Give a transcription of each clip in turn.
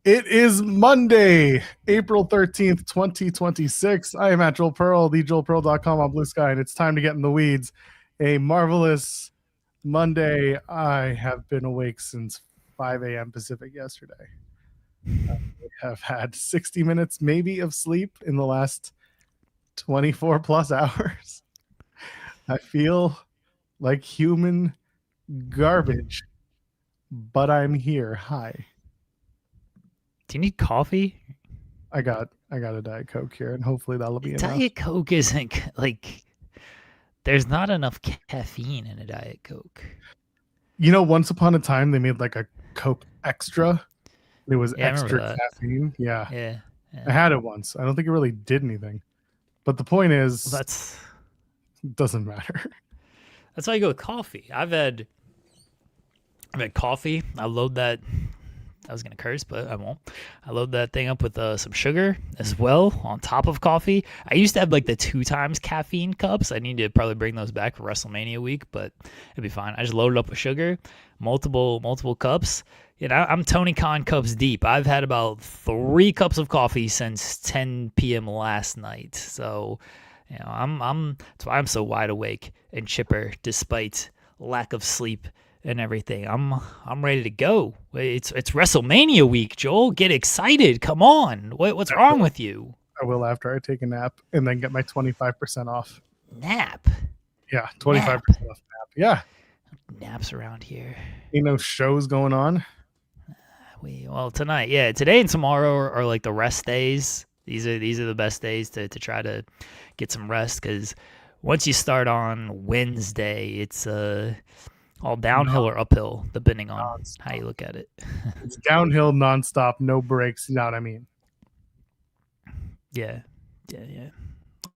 It is Monday, April 13th, 2026. I am at Joel Pearl, thejoelpearl.com on Blue Sky, and it's time to get in the weeds. A marvelous Monday. I have been awake since 5 a.m. Pacific yesterday. I have had 60 minutes maybe of sleep in the last 24 plus hours. I feel like human garbage, but I'm here. Hi. Do you need coffee? I got a Diet Coke here, and hopefully that'll be enough. Diet Coke isn't like there's not enough caffeine in a Diet Coke. You know, once upon a time they made like a Coke Extra. It was extra caffeine. Yeah. I had it once. I don't think it really did anything. But the point is, it doesn't matter. That's why I go with coffee. I've had coffee. I load that. I was going to curse, but I won't. I load that thing up with some sugar as well on top of coffee. I used to have like the 2 times caffeine cups. I need to probably bring those back for WrestleMania week, but it'd be fine. I just load it up with sugar, multiple cups. You know, I'm Tony Khan cups deep. I've had about 3 cups of coffee since 10 p.m. last night. So, you know, that's why I'm so wide awake and chipper despite lack of sleep and everything. I'm ready to go. It's WrestleMania week, Joel. Get excited. Come on. What's wrong with you? I will after I take a nap and then get my 25% off. Nap? Yeah, 25% off nap. Yeah. Naps around here. Ain't no shows going on. Well, tonight, yeah. Today and tomorrow are like the rest days. These are the best days to try to get some rest, because once you start on Wednesday, it's all downhill or uphill, depending on how you look at it. It's downhill nonstop, no breaks. You know what I mean? Yeah.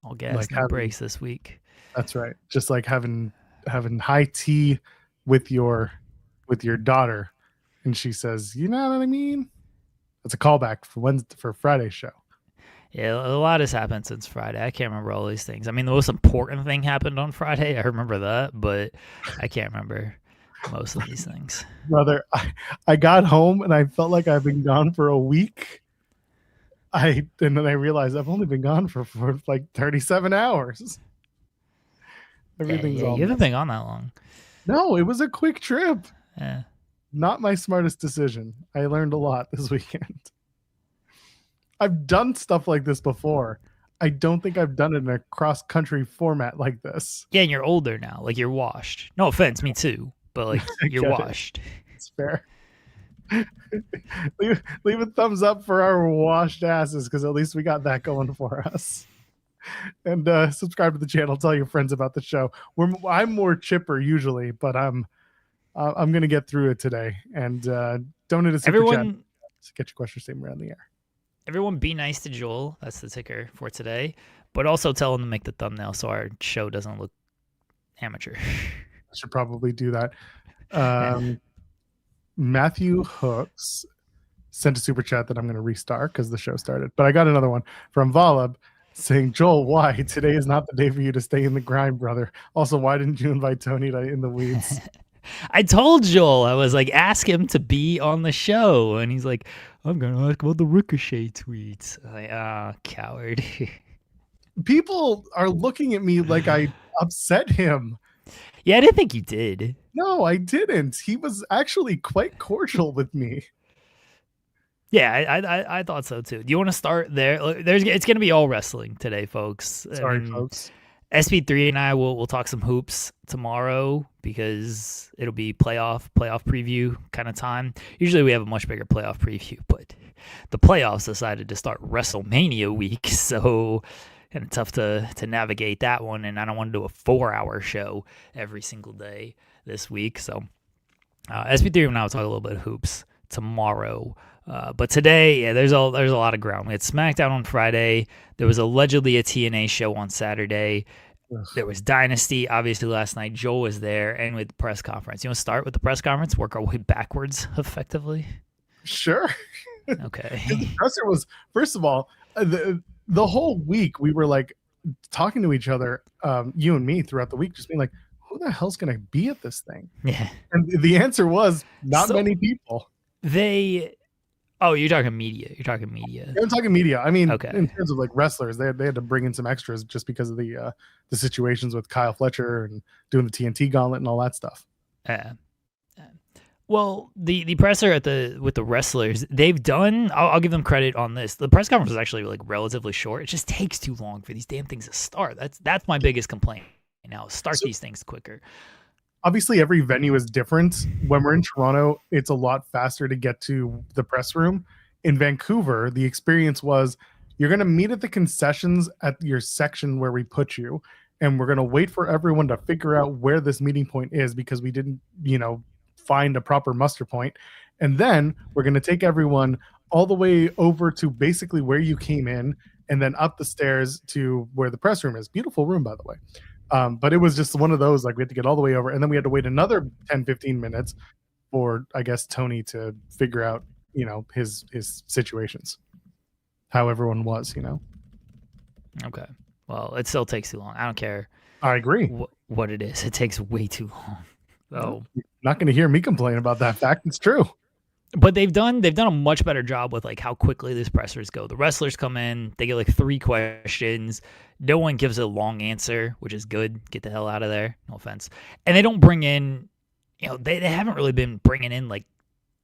All gas, no breaks this week. That's right. Just like having high tea with your daughter, and she says, "You know what I mean?" That's a callback for Friday's show. Yeah, a lot has happened since Friday. I can't remember all these things. I mean, the most important thing happened on Friday. I remember that, but I can't remember most of these things. Brother, I got home and I felt like I've been gone for a week. And then I realized I've only been gone for like 37 hours. Everything's you haven't been gone that long. No, it was a quick trip. Yeah. Not my smartest decision. I learned a lot this weekend. I've done stuff like this before. I don't think I've done it in a cross-country format like this. Yeah, and you're older now. Like, you're washed. No offense, me too. But, like, you're washed. It's fair. leave a thumbs up for our washed asses, because at least we got that going for us. And subscribe to the channel. Tell your friends about the show. I'm more chipper usually, but I'm going to get through it today. And donate a super chat to get your question statement around the air. Everyone be nice to Joel. That's the ticker for today. But also tell him to make the thumbnail so our show doesn't look amateur. I should probably do that. Matthew Hooks sent a super chat that I'm going to restart because the show started. But I got another one from Valab saying, "Joel, why? Today is not the day for you to stay in the grind, brother. Also, why didn't you invite Tony to In the Weeds?" I told Joel, I was like, ask him to be on the show. And he's like, I'm going to ask about the Ricochet tweets. I'm like, coward. People are looking at me like I upset him. Yeah, I didn't think you did. No, I didn't. He was actually quite cordial with me. Yeah, I thought so too. Do you want to start there? It's going to be all wrestling today, folks. Sorry, folks. SP3 and I will talk some hoops tomorrow because it'll be playoff preview kind of time. Usually we have a much bigger playoff preview, but the playoffs decided to start WrestleMania week, so kind of tough to navigate that one, and I don't want to do a 4-hour show every single day this week. So SP3 and I will talk a little bit of hoops tomorrow. But today, yeah, there's a lot of ground. We had SmackDown on Friday. There was allegedly a TNA show on Saturday. There was Dynasty, obviously, last night. Joel was there, and with the press conference. You want to start with the press conference, work our way backwards effectively? Sure. Okay. The presser was, first of all, the whole week we were like talking to each other, you and me, throughout the week, just being like, who the hell's going to be at this thing? Yeah. And the answer was not many people. Oh, you're talking media. You're talking media. I'm talking media. I mean, Okay. in terms of like wrestlers, they had to bring in some extras just because of the situations with Kyle Fletcher and doing the TNT gauntlet and all that stuff. Uh, well, the presser with the wrestlers, they've done. I'll give them credit on this. The press conference was actually like relatively short. It just takes too long for these damn things to start. That's my biggest complaint. Now, start these things quicker. Obviously, every venue is different. When we're in Toronto, it's a lot faster to get to the press room. In Vancouver, the experience was you're going to meet at the concessions at your section where we put you, and we're going to wait for everyone to figure out where this meeting point is because we didn't, find a proper muster point. And then we're going to take everyone all the way over to basically where you came in and then up the stairs to where the press room is. Beautiful room, by the way. But it was just one of those, like we had to get all the way over. And then we had to wait another 10, 15 minutes for, I guess, Tony to figure out, his situations, how everyone was, Okay. Well, it still takes too long. I don't care. I agree. What it is. It takes way too long. So you're not going to hear me complain about that fact. It's true. But they've done a much better job with like how quickly these pressers go. The wrestlers come in, they get like 3 questions. No one gives a long answer, which is good. Get the hell out of there. No offense. And they don't bring in, they haven't really been bringing in like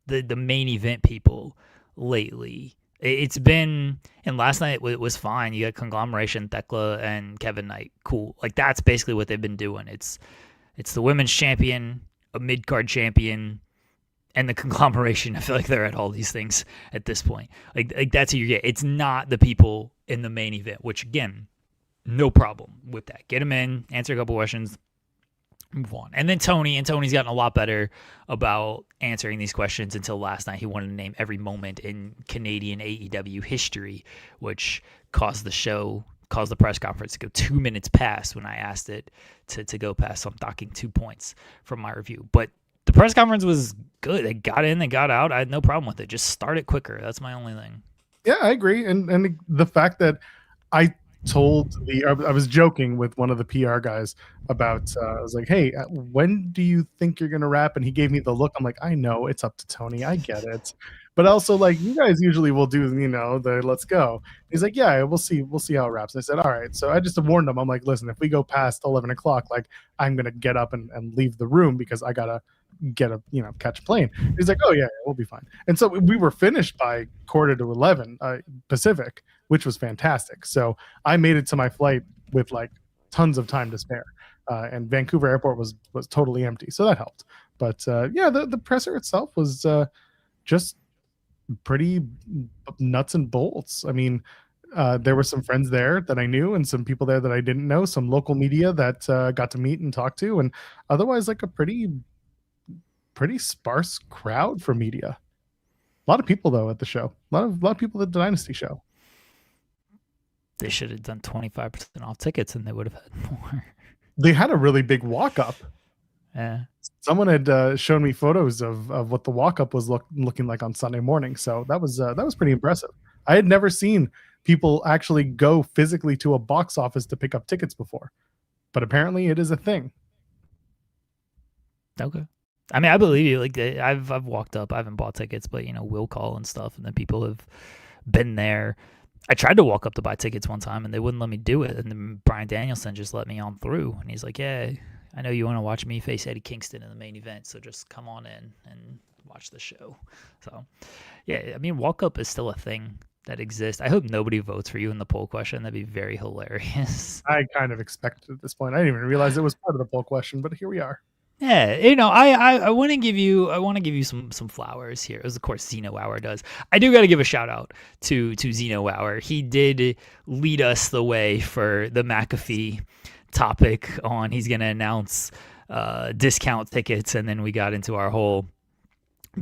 the main event people lately. It's been, and last night it was fine. You got Conglomeration, Thekla, and Kevin Knight. Cool. Like that's basically what they've been doing. It's the women's champion, a mid-card champion, and the Conglomeration. I feel like they're at all these things at this point. Like that's who you get. It's not the people in the main event, which again, no problem with that. Get them in, answer a couple questions, move on. And then Tony's gotten a lot better about answering these questions until last night. He wanted to name every moment in Canadian AEW history, which caused the press conference to go 2 minutes past when I asked it to go past. So I'm docking 2 points from my review. But the press conference was good. They got in, they got out. I had no problem with it. Just start it quicker. That's my only thing. Yeah, I agree. And the fact that I was joking with one of the PR guys about, I was like, hey, when do you think you're going to wrap? And he gave me the look. I'm like, I know it's up to Tony. I get it. But also like you guys usually will do, the let's go. He's like, yeah, we'll see how it wraps. And I said, all right. So I just warned him. I'm like, listen, if we go past 11 o'clock, like I'm going to get up and leave the room because I got to catch a plane. He's like, oh yeah, we'll be fine. And so we were finished by 11:15 Pacific, which was fantastic. So I made it to my flight with like tons of time to spare. And Vancouver airport was totally empty. So that helped. But the presser itself was just pretty nuts and bolts. I mean, there were some friends there that I knew and some people there that I didn't know, some local media that got to meet and talk to, and otherwise like a pretty sparse crowd for media. A lot of people though at the show. A lot of people at the Dynasty show. They should have done 25% off tickets and they would have had more. They had a really big walk up. Yeah. Someone had shown me photos of what the walk up was looking like on Sunday morning. So that was pretty impressive. I had never seen people actually go physically to a box office to pick up tickets before, but apparently it is a thing. Okay. I mean, I believe you. Like, I've walked up. I haven't bought tickets, but will call and stuff, and then people have been there. I tried to walk up to buy tickets one time, and they wouldn't let me do it. And then Bryan Danielson just let me on through, and he's like, "Yeah, I know you want to watch me face Eddie Kingston in the main event, so just come on in and watch the show." So, yeah, I mean, walk up is still a thing that exists. I hope nobody votes for you in the poll question. That'd be very hilarious. I kind of expected at this point. I didn't even realize it was part of the poll question, but here we are. Yeah, I want to give you some flowers here, as of course Zeno Hour does. I do got to give a shout out to Zeno Hour. He did lead us the way for the McAfee topic on he's going to announce discount tickets, and then we got into our whole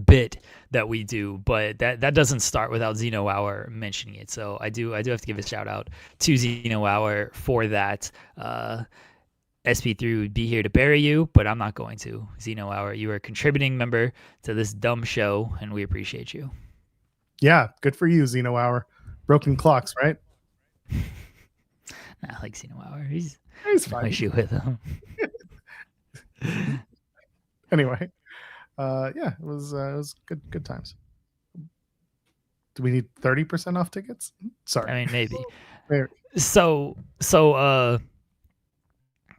bit that we do, but that doesn't start without Zeno Hour mentioning it. So I do have to give a shout out to Zeno Hour for that. SP3 would be here to bury you, but I'm not going to. Zeno Hour, you are a contributing member to this dumb show, and we appreciate you. Yeah, good for you, Zeno Hour. Broken clocks, right? I like Zeno Hour. He's fine. No issue with him. Anyway, it was good times. Do we need 30% off tickets? Sorry. I mean, maybe. Very. So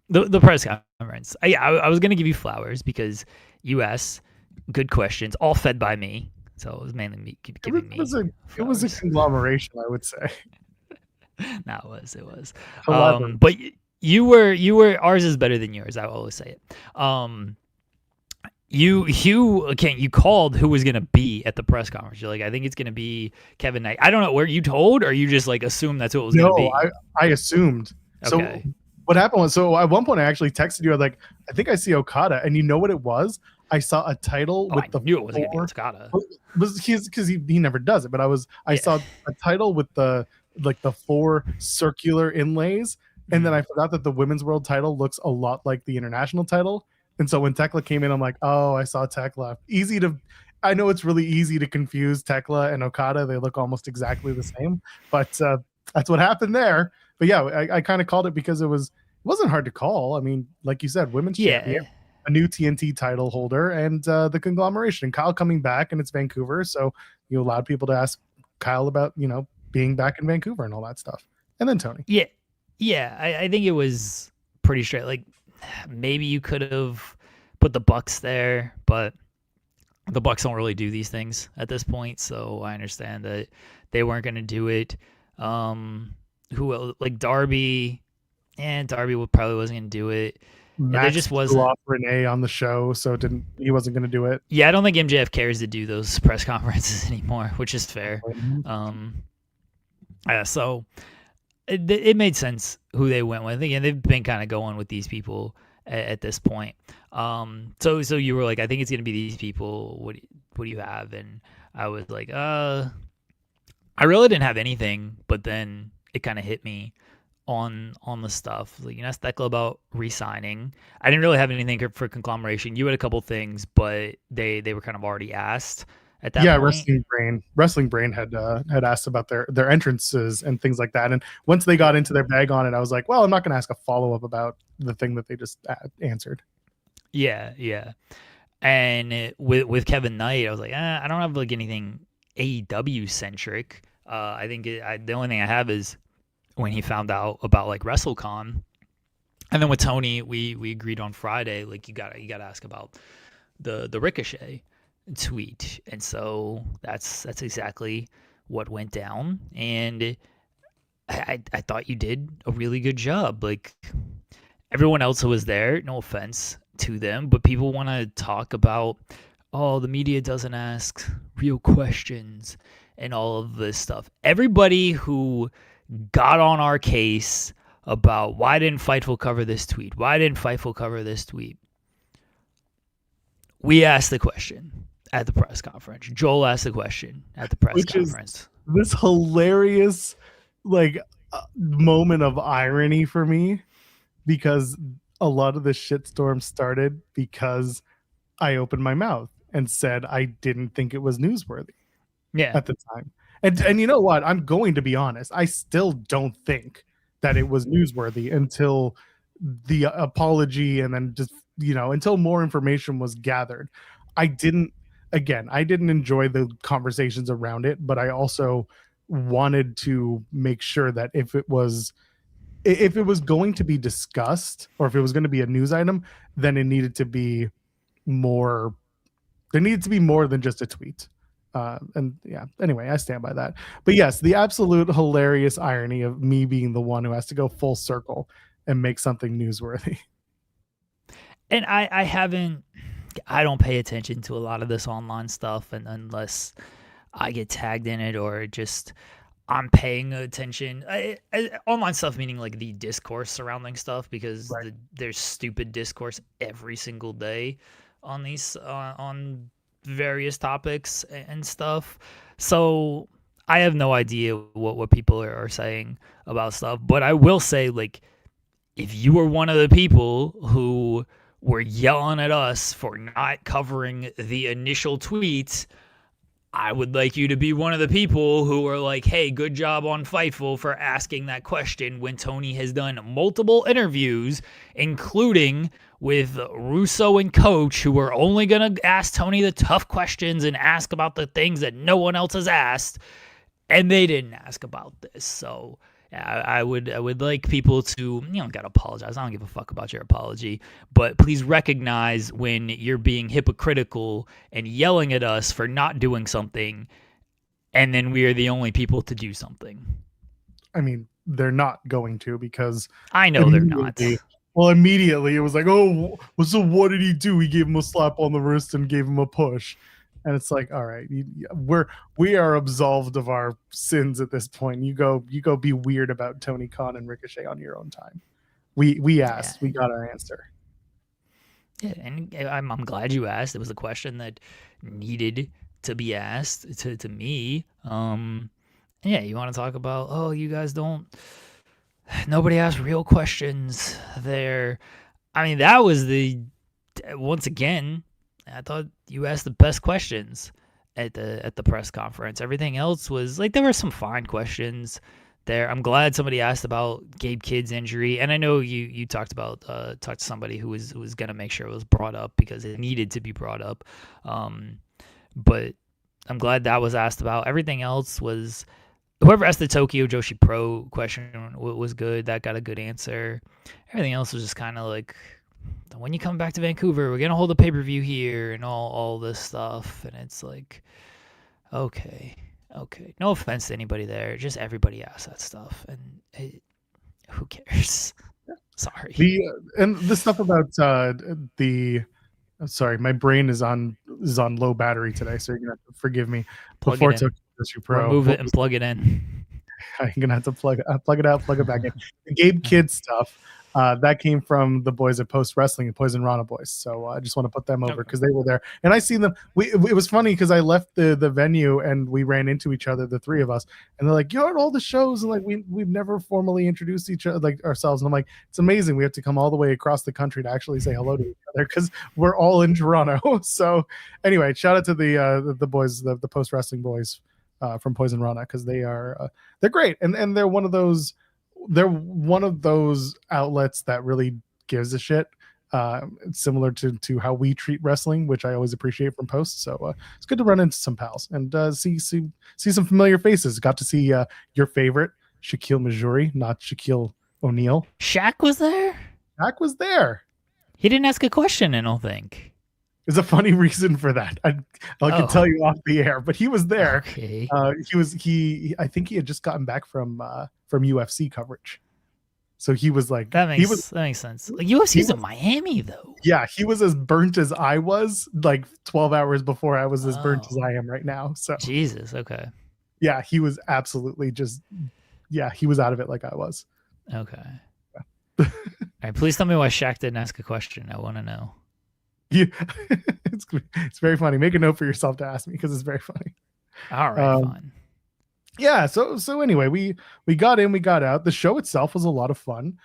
the press conference. I was gonna give you flowers because U.S. good questions, all fed by me. So it was mainly me giving me. It was a conglomeration, I would say. No, it was. However, But you were. Ours is better than yours. I will always say it. You called who was gonna be at the press conference. You're like, I think it's gonna be Kevin Knight. I don't know, where you told, or you just like assumed that's what it was gonna be? No, I assumed. Okay. So what happened was, so at one point I actually texted you. I was like, I think I see Okada, and you know what it was? I saw a title with I knew it wasn't gonna be Okada. Because he never does it, but I saw a title with the 4 circular inlays, and then I forgot that the women's world title looks a lot like the international title. And so when Tekla came in, I'm like, oh, I saw Tekla. I know it's really easy to confuse Tekla and Okada. They look almost exactly the same, but that's what happened there. But yeah, I kind of called it because it wasn't hard to call. I mean, like you said, women's champion, a new TNT title holder, and the conglomeration. Kyle coming back, and it's Vancouver, so you allowed people to ask Kyle about being back in Vancouver and all that stuff. And then Tony. Yeah. I think it was pretty straight. Like maybe you could have put the Bucks there, but the Bucks don't really do these things at this point, so I understand that they weren't going to do it. Who else? Like Darby, and Darby probably wasn't going to do it. There just wasn't off Renee on the show, so he wasn't going to do it. Yeah, I don't think MJF cares to do those press conferences anymore, which is fair. So it made sense who they went with. Again, they've been kind of going with these people at this point. So you were like, I think it's going to be these people. What do you have? And I was like, I really didn't have anything, but then it kind of hit me on the stuff. Like, asked Thekla about re-signing. I didn't really have anything for conglomeration. You had a couple things, but they were kind of already asked at that point. Wrestling Brain had asked about their entrances and things like that. And once they got into their bag on it, I was like, well, I'm not going to ask a follow-up about the thing that they just answered. Yeah. And with Kevin Knight, I was like, I don't have like anything AEW centric. I think the only thing I have is when he found out about like WrestleCon, and then with Tony, we agreed on Friday, like you gotta ask about the Ricochet tweet, and so that's exactly what went down, and I thought you did a really good job. Like everyone else who was there, no offense to them, but people want to talk about, oh, the media doesn't ask real questions and all of this stuff. Everybody who got on our case about why didn't Fightful cover this tweet? Why didn't Fightful cover this tweet? We asked the question at the press conference. Joel asked the question at the press conference. This hilarious moment of irony for me, because a lot of the shitstorm started because I opened my mouth and said I didn't think it was newsworthy at the time. And you know what? I'm going to be honest. I still don't think that it was newsworthy until the apology, and then just, until more information was gathered. I didn't enjoy the conversations around it, but I also wanted to make sure that if it was going to be discussed, or if it was going to be a news item, then it needed to be more. There needed to be more than just a tweet. Anyway, I stand by that. But yes, the absolute hilarious irony of me being the one who has to go full circle and make something newsworthy. And I don't pay attention to a lot of this online stuff, and unless I get tagged in it or just I'm paying attention. Online stuff meaning like the discourse surrounding stuff, because there's stupid discourse every single day on these on various topics and stuff. So I have no idea what people are saying about stuff, but I will say, like, if you were one of the people who were yelling at us for not covering the initial tweets, I would like you to be one of the people who are like, hey, good job on Fightful for asking that question, when Tony has done multiple interviews, including with Russo and Coach, who are only going to ask Tony the tough questions and ask about the things that no one else has asked. and they didn't ask about this. So I would like people to, gotta apologize. I don't give a fuck about your apology, but please recognize when you're being hypocritical and yelling at us for not doing something, and then we are the only people to do something. I mean, they're not going to, because I know they're not. Immediately it was like, oh, so what did he do? He gave him a slap on the wrist and gave him a push. And it's like, all right, we are absolved of our sins at this point. You go be weird about Tony Khan and Ricochet on your own time. We asked, we got our answer. Yeah, and I'm glad you asked. It was a question that needed to be asked to me. Yeah, you want to talk about, oh, you guys nobody asked real questions there. I mean, that was once again, I thought you asked the best questions at the press conference. Everything else was like, there were some fine questions there. I'm glad somebody asked about Gabe Kidd's injury, and I know you talked to somebody who was gonna make sure it was brought up because it needed to be brought up. But I'm glad that was asked about. Everything else was, whoever asked the Tokyo Joshi Pro question was good. That got a good answer. Everything else was just kind of like, when you come back to Vancouver, we're gonna hold a pay-per-view here and all this stuff, and it's like, okay. No offense to anybody there, just everybody asks that stuff, and who cares? Sorry. And the stuff about sorry, my brain is on low battery today, so you're gonna have to forgive me. Before Tokyo Joshi Pro, remove it and plug it in. I'm gonna have to plug it out, plug it back in. The Gabe Kidd stuff. That came from the boys at Post Wrestling and Poison Rana boys. So I just want to put them over because they were there. And I seen them. It was funny because I left the venue and we ran into each other, the three of us. And they're like, you're at all the shows. And like, we've never formally introduced each other, like ourselves. And I'm like, it's amazing. We have to come all the way across the country to actually say hello to each other because we're all in Toronto. So anyway, shout out to the boys, the Post Wrestling boys from Poison Rana, because they're great. And they're one of those outlets that really gives a shit, similar to how we treat wrestling, which I always appreciate from Post. So it's good to run into some pals and see some familiar faces. Got to see your favorite Shaquille Majuri, not Shaquille O'Neal. Shaq was there. He didn't ask a question, I don't think. There's a funny reason for that. I can tell you off the air, but he was there. Okay. I think he had just gotten back from UFC coverage. So he was like, that makes sense. Like, UFC's in Miami though. Yeah, he was as burnt as I was like 12 hours before I was as burnt as I am right now. So Jesus, okay. Yeah, he was absolutely he was out of it like I was. Okay. Yeah. All right, please tell me why Shaq didn't ask a question. I want to know. It's very funny. Make a note for yourself to ask me because it's very funny. All right, fine. Yeah. So anyway, we got in, we got out. The show itself was a lot of fun.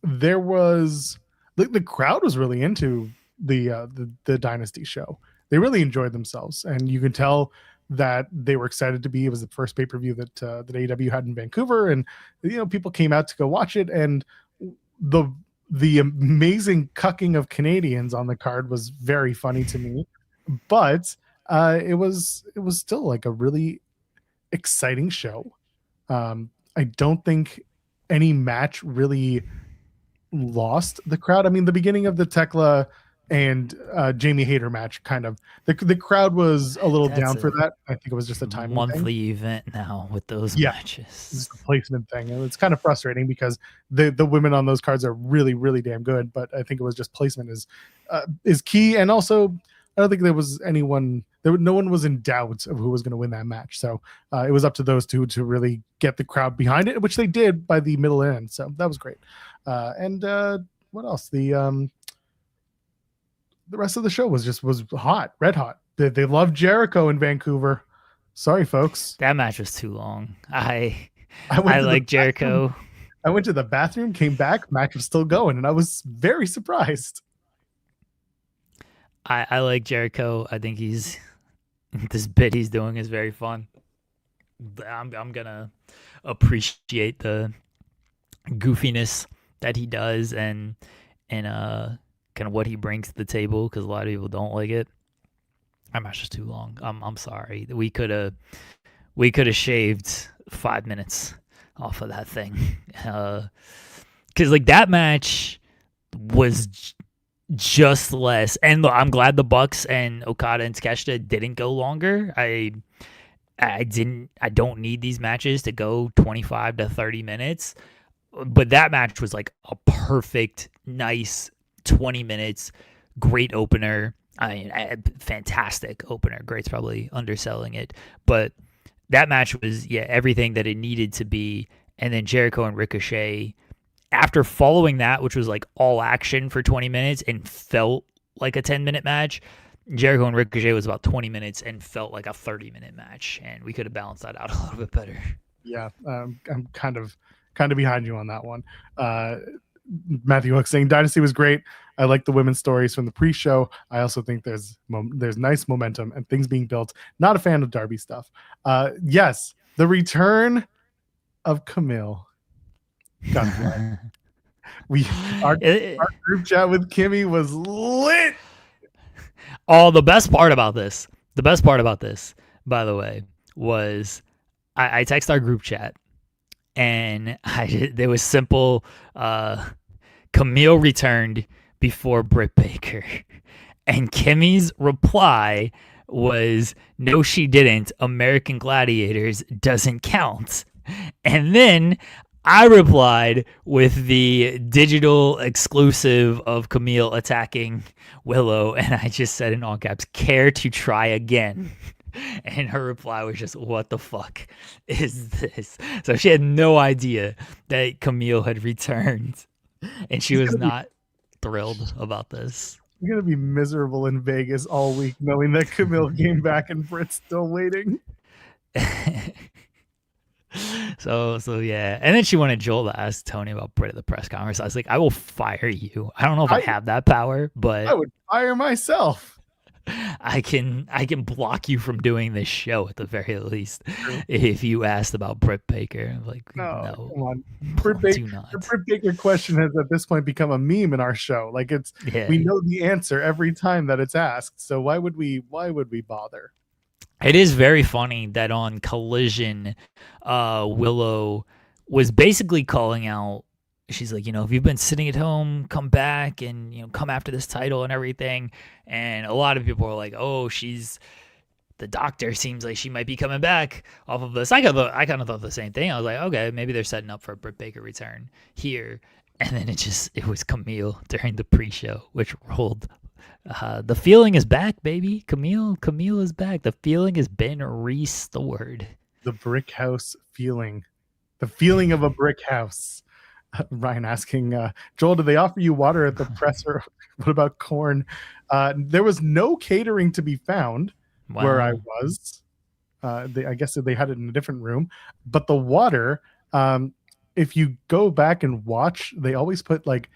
There was the crowd was really into the Dynasty show. They really enjoyed themselves, and you can tell that they were excited to be. It was the first pay-per-view that AEW had in Vancouver, and people came out to go watch it, and the amazing cucking of Canadians on the card was very funny to me, but it was still like a really exciting show. I don't think any match really lost the crowd. I mean, the beginning of the Tekla and Jamie Hayter match, kind of the crowd was a little down for that. I think it was just a time monthly event now with those matches. It's a placement thing, and it's kind of frustrating because the women on those cards are really, really damn good. But I think it was just placement is key, and also I don't think there was anyone. No one was in doubt of who was going to win that match. So it was up to those two to really get the crowd behind it, which they did by the middle end. So that was great. And what else? The rest of the show was hot, red hot. They loved Jericho in Vancouver. Sorry, folks. That match was too long. I like Jericho. I went to the bathroom, came back, match was still going, and I was very surprised. I like Jericho. I think this bit he's doing is very fun. I'm gonna appreciate the goofiness that he does and kind of what he brings to the table, because a lot of people don't like it. That match is too long. I'm sorry. We could have we could have shaved 5 minutes off of that thing. Because like that match was just less. And look, I'm glad the Bucks and Okada and Takeshita didn't go longer. I don't need these matches to go 25 to 30 minutes. But that match was like a perfect, nice 20 minutes, great opener. I mean, fantastic opener. Great's probably underselling it. But that match was, everything that it needed to be. And then Jericho and Ricochet, after following that, which was like all action for 20 minutes and felt like a 10-minute match, Jericho and Ricochet was about 20 minutes and felt like a 30-minute match. And we could have balanced that out a little bit better. Yeah, I'm kind of behind you on that one. Matthew Hook saying Dynasty was great. I like the women's stories from the pre-show. I also think there's nice momentum and things being built. Not a fan of Darby stuff. Yes, the return of Camille. God bless. Our group chat with Kimmy was lit. Oh, the best part about this, by the way, was I text our group chat. And there was simple, Camille returned before Britt Baker. And Kimmy's reply was, no, she didn't. American Gladiators doesn't count. And then I replied with the digital exclusive of Camille attacking Willow. And I just said in all caps, care to try again. And her reply was just, what the fuck is this? So she had no idea that Camille had returned. And she was not thrilled about this. You're going to be miserable in Vegas all week knowing that Camille came back and Britt's still waiting. So yeah. And then she wanted Joel to ask Tony about Britt at the press conference. I was like, I will fire you. I don't know if I have that power, but I would fire myself. I can block you from doing this show at the very least if you asked about Britt Baker. I'm like, no, come on. The Britt Baker question has at this point become a meme in our show. Like we know the answer every time that it's asked. So why would we bother? It is very funny that on Collision, Willow was basically calling out. She's like, if you've been sitting at home, come back and, come after this title and everything. And a lot of people are like, oh, the doctor seems like she might be coming back off of this. I kind of thought the same thing. I was like, okay, maybe they're setting up for a Britt Baker return here. And then it was Camille during the pre-show, which rolled. The feeling is back, baby. Camille is back. The feeling has been restored. The brick house feeling. The feeling of a brick house. Ryan asking, Joel, did they offer you water at the presser? What about corn? There was no catering to be found where I was. I guess they had it in a different room. But the water, if you go back and watch, they always put like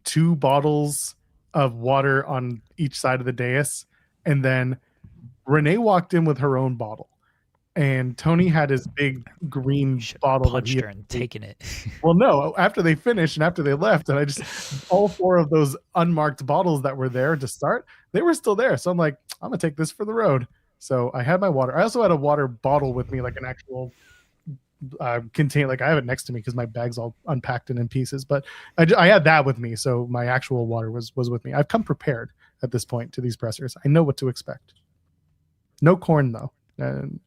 2 bottles of water on each side of the dais. And then Renee walked in with her own bottle. And Tony had his big green bottle that he had and taken it. Well, no, after they finished and after they left, and I just all 4 of those unmarked bottles that were there to start, they were still there. So I'm like, I'm gonna take this for the road. So I had my water. I also had a water bottle with me, like an actual container. Like I have it next to me because my bag's all unpacked and in pieces. But I had that with me, so my actual water was with me. I've come prepared at this point to these pressers. I know what to expect. No corn though.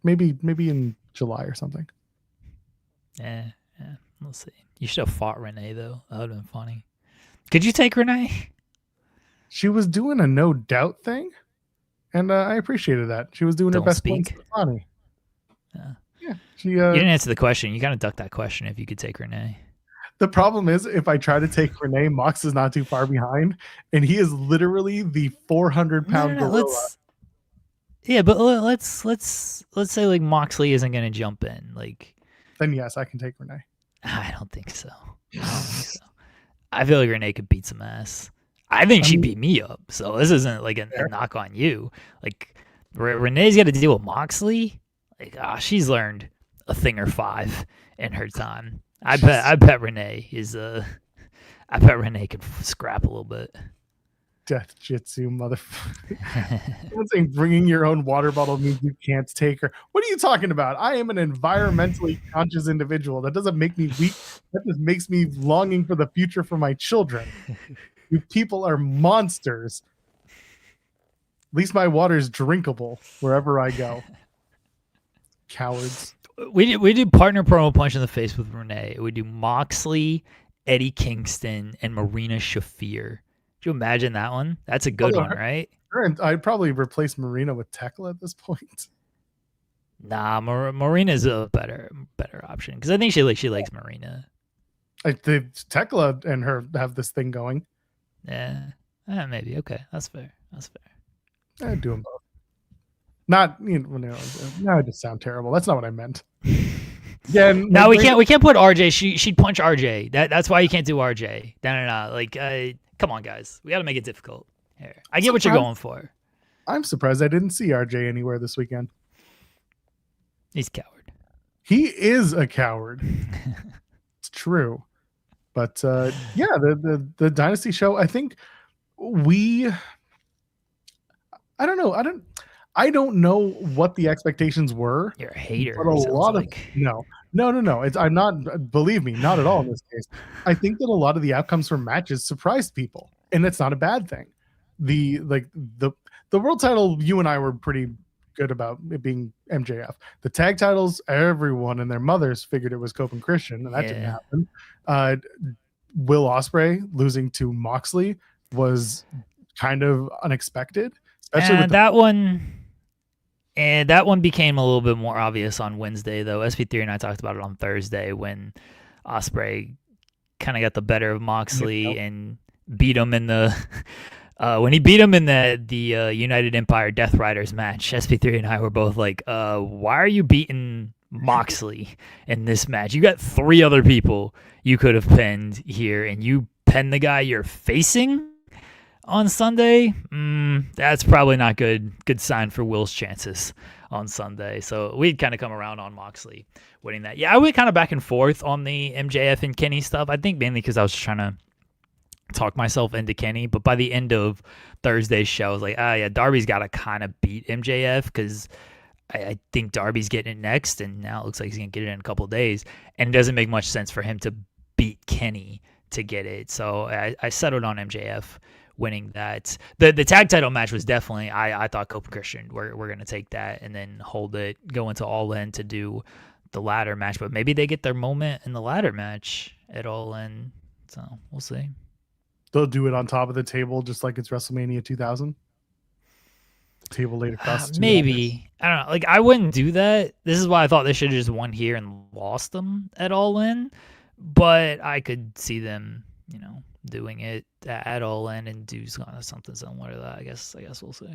Maybe in July or something. Yeah, we'll see. You should have fought Renee though. That would have been funny. Could you take Renee? She was doing a no doubt thing, and I appreciated that. She was doing her best. Speak. Funny. Yeah. You didn't answer the question. You kind of ducked that question. If you could take Renee. The problem is, if I try to take Renee, Mox is not too far behind, and he is literally the 400-pound gorilla. Yeah, but let's say like Moxley isn't gonna jump in, like. Then yes, I can take Renee. I don't think so. I feel like Renee could beat some ass. I think she beat me up. So this isn't like a knock on you. Like Renee's got to deal with Moxley. Like she's learned a thing or 5 in her time. I bet Renee is I bet Renee could scrap a little bit. Death Jitsu, motherfucker. I'm saying bringing your own water bottle means you can't take her. What are you talking about? I am an environmentally conscious individual. That doesn't make me weak. That just makes me longing for the future for my children. You people are monsters. At least my water is drinkable wherever I go. Cowards. We do partner promo punch in the face with Renee. We do Moxley, Eddie Kingston, and Marina Shafir. Could you imagine that one? That's a good one, right? I'd probably replace Marina with Tekla at this point. Nah, Marina's a better option because I think she likes Marina. Tekla and her have this thing going. Yeah, maybe. Okay, that's fair. I'd do them both. Not now I just sound terrible. That's not what I meant. Yeah. No, we can't put RJ. She'd punch RJ. That's why you can't do RJ. No. Like, come on, guys. We got to make it difficult. Here, I get what you're going for. I'm surprised I didn't see RJ anywhere this weekend. He's a coward. He is a coward. It's true. But yeah, the Dynasty show, I think I don't know what the expectations were. You're a hater. But a lot of no. I'm not. Believe me, not at all in this case. I think that a lot of the outcomes from matches surprised people, and that's not a bad thing. The world title, you and I were pretty good about it being MJF. The tag titles, everyone and their mothers figured it was Cope and Christian, and that didn't happen. Will Ospreay losing to Moxley was kind of unexpected, especially with that one. And that one became a little bit more obvious on Wednesday, though. SP3 and I talked about it on Thursday when Ospreay kind of got the better of Moxley and beat him in the when he beat him in the United Empire Death Riders match. SP3 and I were both like, "Why are you beating Moxley in this match? You got 3 other people you could have pinned here, and you pinned the guy you're facing on Sunday. That's probably not good sign for Will's chances on Sunday." So we'd kind of come around on Moxley winning that. Yeah, I went kind of back and forth on the MJF and Kenny stuff. I think mainly because I was trying to talk myself into Kenny. But by the end of Thursday's show, I was like, yeah, Darby's got to kind of beat MJF because I think Darby's getting it next, and now it looks like he's going to get it in a couple of days. And it doesn't make much sense for him to beat Kenny to get it. So I settled on MJF winning that. The tag title match was definitely, I thought Cope and Christian we're going to take that and then hold it, go into All In to do the ladder match. But maybe they get their moment in the ladder match at All In. So we'll see. They'll do it on top of the table just like it's WrestleMania 2000. The table laid across. Maybe. I don't know. Like, I wouldn't do that. This is why I thought they should have just won here and lost them at All In. But I could see them, doing it at All In and do something similar to that. I guess we'll see.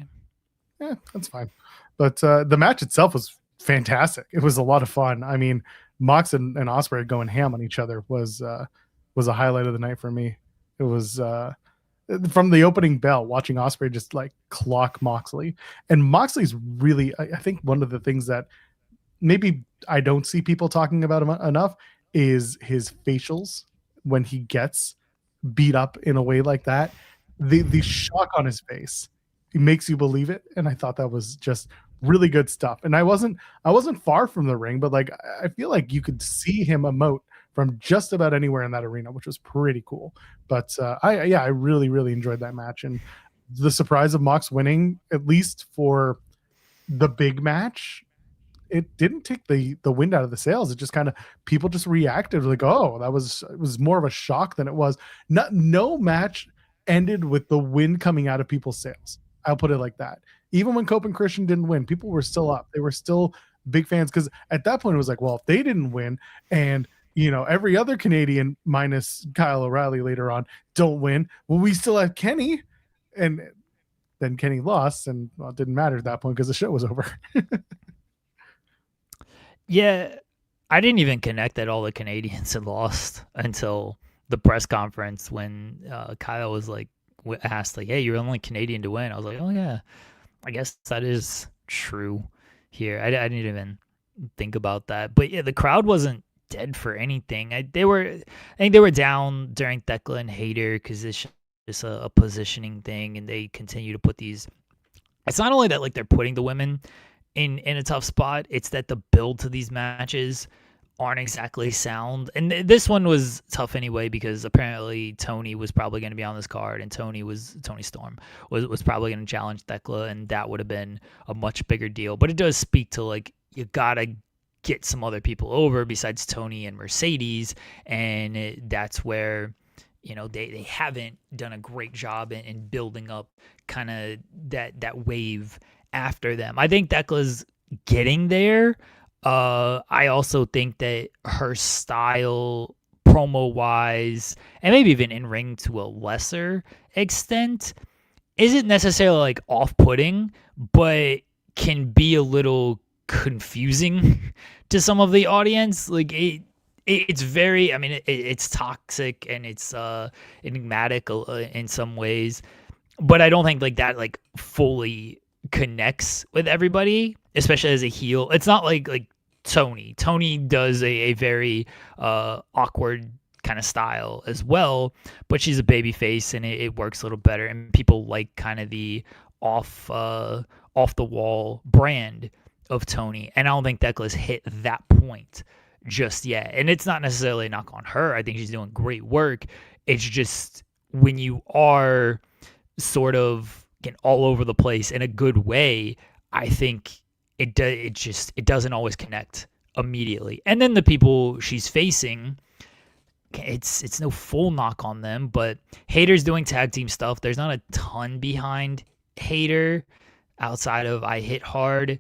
Yeah, that's fine. But the match itself was fantastic. It was a lot of fun. I mean, Mox and Ospreay going ham on each other was a highlight of the night for me. It was from the opening bell, watching Ospreay just like clock Moxley. And Moxley's really, I think one of the things that maybe I don't see people talking about him enough is his facials when he gets beat up in a way like that. The shock on his face, it makes you believe it. And I thought that was just really good stuff. And I wasn't far from the ring, but like I feel like you could see him emote from just about anywhere in that arena, which was pretty cool. But I really, really enjoyed that match. And the surprise of Mox winning, at least for the big match, it didn't take the wind out of the sails. It just kind of, people just reacted like, oh, it was more of a shock than it was. No match ended with the wind coming out of people's sails. I'll put it like that. Even when Cope and Christian didn't win, people were still up. They were still big fans because at that point it was like, well, if they didn't win and every other Canadian minus Kyle O'Reilly later on don't win, well, we still have Kenny. And then Kenny lost, and well, it didn't matter at that point because the show was over. Yeah, I didn't even connect that all the Canadians had lost until the press conference when Kyle was like asked like, "Hey, you're the only Canadian to win." I was like, "Oh yeah, I guess that is true here." I didn't even think about that, but yeah, the crowd wasn't dead for anything. I think they were down during Thekla and Hayter because just a positioning thing, and they continue to put these. It's not only that like they're putting the women in a tough spot, it's that the build to these matches aren't exactly sound. And this one was tough anyway because apparently Tony was probably going to be on this card, and Tony Storm was probably going to challenge Thekla, and that would have been a much bigger deal. But it does speak to like you gotta get some other people over besides Tony and Mercedes, and that's where they haven't done a great job in building up kind of that wave after them. I think Thekla's getting there. I also think that her style, promo wise, and maybe even in ring to a lesser extent, isn't necessarily like off putting, but can be a little confusing to some of the audience. Like it's very, I mean, it's toxic and it's enigmatic in some ways, but I don't think like that like fully connects with everybody, especially as a heel. It's not like Tony does a very awkward kind of style as well, but she's a baby face and it works a little better, and people like kind of the off the wall brand of Tony, and I don't think Thekla's hit that point just yet. And it's not necessarily a knock on her. I think she's doing great work. It's just when you are sort of getting all over the place in a good way, I think it doesn't always connect immediately. And then the people she's facing, it's no full knock on them, but Hayter's doing tag team stuff. There's not a ton behind Hayter outside of I Hit Hard.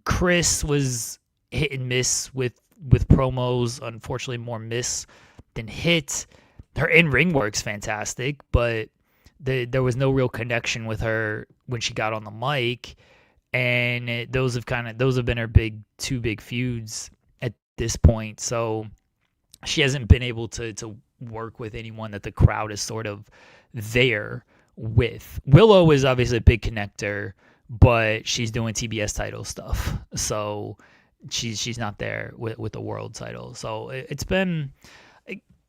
Chris was hit and miss with promos, unfortunately more miss than hit. Her in-ring work's fantastic, but there was no real connection with her when she got on the mic, and those have been her two big feuds at this point. So she hasn't been able to work with anyone that the crowd is sort of there with. Willow is obviously a big connector, but she's doing TBS title stuff, so she's not there with the world title. So it's been,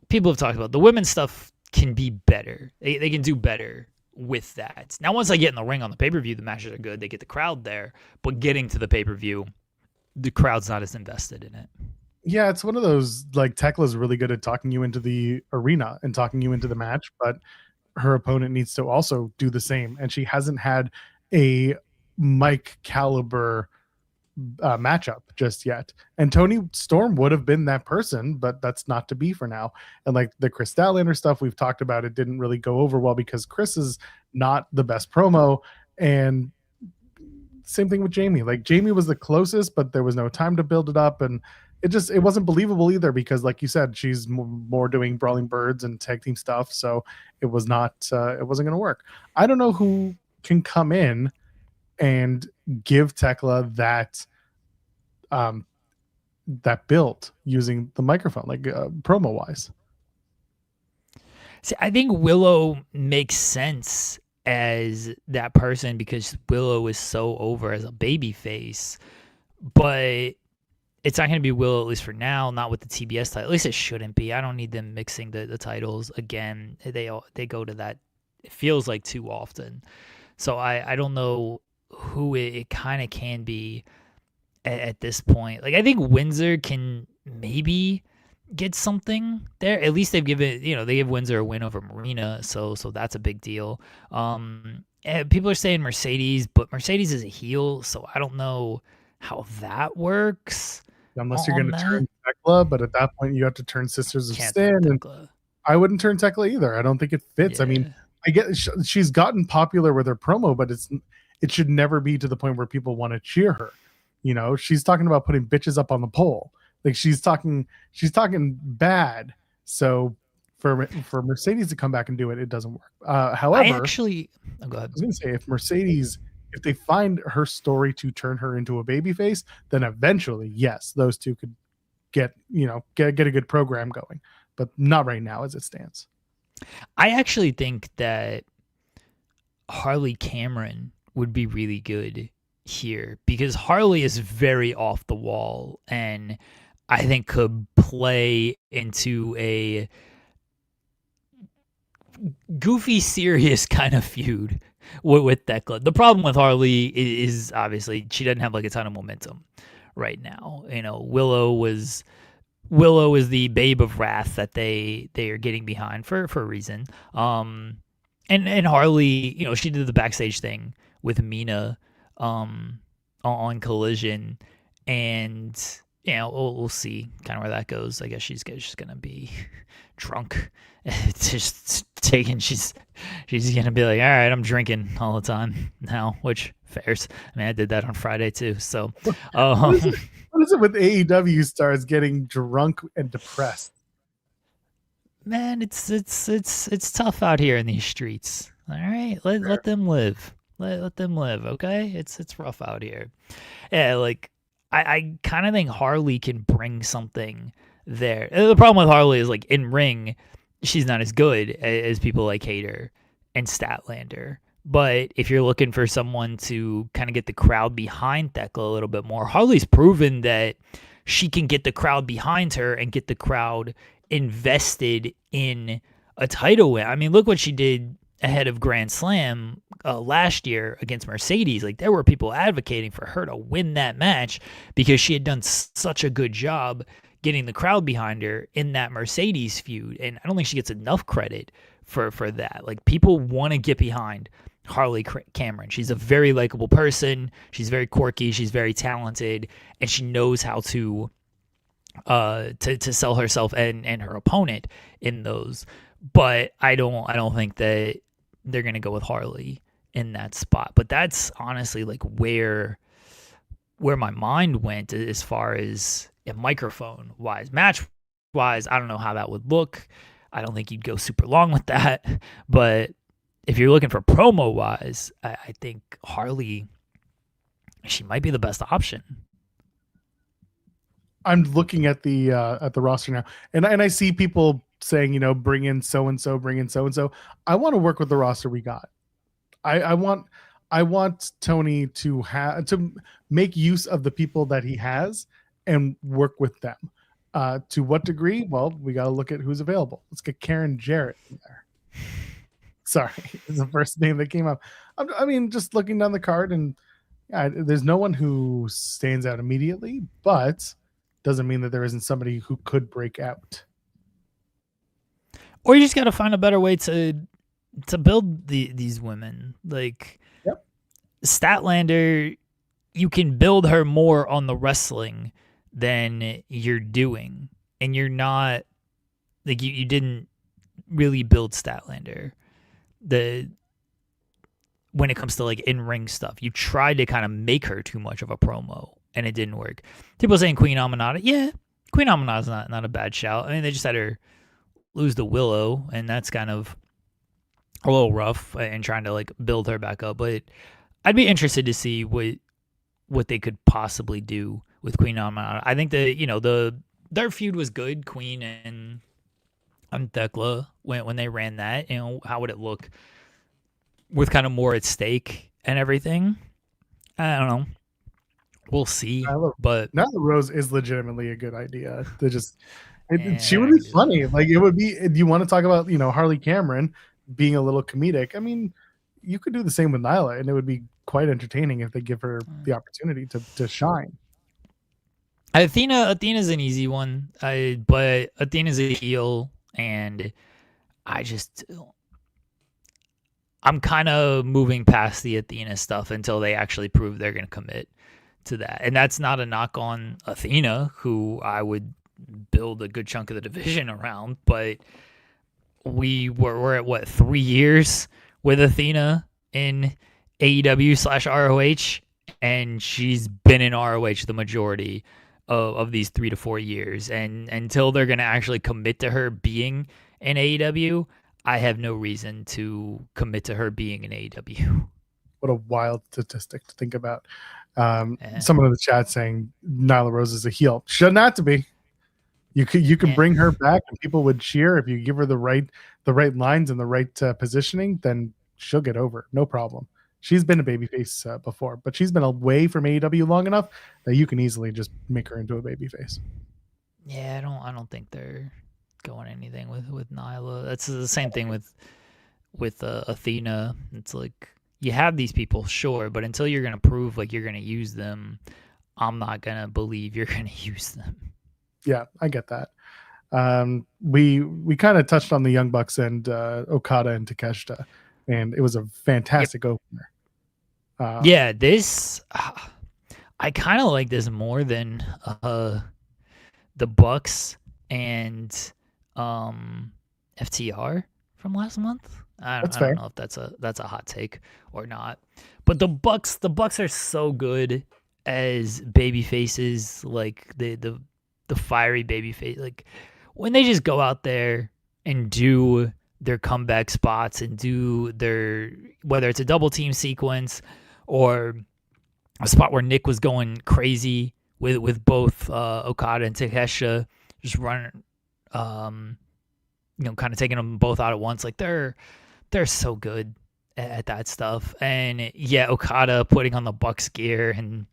people have talked about the women's stuff can be better. They can do better with that. Now, once I get in the ring on the pay-per-view, the matches are good. They get the crowd there, but getting to the pay-per-view, the crowd's not as invested in it. Yeah, it's one of those, like, Tekla's really good at talking you into the arena and talking you into the match, but her opponent needs to also do the same. And she hasn't had a Mike caliber matchup just yet. And Tony Storm would have been that person, but that's not to be for now. And like the Chris Statlander stuff we've talked about, it didn't really go over well because Chris is not the best promo. And same thing with Jamie. Like Jamie was the closest, but there was no time to build it up, and it wasn't believable either because, like you said, she's more doing Brawling Birds and tag team stuff. So it wasn't going to work. I don't know who can come in and give Thekla that build using the microphone, like promo wise. See, I think Willow makes sense as that person because Willow is so over as a baby face, but it's not going to be Willow, at least for now, not with the TBS title. At least it shouldn't be. I don't need them mixing the titles again. They go to that, it feels like, too often. So I don't know who it kind of can be at this point. Like, I think Windsor can maybe get something there. At least they've given, they give Windsor a win over Marina, so that's a big deal. People are saying Mercedes, but Mercedes is a heel, so I don't know how that works. Unless you're going to turn Thekla, but at that point you have to turn Sisters of Sin. And I wouldn't turn Thekla either. I don't think it fits. Yeah. I mean, I get she's gotten popular with her promo, but it should never be to the point where people want to cheer her. She's talking about putting bitches up on the pole. Like she's talking bad. So for Mercedes to come back and do it, it doesn't work. However, go ahead. I was going to say, if they find her story to turn her into a babyface, then eventually, yes, those two could get a good program going, but not right now as it stands. I actually think that Harley Cameron would be really good here because Harley is very off the wall and I think could play into a goofy, serious kind of feud with Thekla. The problem with Harley is obviously she doesn't have like a ton of momentum right now. You know, Willow is the babe of wrath that they are getting behind for a reason. And Harley, you know, she did the backstage thing with Mina on Collision, and you know we'll see kind of where that goes. I guess she's gonna be drunk, just taking. She's gonna be like, all right, I'm drinking all the time now, which fairs. I mean, I did that on Friday too. So, What is it with AEW stars getting drunk and depressed? man, it's tough out here in these streets. All right, let them live. Let them live. Okay, it's rough out here. Yeah, like I kind of think Harley can bring something there. The problem with Harley is like in ring, she's not as good as people like Hater and Statlander. But if you're looking for someone to kind of get the crowd behind Thekla a little bit more, Harley's proven that she can get the crowd behind her and get the crowd invested in a title win. I mean, look what she did ahead of Grand Slam last year against Mercedes. Like, there were people advocating for her to win that match because she had done such a good job getting the crowd behind her in that Mercedes feud. And I don't think she gets enough credit for that. Like, people want to get behind Harley Cameron. She's a very likable person. She's very quirky. She's very talented, and she knows how to sell herself and her opponent in those. But I don't think that they're gonna go with Harley in that spot. But that's honestly like where my mind went as far as a microphone wise, match wise. I don't know how that would look. I don't think you'd go super long with that. But if you're looking for promo wise, I think Harley, she might be the best option. I'm looking at the roster now, and I see people saying, you know, bring in so and so, bring in so and so. I want to work with the roster we got. I want Tony to make use of the people that he has and work with them. To what degree? Well, we got to look at who's available. Let's get Karen Jarrett in there. Sorry, it's the first name that came up. I mean, just looking down the card, and there's no one who stands out immediately, but doesn't mean that there isn't somebody who could break out. Or you just got to find a better way to build these women. Like, yep. Statlander, you can build her more on the wrestling than you're doing, and you're not like you didn't really build Statlander. When it comes to like in-ring stuff, you tried to kind of make her too much of a promo, and it didn't work. People saying Queen Aminata, yeah, Queen Aminata's not a bad shout. I mean, they just had her lose to Willow, and that's kind of a little rough, and trying to like build her back up. But I'd be interested to see what they could possibly do with Queen Aminata. I think that, you know, their feud was good, Queen and Thekla, when they ran that. You know, how would it look with kind of more at stake and everything? I don't know. We'll see. But Nyla Rose is legitimately a good idea. They just she would be funny. Like, it would be. You want to talk about, you know, Harley Cameron being a little comedic? I mean, you could do the same with Nyla, and it would be quite entertaining if they give her the opportunity to shine. Athena's an easy one, but Athena's a heel, and I'm kind of moving past the Athena stuff until they actually prove they're going to commit to that. And that's not a knock on Athena, who I would build a good chunk of the division around, but we're at what, 3 years with Athena in AEW/ROH, and she's been in ROH the majority of these 3 to 4 years. And until they're going to actually commit to her being in AEW, I have no reason to commit to her being in AEW. What a wild statistic to think about. Someone in the chat saying Nyla Rose is a heel. Shouldn't have to be. You could bring her back, and people would cheer if you give her the right lines and the right positioning. Then she'll get over, no problem. She's been a babyface before, but she's been away from AEW long enough that you can easily just make her into a babyface. Yeah, I don't think they're going anything with Nyla. That's the same thing with with Athena. It's like you have these people, sure, but until you're gonna prove like you're gonna use them, I'm not gonna believe you're gonna use them. Yeah, I get that. We kind of touched on the Young Bucks and Okada and Takeshita, and it was a fantastic opener. Yeah, this I kind of like this more than the Bucks and FTR from last month. I That's don't fair. know if that's a hot take or not, but the Bucks are so good as baby faces, like the fiery baby face, like when they just go out there and do their comeback spots and do their, whether it's a double team sequence or a spot where Nick was going crazy with both Okada and Takeshita just running, kind of taking them both out at once. Like they're so good at that stuff. And yeah, Okada putting on the Bucks gear and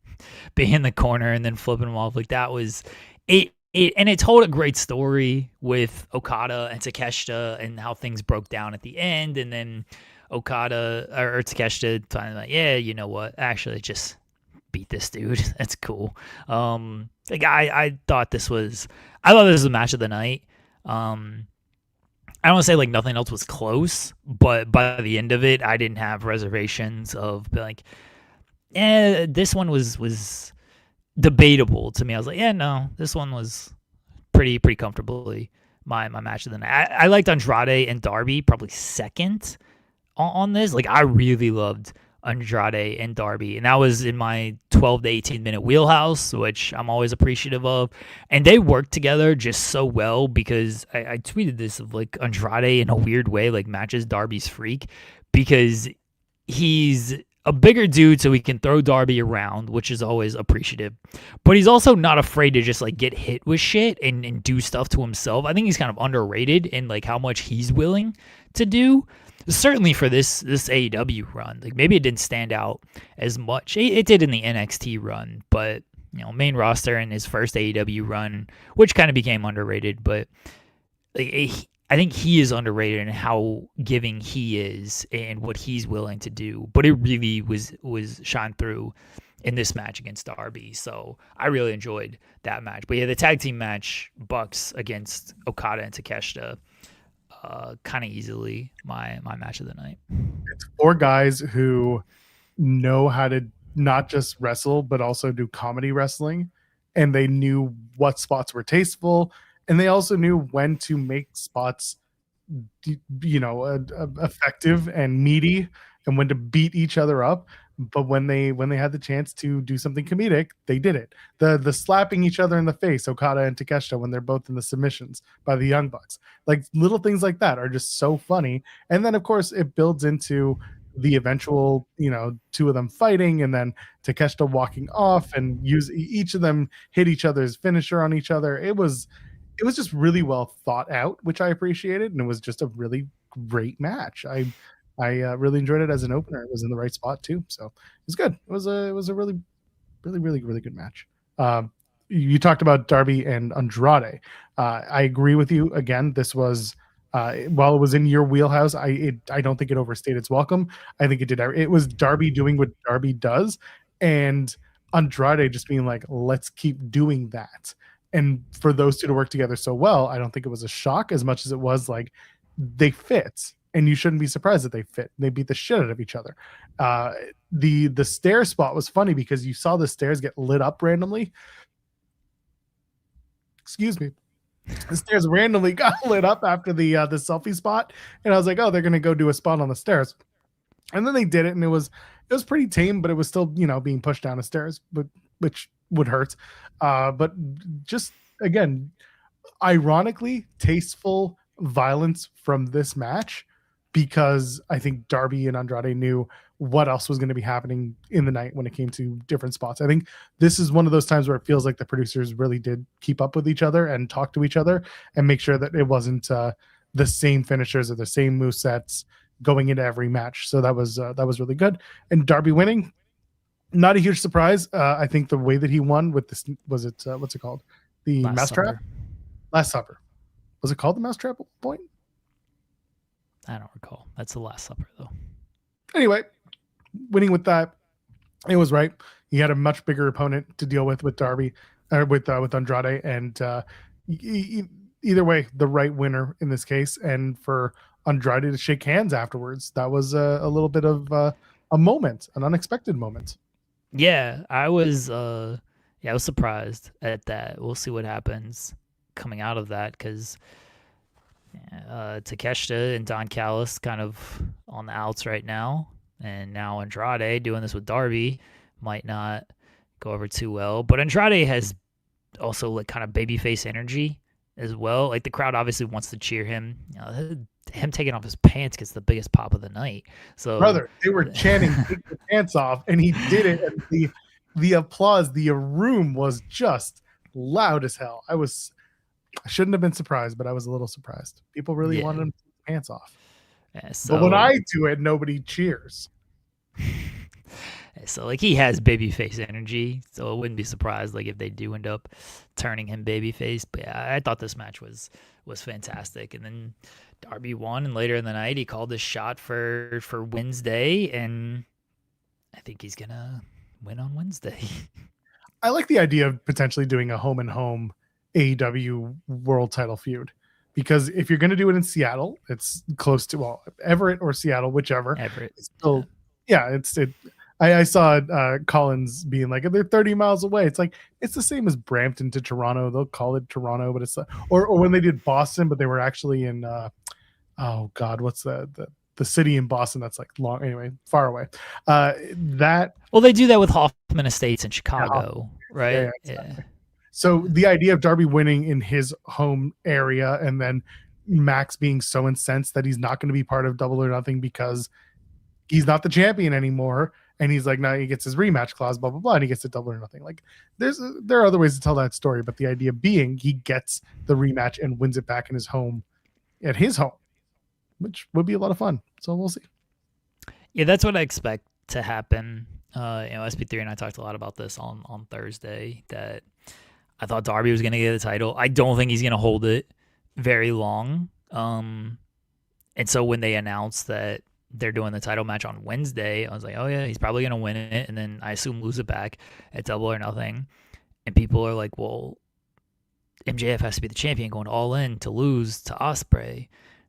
being in the corner and then flipping them off, like that was it. And it told a great story with Okada and Takeshita and how things broke down at the end. And then Okada or Takeshita finally like, yeah, you know what? Actually, just beat this dude. That's cool. Like I thought this was a match of the night. I don't want to say like nothing else was close, but by the end of it, I didn't have reservations of like, this one was debatable to me. I was like, yeah, no, this one was pretty comfortably my match of the night. I liked Andrade and Darby probably second on this. Like I really loved Andrade and Darby, and that was in my 12 to 18 minute wheelhouse, which I'm always appreciative of. And they worked together just so well because I tweeted this of like Andrade in a weird way like matches Darby's freak because he's a bigger dude, so he can throw Darby around, which is always appreciative. But he's also not afraid to just like get hit with shit and do stuff to himself. I think he's kind of underrated in like how much he's willing to do. Certainly for this AEW run, like maybe it didn't stand out as much. It did in the NXT run, but main roster in his first AEW run, which kind of became underrated. But like, I think he is underrated in how giving he is and what he's willing to do. But it really was shined through in this match against Darby. So I really enjoyed that match. But yeah, the tag team match, Bucks against Okada and Takeshita, kind of easily my match of the night. It's four guys who know how to not just wrestle, but also do comedy wrestling. And they knew what spots were tasteful. And they also knew when to make spots, effective and meaty, and when to beat each other up. But when they had the chance to do something comedic, they did it. The slapping each other in the face, Okada and Takeshita, when they're both in the submissions by the Young Bucks, like little things like that are just so funny. And then of course it builds into the eventual, two of them fighting, and then Takeshita walking off and each of them hit each other's finisher on each other. It was just really well thought out, which I appreciated, and it was just a really great match. I really enjoyed it as an opener. It was in the right spot too, so it was good. It was a really, really, really, really good match. You talked about Darby and Andrade. I agree with you. Again, this was while it was in your wheelhouse, I don't think it overstayed its welcome. I think it did. It was Darby doing what Darby does, and Andrade just being like, let's keep doing that. And for those two to work together so well, I don't think it was a shock as much as it was like they fit, and you shouldn't be surprised that they fit. They beat the shit out of each other. The stair spot was funny because you saw the stairs get lit up randomly. Excuse me. The stairs randomly got lit up after the selfie spot, and I was like, oh, they're gonna go do a spot on the stairs. And then they did it, and it was pretty tame, but it was still being pushed down the stairs, but which would hurt. But just again, ironically, tasteful violence from this match, because I think Darby and Andrade knew what else was going to be happening in the night when it came to different spots. I think this is one of those times where it feels like the producers really did keep up with each other and talk to each other and make sure that it wasn't the same finishers or the same movesets going into every match. So that was really good. And Darby winning, not a huge surprise. I think the way that he won with this, was it what's it called? The Mousetrap? Last Supper. Was it called the Mousetrap at one point? I don't recall. That's the Last Supper, though. Anyway, winning with that, it was right. He had a much bigger opponent to deal with Darby, or with Andrade, and either way, the right winner in this case. And for Andrade to shake hands afterwards, that was a little bit of a moment, an unexpected moment. Yeah, I was surprised at that. We'll see what happens coming out of that, because Takeshita and Don Callis kind of on the outs right now, and now Andrade doing this with Darby might not go over too well. But Andrade has also like kind of babyface energy as well. Like the crowd obviously wants to cheer him. Him taking off his pants gets the biggest pop of the night. So brother, they were chanting "Take the pants off," and he did it. And the applause, the room was just loud as hell. I shouldn't have been surprised, but I was a little surprised. People really wanted him to take the pants off. Yeah, so, but when I do it, nobody cheers. So like he has babyface energy, so it wouldn't be surprised like if they do end up turning him babyface. But yeah, I thought this match was fantastic. And then Darby won, and later in the night he called his shot for Wednesday, and I think he's gonna win on Wednesday. I like the idea of potentially doing a home and home AEW world title feud, because if you're going to do it in Seattle, it's close to Everett or Seattle, whichever. Everett. It's still, I saw Collins being like, they're 30 miles away. It's like, it's the same as Brampton to Toronto. They'll call it Toronto, but it's or when they did Boston, but they were actually in what's the city in Boston that's like long, anyway, far away. They do that with Hoffman Estates in Chicago, right? Yeah, exactly. So the idea of Darby winning in his home area, and then Max being so incensed that he's not going to be part of Double or Nothing because he's not the champion anymore, and he's like, now he gets his rematch clause, blah blah blah, and he gets to Double or Nothing. Like there are other ways to tell that story, but the idea being he gets the rematch and wins it back in his home, at his home, which would be a lot of fun. So we'll see. Yeah, that's what I expect to happen. SP3 and I talked a lot about this on Thursday, that I thought Darby was going to get the title. I don't think he's going to hold it very long. And so when they announced that they're doing the title match on Wednesday, I was like, oh yeah, he's probably going to win it, and then I assume lose it back at Double or Nothing. And people are like, well, MJF has to be the champion going all in to lose to Ospreay.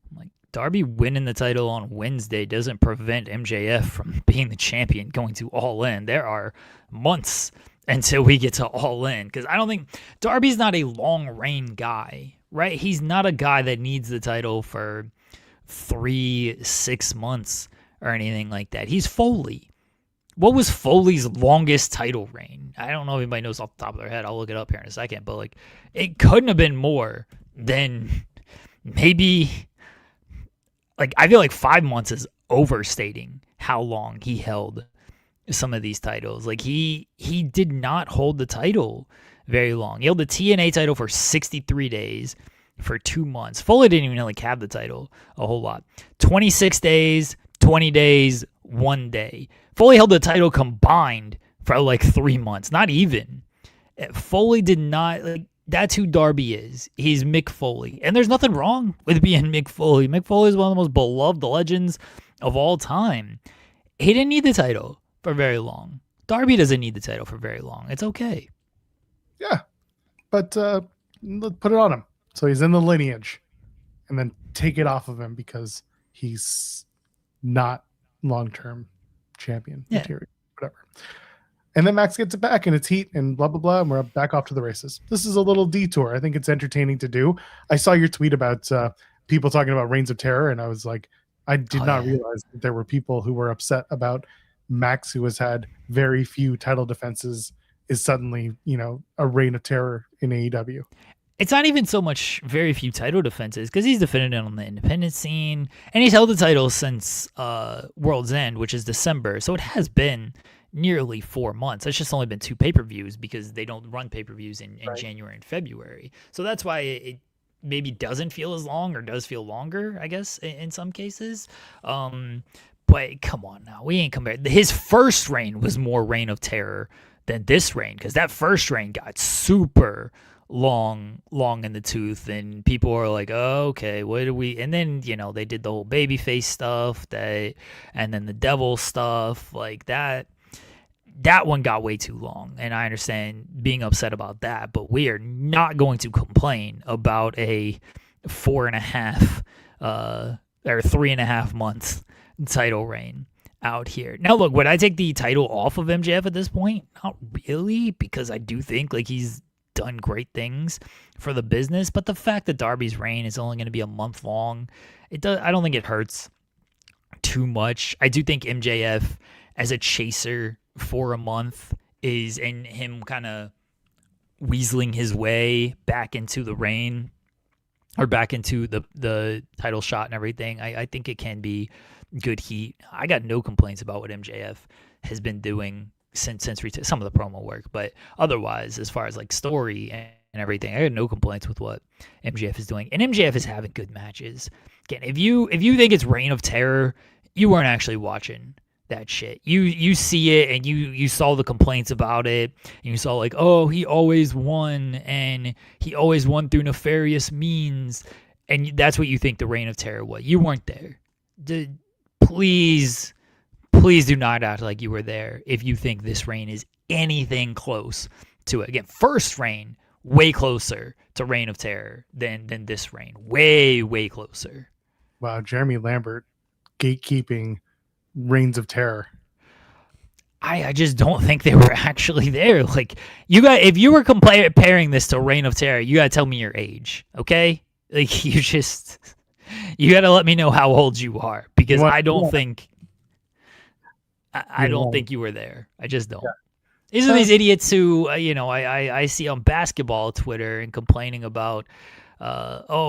I'm like, Darby winning the title on Wednesday doesn't prevent MJF from being the champion going to All In. There are months until we get to All In, because I don't think Darby's not a long reign guy, right? He's not a guy that needs the title for 3-6 months or anything like that. He's Foley. What was Foley's longest title reign? I don't know if anybody knows off the top of their head. I'll look it up here in a second, but like it couldn't have been more than maybe, like, I feel like 5 months is overstating how long he held some of these titles. Like he did not hold the title very long. He held the TNA title for 63 days for 2 months. Foley didn't even like have the title a whole lot. 26 days, 20 days, 1 day. Foley held the title combined for like 3 months, not even. Foley did not, like, that's who Darby is. He's Mick Foley. And there's nothing wrong with being Mick Foley. Mick Foley is one of the most beloved legends of all time. He didn't need the title for very long. Darby doesn't need the title for very long. It's okay. Yeah. But let's put it on him. So he's in the lineage. And then take it off of him because he's not long-term champion material. Whatever. And then Max gets it back and it's heat and blah, blah, blah. And we're back off to the races. This is a little detour. I think it's entertaining to do. I saw your tweet about people talking about Reigns of Terror. And I was like, I did not realize that there were people who were upset about Max, who has had very few title defenses, is suddenly, a reign of terror in AEW. It's not even so much very few title defenses, because he's defended it on the independent scene, and he's held the title since World's End, which is December. So it has been nearly 4 months. It's just only been 2 pay-per-views because they don't run pay-per-views in January and February. So that's why it maybe doesn't feel as long, or does feel longer, I guess, in some cases. But come on now, we ain't compared. His first reign was more Reign of Terror than this reign, because that first reign got super long in the tooth, and people are like, oh, okay, what do we, and then they did the whole babyface stuff, and then the devil stuff, like that one got way too long, and I understand being upset about that, but we are not going to complain about a 4.5 or 3.5 months title reign out here. Now, look, would I take the title off of MJF at this point? Not really, because I do think like he's done great things for the business, but the fact that Darby's reign is only going to be a month long, I don't think it hurts too much. I do think MJF as a chaser for a month is, and him kind of weaseling his way back into the reign or back into the title shot and everything, I think it can be good heat. I got no complaints about what MJF has been doing since some of the promo work, but otherwise, as far as like story and everything, I had no complaints with what MJF is doing. And MJF is having good matches. Again, if you think it's Reign of Terror, you weren't actually watching that shit. You see it, and you saw the complaints about it, and you saw like, oh, he always won, and he always won through nefarious means, and that's what you think the Reign of Terror was. You weren't there. Please do not act like you were there if you think this reign is anything close to it. Again, first reign way closer to Reign of Terror than this reign. Way closer. Wow, Jeremy Lambert gatekeeping Reigns of Terror. I just don't think they were actually there. Like, if you were comparing this to Reign of Terror, you gotta tell me your age, okay? Like, you gotta let me know how old you are, because I don't think you were there. I just don't. Yeah. These are these idiots who I see on basketball Twitter and complaining about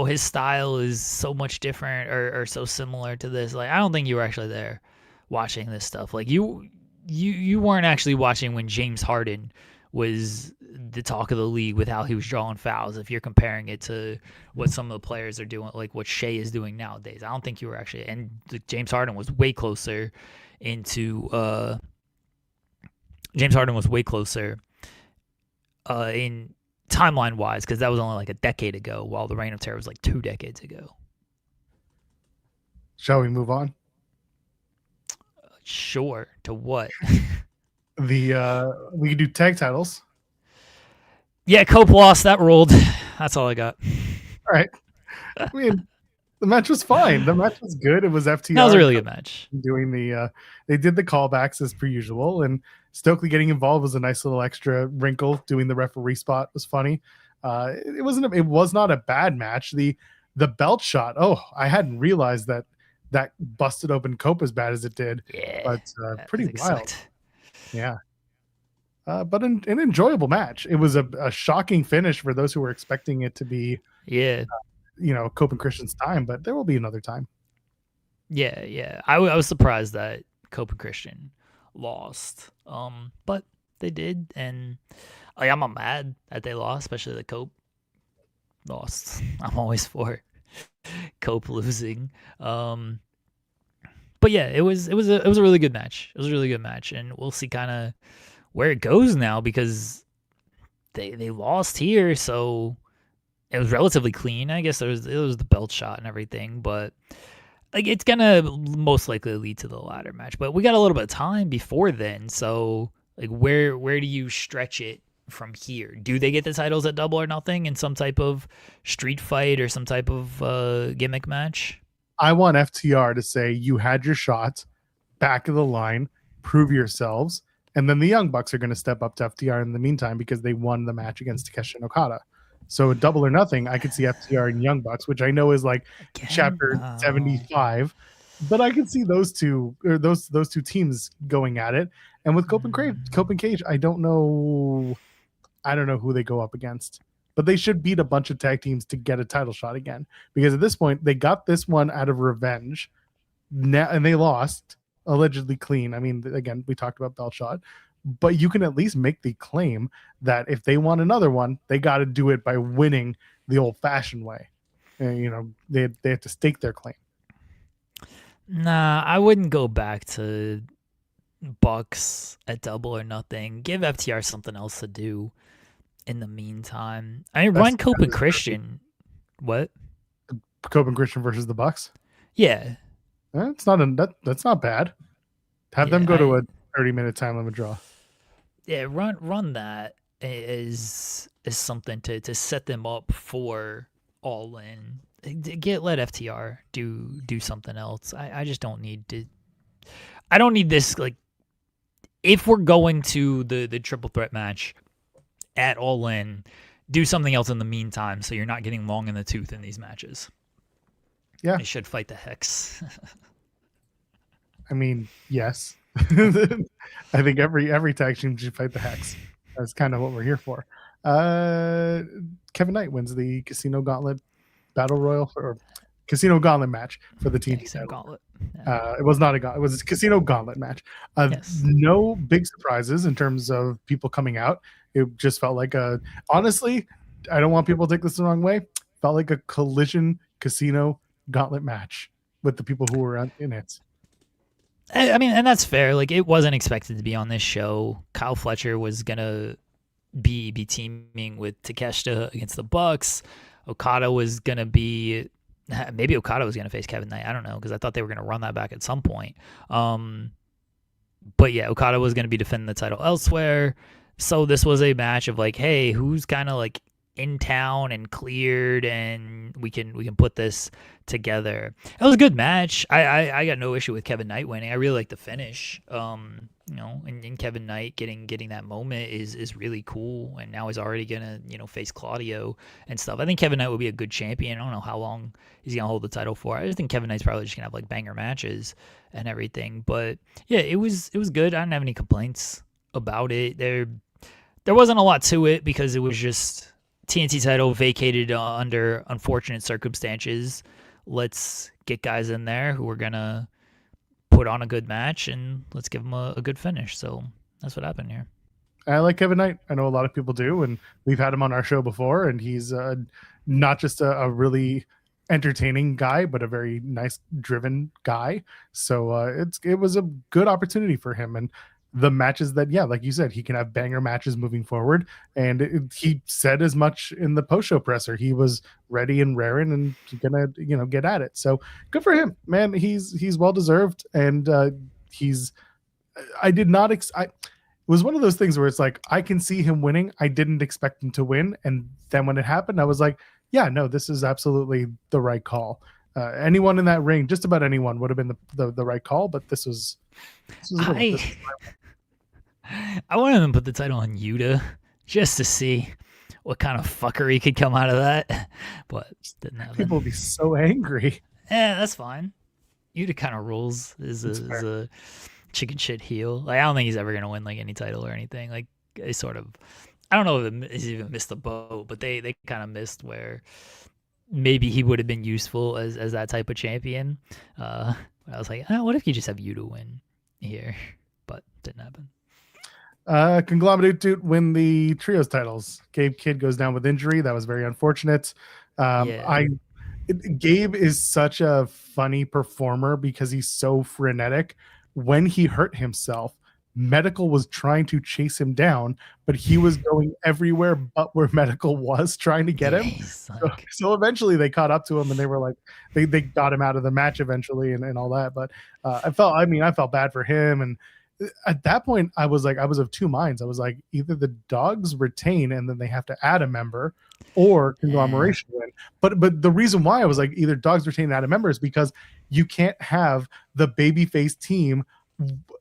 his style is so much different or so similar to this. Like, I don't think you were actually there watching this stuff. Like, you weren't actually watching when James Harden was the talk of the league with how he was drawing fouls. If you're comparing it to what some of the players are doing, like what Shea is doing nowadays, I don't think you were actually. And James Harden was way closer into in timeline wise, because that was only like a decade ago, while the Reign of Terror was like 2 decades ago. Shall we move on? Sure. To what? We can do tag titles. Yeah, Cope lost. That ruled. That's all I got. All right. I mean, the match was fine. The match was good. It was FTR. That was a really good match. Doing they did the callbacks as per usual, and Stokely getting involved was a nice little extra wrinkle. Doing the referee spot was funny. It was not a bad match. The belt shot. Oh, I hadn't realized that busted open Cope as bad as it did. Yeah, but pretty wild. Yeah. But an enjoyable match. It was a shocking finish for those who were expecting it to be. Yeah. Cope and Christian's time, but there will be another time. Yeah. I was surprised that Cope and Christian lost. But they did, and I'm not mad that they lost, especially that Cope lost. I'm always for Cope losing. But yeah, it was a really good match. It was a really good match, and we'll see kind of where it goes now, because they lost here, so it was relatively clean. I guess it was the belt shot and everything, but like it's gonna most likely lead to the ladder match. But we got a little bit of time before then, so like where do you stretch it from here? Do they get the titles at Double or Nothing in some type of street fight or some type of gimmick match? I want FTR to say, you had your shot, back of the line, prove yourselves, and then the Young Bucks are going to step up to FTR in the meantime because they won the match against Takeshi and Okada. So Double or Nothing, I could see FTR and Young Bucks, which I know is like chapter 75, but I can see those two teams going at it. And with Cope and Cage, I don't know who they go up against, but they should beat a bunch of tag teams to get a title shot again, because at this point they got this one out of revenge now, and they lost allegedly clean. I mean, again, we talked about belt shot, but you can at least make the claim that if they want another one, they got to do it by winning the old-fashioned way. And, they have to stake their claim. Nah, I wouldn't go back to Bucks at Double or Nothing. Give FTR something else to do in the meantime. I mean, run Cope and Christian. What? Cope and Christian versus the Bucks. Yeah. That's not bad. Have them go to a 30-minute time limit draw. Yeah, run that is something to set them up for All In. Let FTR do something else. I just don't need to. I don't need this. Like, if we're going to the triple threat match at All In, do something else in the meantime so you're not getting long in the tooth in these matches. Yeah, they should fight the Hex. I mean, yes. I think every tag team should fight the Hex. That's kind of what we're here for. Kevin Knight wins the Casino Gauntlet Battle Royal or Casino Gauntlet match for the TNT title. Gauntlet. Yeah. It was not a gauntlet. It was a Casino Gauntlet match. Yes. No big surprises in terms of people coming out. It just felt like honestly, I don't want people to take this the wrong way. Felt like a Collision Casino Gauntlet match with the people who were in it. I mean, and that's fair. Like, it wasn't expected to be on this show. Kyle Fletcher was gonna be teaming with Takeshita against the Bucks. Okada was gonna be, maybe Okada was gonna face Kevin Knight. I don't know, because I thought they were gonna run that back at some point. But yeah, Okada was gonna be defending the title elsewhere. So this was a match of like, hey, who's kind of like in town and cleared, and we can put this together. It was a good match. I got no issue with Kevin Knight winning. I really like the finish. And Kevin Knight getting that moment is really cool. And now he's already gonna face Claudio and stuff. I think Kevin Knight would be a good champion. I don't know how long he's gonna hold the title for. I just think Kevin Knight's probably just gonna have like banger matches and everything. But yeah, it was good. I didn't have any complaints about it. There wasn't a lot to it because it was just TNT title vacated under unfortunate circumstances. Let's get guys in there who are going to put on a good match, and let's give them a good finish. So that's what happened here. I like Kevin Knight. I know a lot of people do, and we've had him on our show before, and he's not just a really entertaining guy, but a very nice, driven guy. So it was a good opportunity for him. And the matches that, like you said, he can have banger matches moving forward. And he said as much in the post-show presser. He was ready and raring and gonna, get at it. So good for him, man. He's well-deserved. And I did not, it was one of those things where it's like, I can see him winning. I didn't expect him to win. And then when it happened, I was like, yeah, no, this is absolutely the right call. Anyone in that ring, just about anyone would have been the right call, but this was I wanted them to put the title on Yuta just to see what kind of fuckery could come out of that, but didn't happen. People would be so angry. Yeah, that's fine. Yuta kind of rules is a chicken shit heel. Like, I don't think he's ever gonna win like any title or anything. Like, they sort of, I don't know if he's even missed the boat, but they kind of missed where maybe he would have been useful as that type of champion. I was like, what if you just have Yuta win here? But didn't happen. Conglomerate Dude win the trios titles. Gabe Kidd goes down with injury. That was very unfortunate. Gabe is such a funny performer because he's so frenetic. When he hurt himself, Medical was trying to chase him down, but he was going everywhere but where Medical was trying to get him. So eventually they caught up to him, and they were like, they got him out of the match eventually and all that. But I felt bad for him. And at that point, I was of two minds. I was like, either the dogs retain and then they have to add a member, or conglomeration win. But the reason why I was like, either dogs retain and add a member is because you can't have the babyface team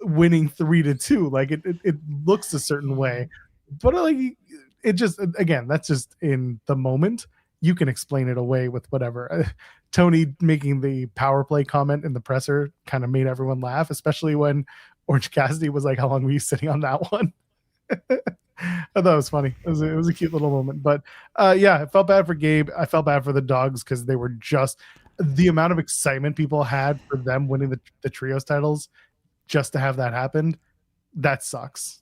winning 3-2. Like it looks a certain way, but like it just, again, that's just in the moment. You can explain it away with whatever. Tony making the power play comment in the presser kind of made everyone laugh, especially when Orange Cassidy was like, how long were you sitting on that one? I thought it was funny. It was a cute little moment. But I felt bad for Gabe. I felt bad for the dogs because they were just, the amount of excitement people had for them winning the trios titles, just to have that happen, that sucks.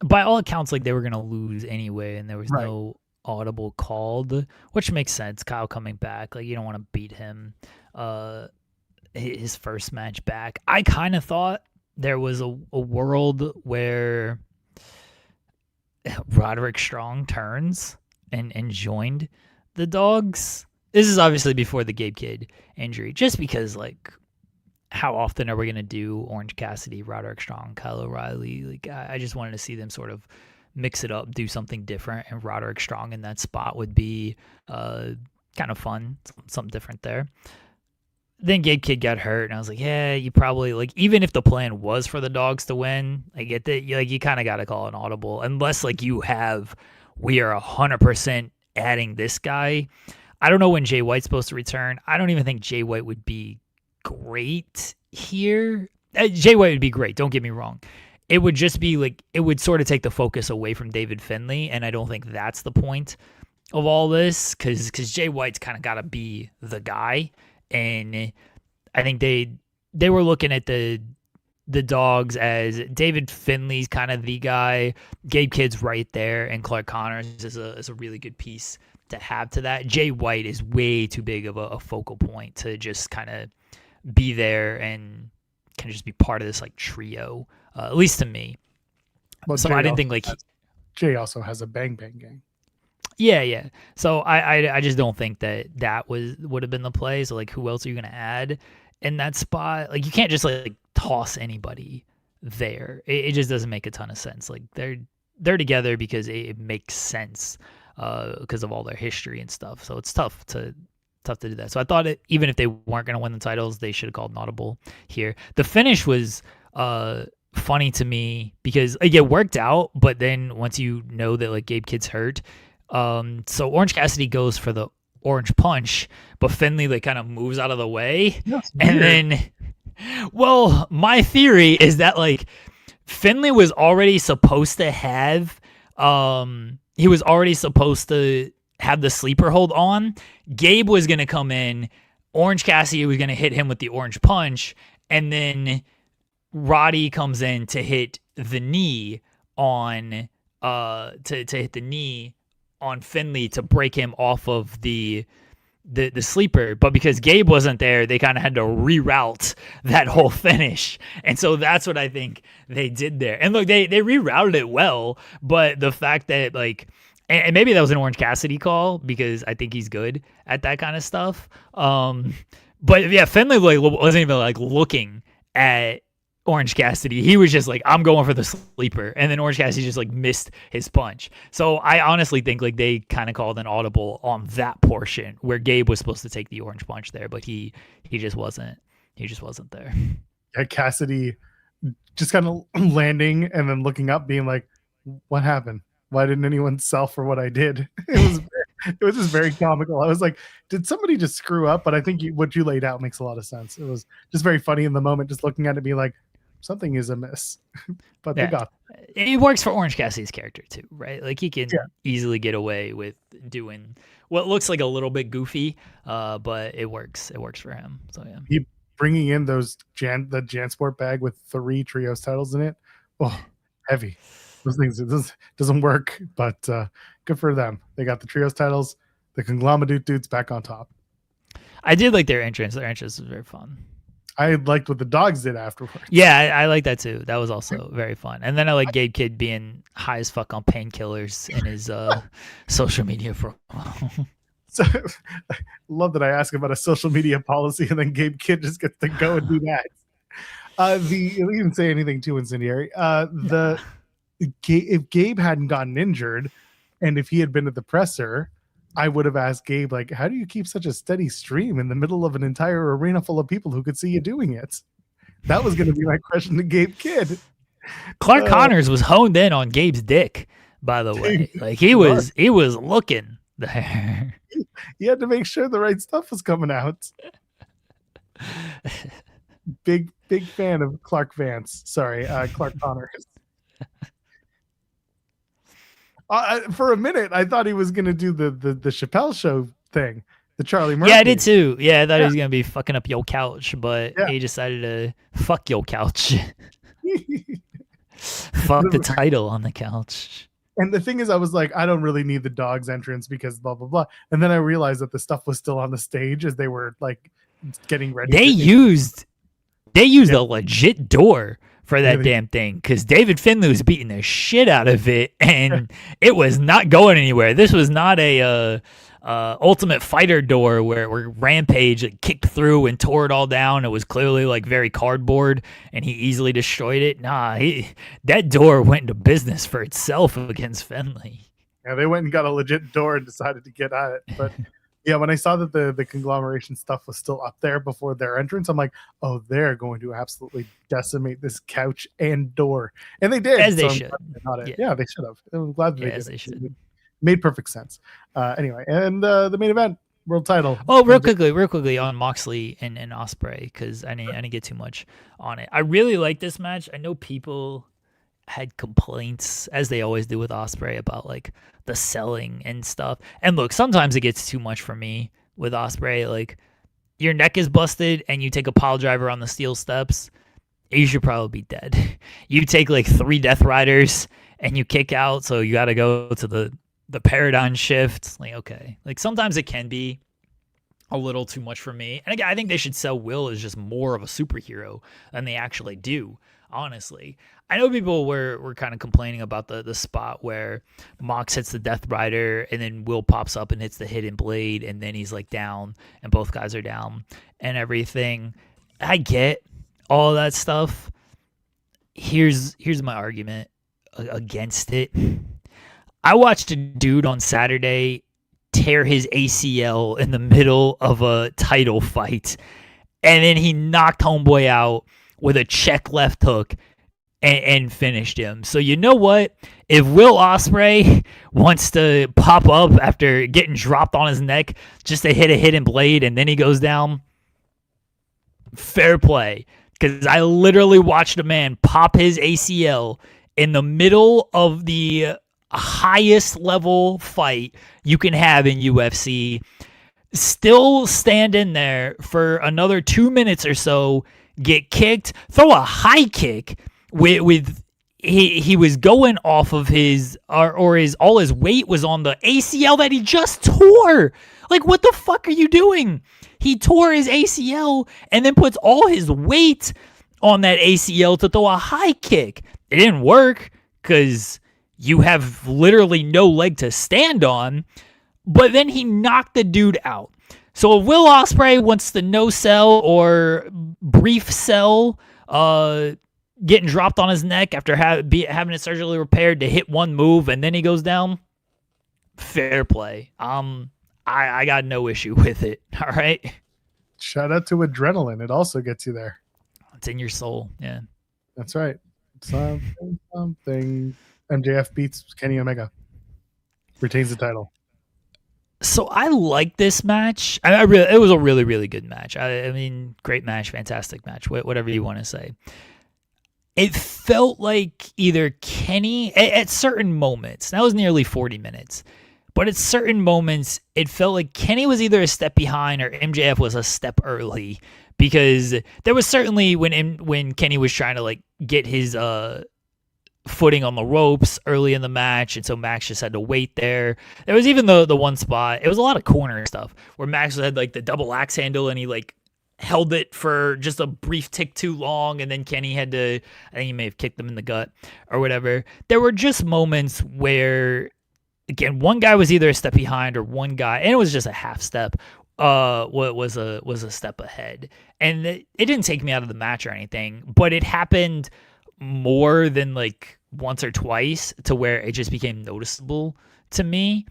By all accounts, like, they were going to lose anyway, and there was no audible called, which makes sense. Kyle coming back, like, you don't want to beat him his first match back. I kind of thought there was a world where Roderick Strong turns and joined the Dogs. This is obviously before the Gabe Kidd injury, just because like how often are we gonna do Orange Cassidy, Roderick Strong, Kyle O'Reilly? Like I just wanted to see them sort of mix it up, do something different, and Roderick Strong in that spot would be kind of fun, something different there. Then Gabe Kidd got hurt, and I was like, yeah, you probably like even if the plan was for the Dogs to win, I get that you kind of got to call an audible unless like we are 100% adding this guy. I don't know when Jay White's supposed to return. I don't even think Jay White would be great here. Jay White would be great. Don't get me wrong. It would just be like it would sort of take the focus away from David Finlay, and I don't think that's the point of all this because Jay White's kind of got to be the guy. And I think they were looking at the Dogs as David Finlay's kind of the guy, Gabe Kidd's right there, and Clark Connors is a really good piece to have to that. Jay White is way too big of a focal point to just kind of be there and kind of just be part of this like trio, at least to me. Well, so Jay I didn't think like Jay also has a Bang Bang gang. Yeah. So I just don't think that would have been the play. So like, who else are you gonna add in that spot? Like, you can't just like toss anybody there. It just doesn't make a ton of sense. Like they're together because it makes sense because of all their history and stuff. So it's tough to do that. So I thought even if they weren't gonna win the titles, they should have called an audible here. The finish was funny to me because like, it worked out, but then once you know that like Gabe Kidd's hurt. So Orange Cassidy goes for the orange punch, but Finlay like kind of moves out of the way. And then, well, my theory is that like Finlay was already supposed to have, he was already supposed to have the sleeper hold on. Gabe was going to come in. Orange Cassidy was going to hit him with the orange punch. And then Roddy comes in to hit the knee on, to hit the knee on Finlay to break him off of the sleeper, but because Gabe wasn't there, they kind of had to reroute that whole finish, and so that's what I think they did there. And look, they rerouted it well, but the fact that like, and maybe that was an Orange Cassidy call because I think he's good at that kind of stuff. But yeah, Finlay like wasn't even like looking at Orange Cassidy. He was just like, I'm going for the sleeper. And then Orange Cassidy just like missed his punch. So I honestly think like they kind of called an audible on that portion where Gabe was supposed to take the orange punch there, but he just wasn't there. Yeah, Cassidy just kind of landing and then looking up being like, what happened? Why didn't anyone sell for what I did? It was just very comical. I was like, did somebody just screw up? But I think what you laid out makes a lot of sense. It was just very funny in the moment, just looking at it being like, something is amiss. But they got it. Works for Orange Cassidy's character too, right? Like he can easily get away with doing what looks like a little bit goofy, but it works for him. So yeah, he bringing in the JanSport bag with 3 trios titles in it. Oh, heavy. Those things, it doesn't work, but good for them. They got the trios titles. The conglomerate dudes back on top. I did like their entrance. Their entrance was very fun. I liked what the Dogs did afterwards. Yeah, I like that too. That was also very fun. And then I like Gabe Kidd being high as fuck on painkillers in his social media promo. So love that I ask about a social media policy and then Gabe Kidd just gets to go and do that. He didn't say anything too incendiary. If Gabe hadn't gotten injured and if he had been at the presser, I would have asked Gabe, like, how do you keep such a steady stream in the middle of an entire arena full of people who could see you doing it? That was going to be my question to Gabe Kidd. Clark Connors was honed in on Gabe's dick, by the way. Like he was looking there. He had to make sure the right stuff was coming out. Big fan of Clark Vance. Sorry, Clark Connors. For a minute, I thought he was going to do the Chappelle Show thing, the Charlie Murphy. Yeah, I did too. Yeah, I thought he was going to be fucking up your couch, but he decided to fuck your couch. Fuck the title on the couch. And the thing is, I was like, I don't really need the Dogs entrance because blah, blah, blah. And then I realized that the stuff was still on the stage as they were like getting ready. They used a legit door for that damn thing, because David Finlay was beating the shit out of it, and it was not going anywhere. This was not a Ultimate Fighter door where Rampage kicked through and tore it all down. It was clearly like very cardboard, and he easily destroyed it. Nah, that door went into business for itself against Finlay. Yeah, they went and got a legit door and decided to get at it. But yeah, when I saw that the conglomeration stuff was still up there before their entrance, I'm like, oh, they're going to absolutely decimate this couch and door. And they did. As they should. Yeah, they should have. I'm glad that they should. It made perfect sense. Anyway, and the main event, world title. Oh, real quickly on Moxley and Ospreay, because I didn't get too much on it. I really like this match. I know people had complaints, as they always do with Ospreay, about like the selling and stuff. And look, sometimes it gets too much for me with Ospreay. Like, your neck is busted and you take a pile driver on the steel steps, you should probably be dead. You take like 3 Death Riders and you kick out, so you got to go to the paradigm shift. Like, okay, like sometimes it can be a little too much for me. And again, I think they should sell Will as just more of a superhero than they actually do, honestly. I know people were kind of complaining about the spot where Mox hits the Death Rider and then Will pops up and hits the Hidden Blade, and then he's like down and both guys are down and everything. I get all that stuff. Here's my argument against it. I watched a dude on Saturday tear his ACL in the middle of a title fight, and then he knocked homeboy out with a check left hook and finished him. So you know what? If Will Ospreay wants to pop up after getting dropped on his neck just to hit a Hidden Blade and then he goes down, fair play. Because I literally watched a man pop his ACL in the middle of the highest level fight you can have in UFC, still stand in there for another 2 minutes or so, get kicked, throw a high kick with he was going off of his or his all his weight was on the ACL that he just tore. Like, what the fuck are you doing? He tore his ACL and then puts all his weight on that ACL to throw a high kick. It didn't work because you have literally no leg to stand on, but then he knocked the dude out. So if Will Ospreay wants to no sell or brief sell, getting dropped on his neck after having it surgically repaired to hit one move and then he goes down, fair play. I got no issue with it. All right. Shout out to adrenaline. It also gets you there. It's in your soul. Yeah. That's right. Something. MJF beats Kenny Omega. Retains the title. So I like this match. It was a really, really good match. I mean, great match, fantastic match, whatever you want to say. It felt like either Kenny, at certain moments, that was nearly 40 minutes, but at certain moments, it felt like Kenny was either a step behind or MJF was a step early, because there was certainly when Kenny was trying to like get his footing on the ropes early in the match, and so Max just had to wait there. There was even the one spot, it was a lot of corner stuff, where Max had like the double axe handle and he like held it for just a brief tick too long, and then Kenny had to, I think he may have kicked him in the gut or whatever. There were just moments where, again, one guy was either a step behind or one guy, and it was just a half step, was a step ahead. And it didn't take me out of the match or anything, but it happened more than like once or twice to where it just became noticeable to me.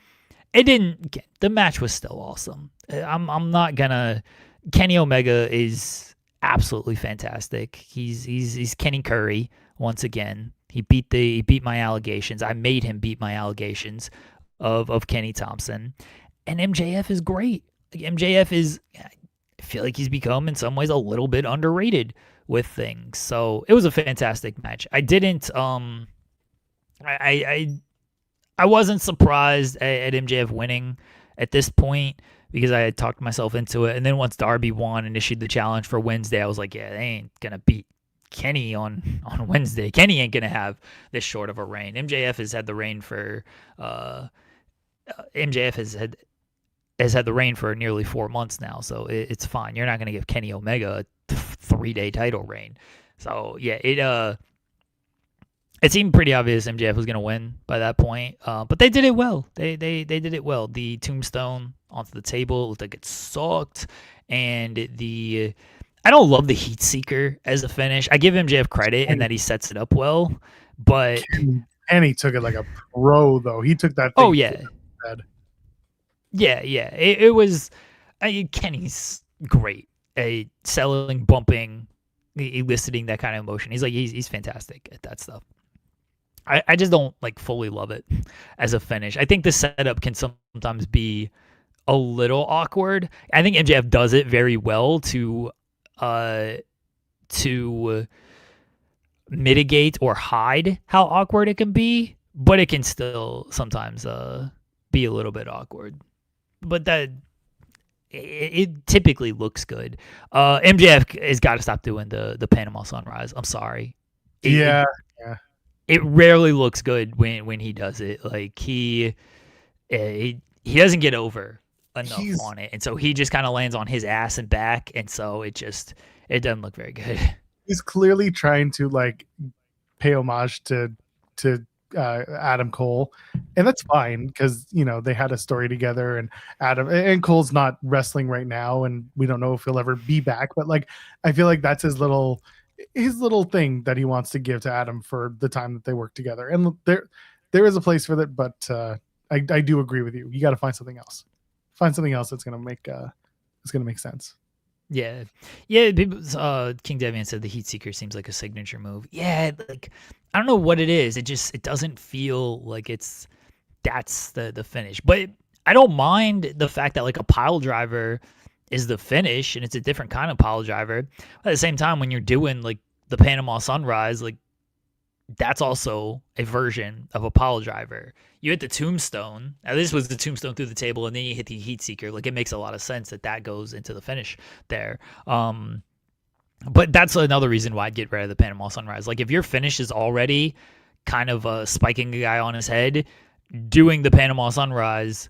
It didn't, the match was still awesome. I'm not gonna, Kenny Omega is absolutely fantastic. He's Kenny Curry once again. He beat my allegations. I made him beat my allegations of Kenny Thompson. And MJF is great. MJF is, I feel like he's become in some ways a little bit underrated with things. So it was a fantastic match. I didn't I wasn't surprised at MJF winning at this point, because I had talked myself into it. And then once Darby won and issued the challenge for Wednesday, I was like, yeah, they ain't going to beat Kenny on Wednesday. Kenny ain't going to have this short of a reign. MJF has had the reign for the reign for nearly 4 months now, so it's fine. You're not going to give Kenny Omega a 3-day title reign. So yeah, it seemed pretty obvious MJF was gonna win by that point. But they did it well. They did it well. The tombstone onto the table looked like it sucked, and I don't love the heat seeker as a finish. I give MJF credit in that he sets it up well, but Kenny took it like a pro though. He took that thing. Oh yeah, yeah. It was Kenny's great at selling, bumping, eliciting that kind of emotion. He's fantastic at that stuff. I just don't like fully love it as a finish. I think the setup can sometimes be a little awkward. I think MJF does it very well to mitigate or hide how awkward it can be, but it can still sometimes be a little bit awkward. But that it typically looks good. MJF has got to stop doing the Panama Sunrise. I'm sorry. It rarely looks good when he does it. Like he doesn't get over enough on it, and so he just kind of lands on his ass and back, and so it doesn't look very good. He's clearly trying to like pay homage to Adam Cole, and that's fine because they had a story together, and Cole's not wrestling right now, and we don't know if he'll ever be back. But like, I feel like that's his little thing that he wants to give to Adam for the time that they work together, and there is a place for that. But I do agree with you. You got to find something else. Find something else that's gonna make sense. Yeah. People, King Devian said the Heat Seeker seems like a signature move. Yeah, like I don't know what it is. It doesn't feel like that's the finish. But I don't mind the fact that like a pile driver is the finish, and it's a different kind of pile driver. But at the same time, when you're doing like the Panama Sunrise, like that's also a version of a pile driver. You hit the tombstone. Now this was the tombstone through the table, and then you hit the heat seeker. Like it makes a lot of sense that goes into the finish there. But that's another reason why I'd get rid of the Panama Sunrise. Like if your finish is already kind of spiking a guy on his head, doing the Panama Sunrise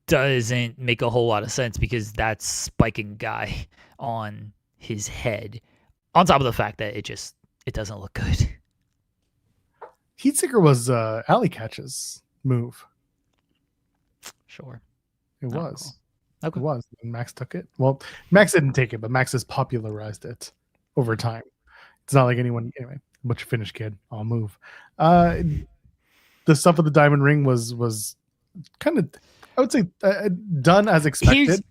doesn't make a whole lot of sense because that's spiking a guy on his head. On top of the fact that it doesn't look good. Heatseeker was Alley Catch's move. Sure. It was. Cool. Okay. It was. And Max took it. Well, Max didn't take it, but Max has popularized it over time. It's not like anyone. Anyway, what's your finish, kid? I'll move. The stuff with the diamond ring was kind of, I would say, done as expected.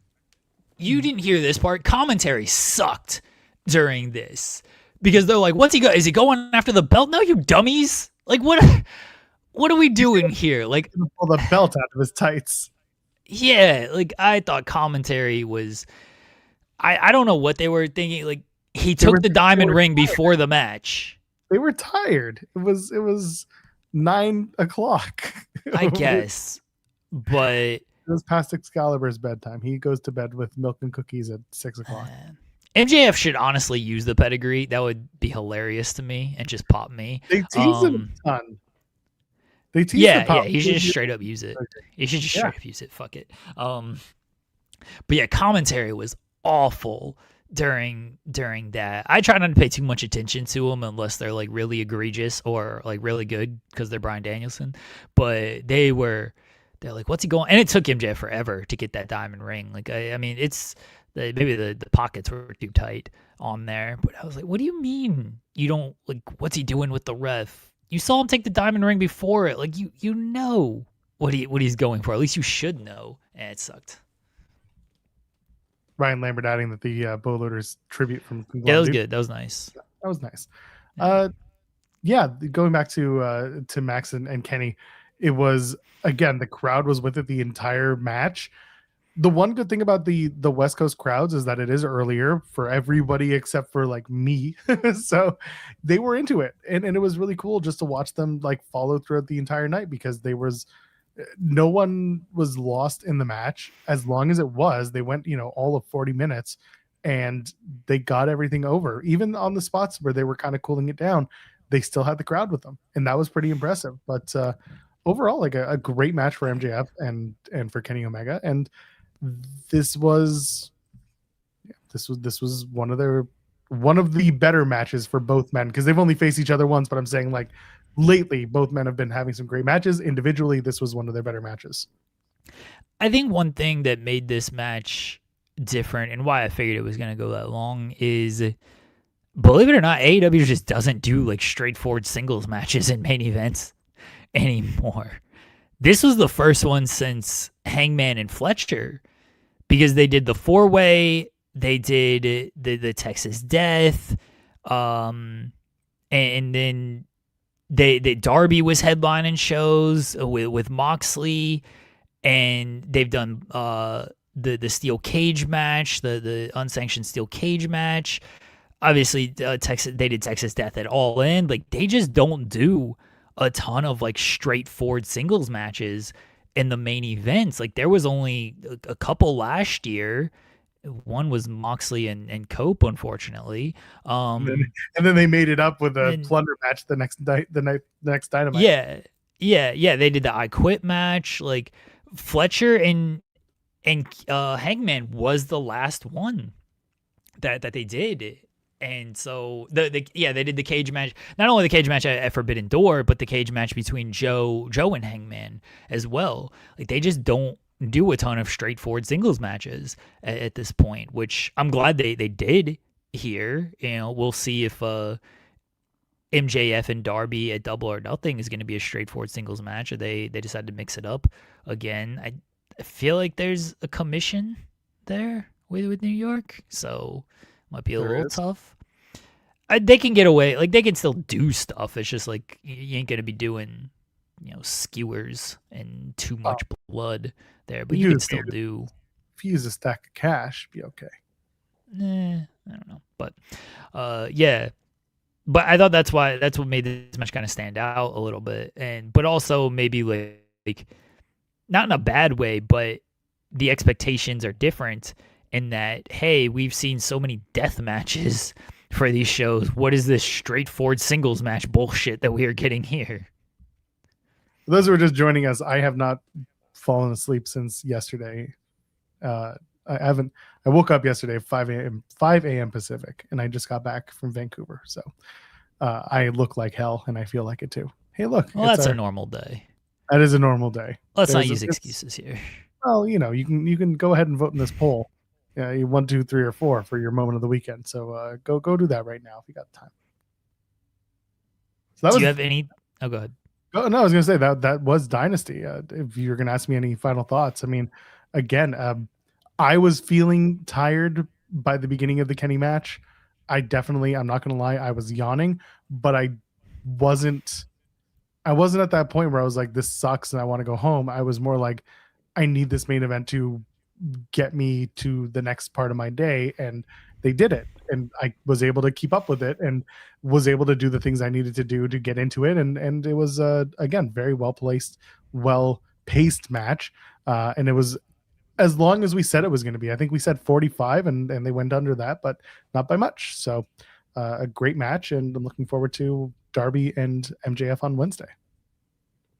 You didn't hear this part. Commentary sucked during this because they're like, "What's he go? Is he going after the belt? No, you dummies! Like what are we doing here? Like pull the belt out of his tights." Yeah, like I thought commentary was, I don't know what they were thinking. Like he took the diamond ring before the match. They were tired. It was 9 o'clock. I guess, but it was past Excalibur's bedtime. He goes to bed with milk and cookies at 6 o'clock. MJF should honestly use the pedigree. That would be hilarious to me and just pop me. They tease it a ton. They tease he should just straight up use it. He should just straight up use it. Fuck it. But yeah, commentary was awful during that. I try not to pay too much attention to them unless they're like really egregious or like really good because they're Bryan Danielson. But they're like, what's he going? And it took MJF forever to get that diamond ring. Like I mean, it's. Maybe the pockets were too tight on there, but I was like, what do you mean you don't like what's he doing with the ref? You saw him take the diamond ring before it. Like you know what he's going for. At least you should know. And it sucked. Ryan Lambert adding that the Bowloaders tribute from that was good. That was nice. That was nice. Going back to Max and Kenny, it was again the crowd was with it the entire match. The one good thing about the West Coast crowds is that it is earlier for everybody except for like me. So they were into it. And it was really cool just to watch them like follow throughout the entire night because no one was lost in the match. As long as it was, they went, all of 40 minutes and they got everything over. Even on the spots where they were kind of cooling it down, they still had the crowd with them. And that was pretty impressive. But overall, like a great match for MJF and for Kenny Omega. And this was one of their one of the better matches for both men, because they've only faced each other once, but I'm saying like lately both men have been having some great matches. Individually, this was one of their better matches. I think one thing that made this match different and why I figured it was going to go that long is, believe it or not, AEW just doesn't do like straightforward singles matches in main events anymore. This was the first one since Hangman and Fletcher, because they did the 4-way, they did the Texas Death, and then they Darby was headlining shows with Moxley, and they've done the steel cage match, the unsanctioned steel cage match. Obviously, they did Texas Death at All In. Like, they just don't do a ton of like straightforward singles matches in the main events. Like, there was only a couple last year. One was Moxley and Cope, unfortunately. And then they made it up with a plunder match the next Dynamite. Yeah. They did the I Quit match. Like, Fletcher and Hangman was the last one that they did. And so they did the cage match. Not only the cage match at Forbidden Door, but the cage match between Joe and Hangman as well. Like, they just don't do a ton of straightforward singles matches at this point, which I'm glad they did here. You know, we'll see if MJF and Darby at Double or Nothing is going to be a straightforward singles match, or they decide to mix it up again. I feel like there's a commission there with New York, so might be a little tough. They can get away, like, they can still do stuff. It's just like you ain't gonna be doing, skewers and too much blood there, but you can still do. If you use a stack of cash, be okay. I don't know, but yeah. But I thought that's what made this match kind of stand out a little bit, but also maybe like not in a bad way, but the expectations are different in that, hey, we've seen so many death matches for these shows. What is this straightforward singles match bullshit that we are getting here? For those who are just joining us, I have not fallen asleep since yesterday. I woke up yesterday at 5 a.m. Pacific, and I just got back from Vancouver. So I look like hell, and I feel like it too. Hey, look. Well, that's a normal day. That is a normal day. Let's not use excuses here. Well, you can go ahead and vote in this poll. Yeah, 1, 2, 3, or 4 for your moment of the weekend. So go do that right now if you got time. So do you have any? Oh, go ahead. Oh, no, I was going to say that was Dynasty. If you're going to ask me any final thoughts, I mean, again, I was feeling tired by the beginning of the Kenny match. I'm not going to lie, I was yawning, but I wasn't at that point where I was like, this sucks and I want to go home. I was more like, I need this main event to get me to the next part of my day, and they did it, and I was able to keep up with it and was able to do the things I needed to do to get into it, and it was again, very well placed, well paced match, and it was as long as we said it was going to be. I think we said 45, and they went under that, but not by much. So a great match, and I'm looking forward to Darby and MJF on Wednesday.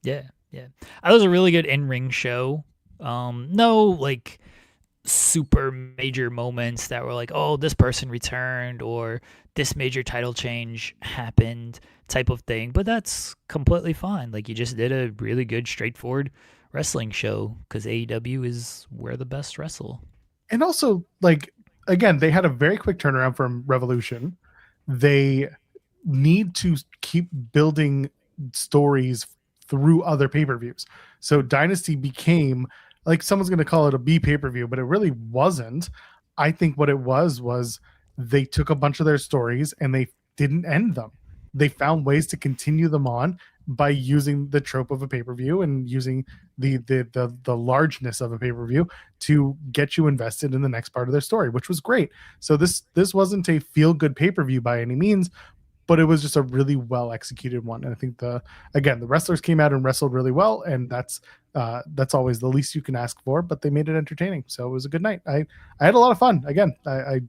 Yeah. That was a really good in-ring show. No like super major moments that were like, oh, this person returned or this major title change happened type of thing, but that's completely fine. Like, you just did a really good straightforward wrestling show, because AEW is where the best wrestle. And also, like, again, they had a very quick turnaround from Revolution. They need to keep building stories through other pay-per-views. So Dynasty became, like, someone's going to call it a B pay-per-view, but it really wasn't. I think what it was they took a bunch of their stories and they didn't end them. They found ways to continue them on by using the trope of a pay-per-view and using the largeness of a pay-per-view to get you invested in the next part of their story, which was great. So this wasn't a feel-good pay-per-view by any means, but it was just a really well executed one. And I think the wrestlers came out and wrestled really well, and that's always the least you can ask for, but they made it entertaining. So it was a good night. I had a lot of fun. Again, I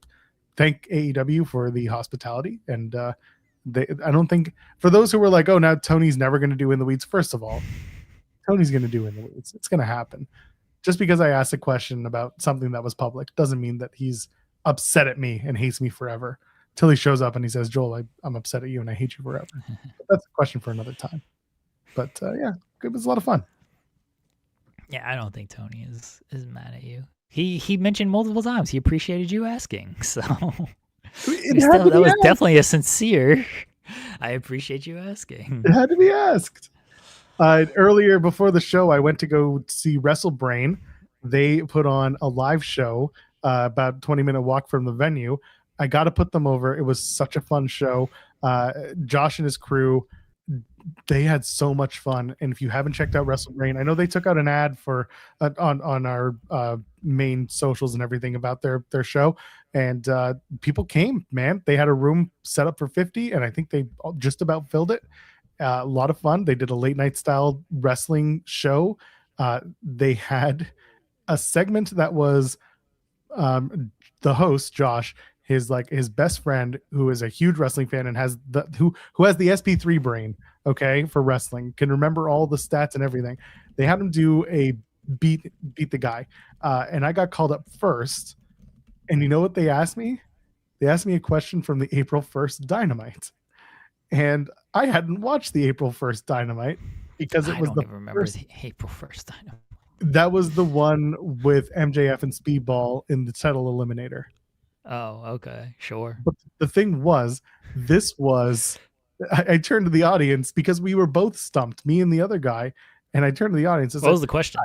thank AEW for the hospitality, and I don't think, for those who were like, oh, now Tony's never going to do In the Weeds. First of all, Tony's going to do In the Weeds. It's going to happen. Just because I asked a question about something that was public doesn't mean that he's upset at me and hates me forever. till he shows up and he says, Joel, I'm upset at you and I hate you forever. But that's a question for another time. But yeah, it was a lot of fun. Yeah, I don't think Tony is mad at you. He mentioned multiple times he appreciated you asking. So that was definitely a sincere. I appreciate you asking. It had to be asked. Earlier before the show, I went to go see WrestleBrain. They put on a live show, about 20-minute walk from the venue. I got to put them over. It was such a fun show. Josh and his crew, they had so much fun. And if you haven't checked out WrestleBrain, I know they took out an ad for on our main socials and everything about their show. And people came, man. They had a room set up for 50, and I think they just about filled it. A lot of fun. They did a late night style wrestling show. They had a segment that was the host, Josh, his best friend, who is a huge wrestling fan and has who has the SP3 brain, okay, for wrestling, can remember all the stats and everything. They had him do a beat the guy, and I got called up first. And you know what they asked me? They asked me a question from the April 1st Dynamite, and I hadn't watched the April 1st Dynamite because it was the April 1st Dynamite. That was the one with MJF and Speedball in the title eliminator. Oh, okay, sure. But the thing was, I turned to the audience because we were both stumped, me and the other guy, and I turned to the audience. What was the question?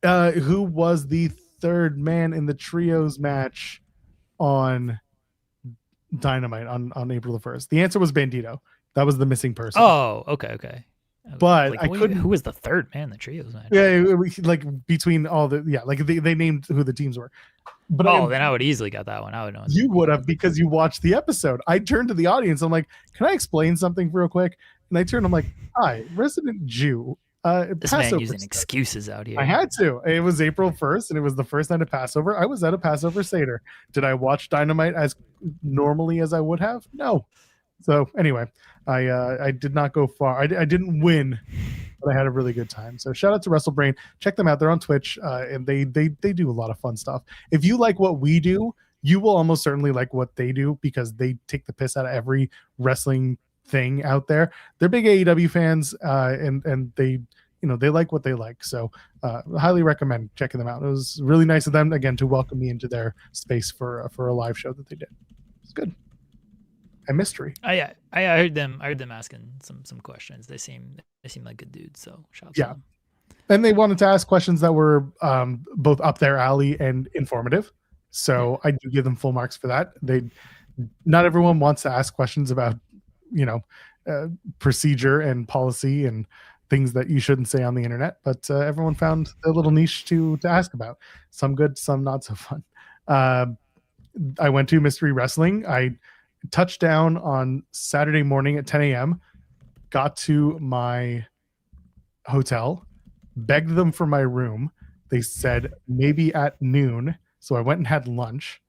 Who was the third man in the trios match on Dynamite on April the 1st? The answer was Bandito. That was the missing person. Oh, okay. But I couldn't. Who was the third man in the trios match? Yeah, between all the they named who the teams were. But then I would easily got that one. I would know. You would have, because you watched the episode. I turned to the audience. I'm like, can I explain something real quick? And I turned. I'm like, hi, resident Jew. This man using excuses out here. I had to. It was April 1st, and it was the first night of Passover. I was at a Passover Seder. Did I watch Dynamite as normally as I would have? No. So anyway, I did not go far. I didn't win, but I had a really good time. So shout out to WrestleBrain. Check them out. They're on Twitch, and they do a lot of fun stuff. If you like what we do, you will almost certainly like what they do, because they take the piss out of every wrestling thing out there. They're big AEW fans, and they they like what they like. So highly recommend checking them out. It was really nice of them again to welcome me into their space for a live show that they did. It's good. A mystery. I heard them asking some questions. They seem like good dudes. So shout out to them. And they wanted to ask questions that were both up their alley and informative. So I do give them full marks for that. Not everyone wants to ask questions about procedure and policy and things that you shouldn't say on the internet, but everyone found a little niche to ask about. Some good, some not so fun. I went to Mystery Wrestling. I touched down on Saturday morning at 10 a.m., got to my hotel, begged them for my room. They said maybe at noon. So I went and had lunch.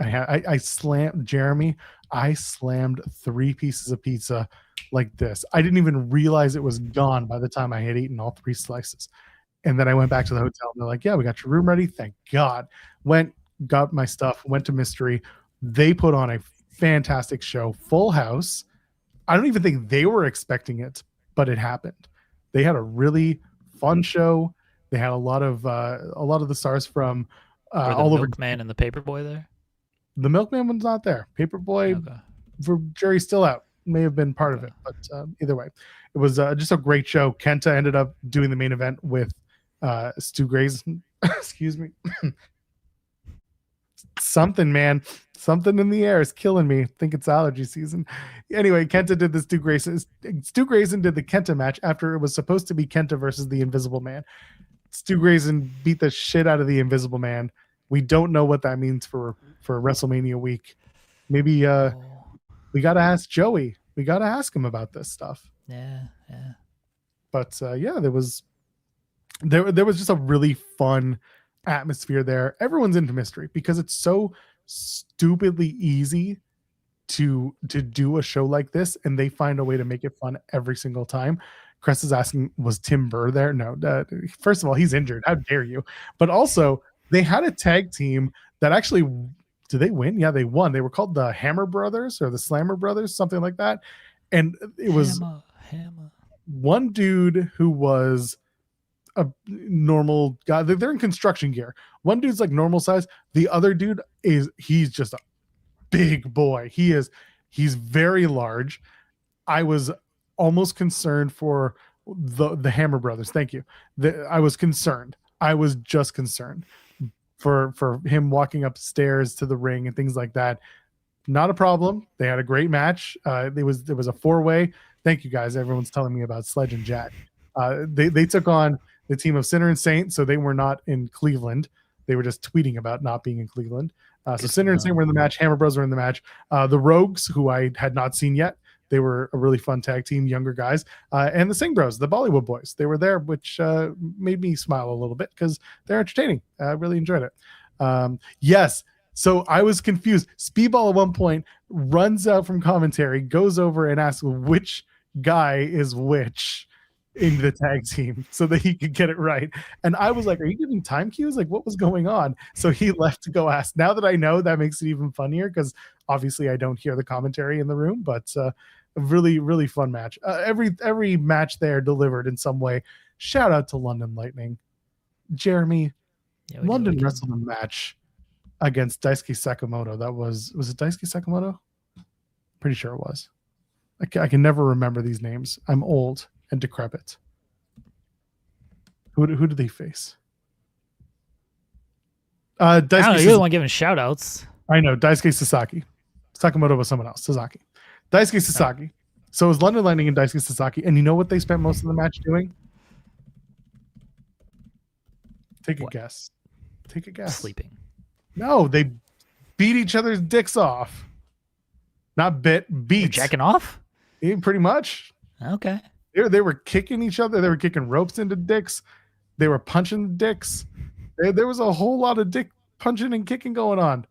I slammed Jeremy. I slammed 3 pieces of pizza like this. I didn't even realize it was gone by the time I had eaten all 3 slices. And then I went back to the hotel and they're like, yeah, we got your room ready. Thank God. Went, got my stuff, went to Mystery. They put on a fantastic show, full house. I don't even think they were expecting it, but it happened. They had a really fun show. They had a lot of the stars from all over. Milkman and the Paperboy there. The Milkman one's not there. Paperboy, for jury's still out. May have been part of it, but either way, it was just a great show. Kenta ended up doing the main event with Stu Grayson. Excuse me. Something in the air is killing me. I think it's allergy season. Anyway, Kenta did the Stu Grayson did the Kenta match after it was supposed to be Kenta versus the Invisible Man. Stu Grayson beat the shit out of the Invisible Man. We don't know what that means for WrestleMania week. Maybe we got to ask Joey. We got to ask him about this stuff. Yeah. But there was just a really fun atmosphere there. Everyone's into Mystery because it's so stupidly easy to do a show like this, and they find a way to make it fun every single time. Chris is asking, was Tim Burr there? No. First of all, he's injured. How dare you? But also, they had a tag team that actually did they win? Yeah, they won. They were called the Hammer Brothers or the Slammer Brothers, something like that. And it was Hammer. One dude who was a normal guy. They're in construction gear. One dude's like normal size. The other dude he's just a big boy. He's very large. I was almost concerned for the Hammer Brothers. Thank you. I was concerned. I was just concerned for him walking upstairs to the ring and things like that. Not a problem. They had a great match. There was a 4-way. Thank you guys. Everyone's telling me about Sledge and Jack. They took on the team of Sinner and Saint, so they were not in Cleveland. They were just tweeting about not being in Cleveland. So Sinner and Saint were in the match. Hammer Bros were in the match. The Rogues, who I had not seen yet, they were a really fun tag team, younger guys. And the Singh Bros, the Bollywood boys, they were there, which made me smile a little bit because they're entertaining. I really enjoyed it. Yes. So I was confused. Speedball at one point runs out from commentary, goes over and asks which guy is which in the tag team so that he could get it right. And I was like, are you giving time cues? Like, what was going on? So he left to go ask. Now that I know, that makes it even funnier because obviously I don't hear the commentary in the room, but a really, really fun match. Every match there delivered in some way. Shout out to London Lightning. Jeremy, London wrestled a match against Daisuke Sakamoto. Was it Daisuke Sakamoto? Pretty sure it was. I can never remember these names. I'm old and decrepit. Who did they face? Daisuke you're the one giving shout outs. I know. Daisuke Sasaki. Sakamoto was someone else. Sasaki. Daisuke Sasaki. So it was London Lightning and Daisuke Sasaki. And you know what they spent most of the match doing? Take a guess. Take a guess. Sleeping. No, they beat each other's dicks off. Not beat. They're jacking off? Yeah, pretty much. Okay. They were kicking each other. They were kicking ropes into dicks. They were punching dicks. There was a whole lot of dick punching and kicking going on.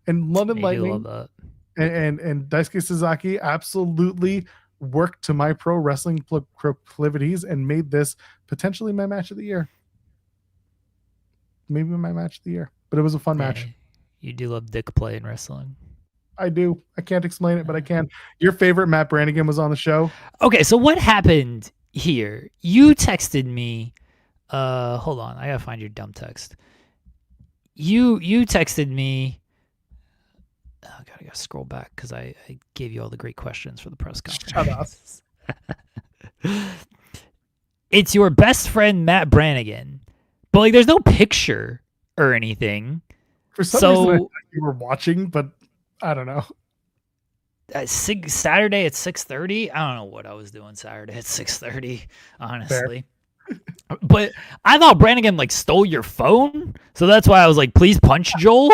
And London Lightning and Daisuke Sasaki absolutely worked to my pro wrestling proclivities and made this potentially my match of the year. Maybe my match of the year. But it was a fun match. You do love dick play in wrestling. I do. I can't explain it, but I can. Your favorite Matt Brannigan was on the show. Okay, so what happened here? You texted me. Hold on, I gotta find your dumb text. You texted me. Oh God, I gotta scroll back because I gave you all the great questions for the press conference. Shut up. It's your best friend Matt Brannigan, but like, there's no picture or anything. For some reason, I thought you were watching, but I don't know. Saturday at 6:30. I don't know what I was doing Saturday at 6:30, honestly. But I thought Brannigan like stole your phone, so that's why I was like, "Please punch Joel."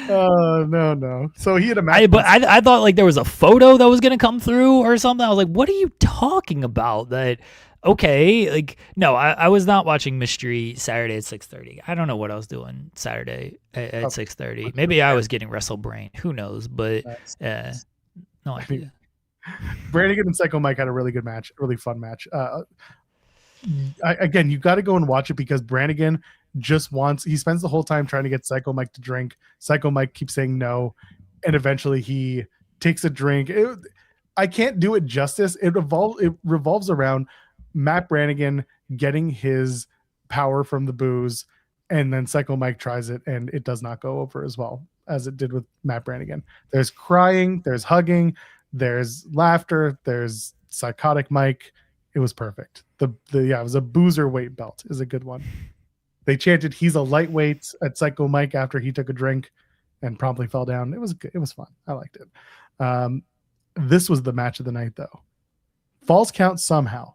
No. So he had a match. I thought like there was a photo that was gonna come through or something. I was like, "What are you talking about?" That. Okay, like no, I was not watching Mystery Saturday at 6:30. I don't know what I was doing Saturday at 6:30. Maybe I was getting Wrestle Brain. Who knows? But no idea. Brannigan and Psycho Mike had a really good match, a really fun match. Again, you got to go and watch it because Brannigan he spends the whole time trying to get Psycho Mike to drink. Psycho Mike keeps saying no, and eventually he takes a drink. I can't do it justice. It revolves around Matt Brannigan getting his power from the booze, and then Psycho Mike tries it, and it does not go over as well as it did with Matt Brannigan. There's crying, there's hugging, there's laughter, there's psychotic Mike. It was perfect. It was a boozer weight belt is a good one. They chanted he's a lightweight at Psycho Mike after he took a drink and promptly fell down. It was good. It was fun. I liked it. This was the match of the night though. Falls count somehow.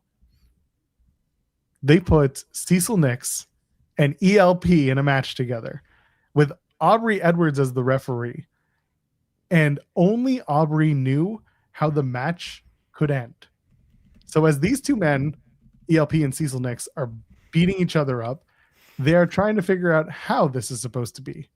They put Cecil Nix and ELP in a match together with Aubrey Edwards as the referee. And only Aubrey knew how the match could end. So as these two men, ELP and Cecil Nix, are beating each other up, they are trying to figure out how this is supposed to be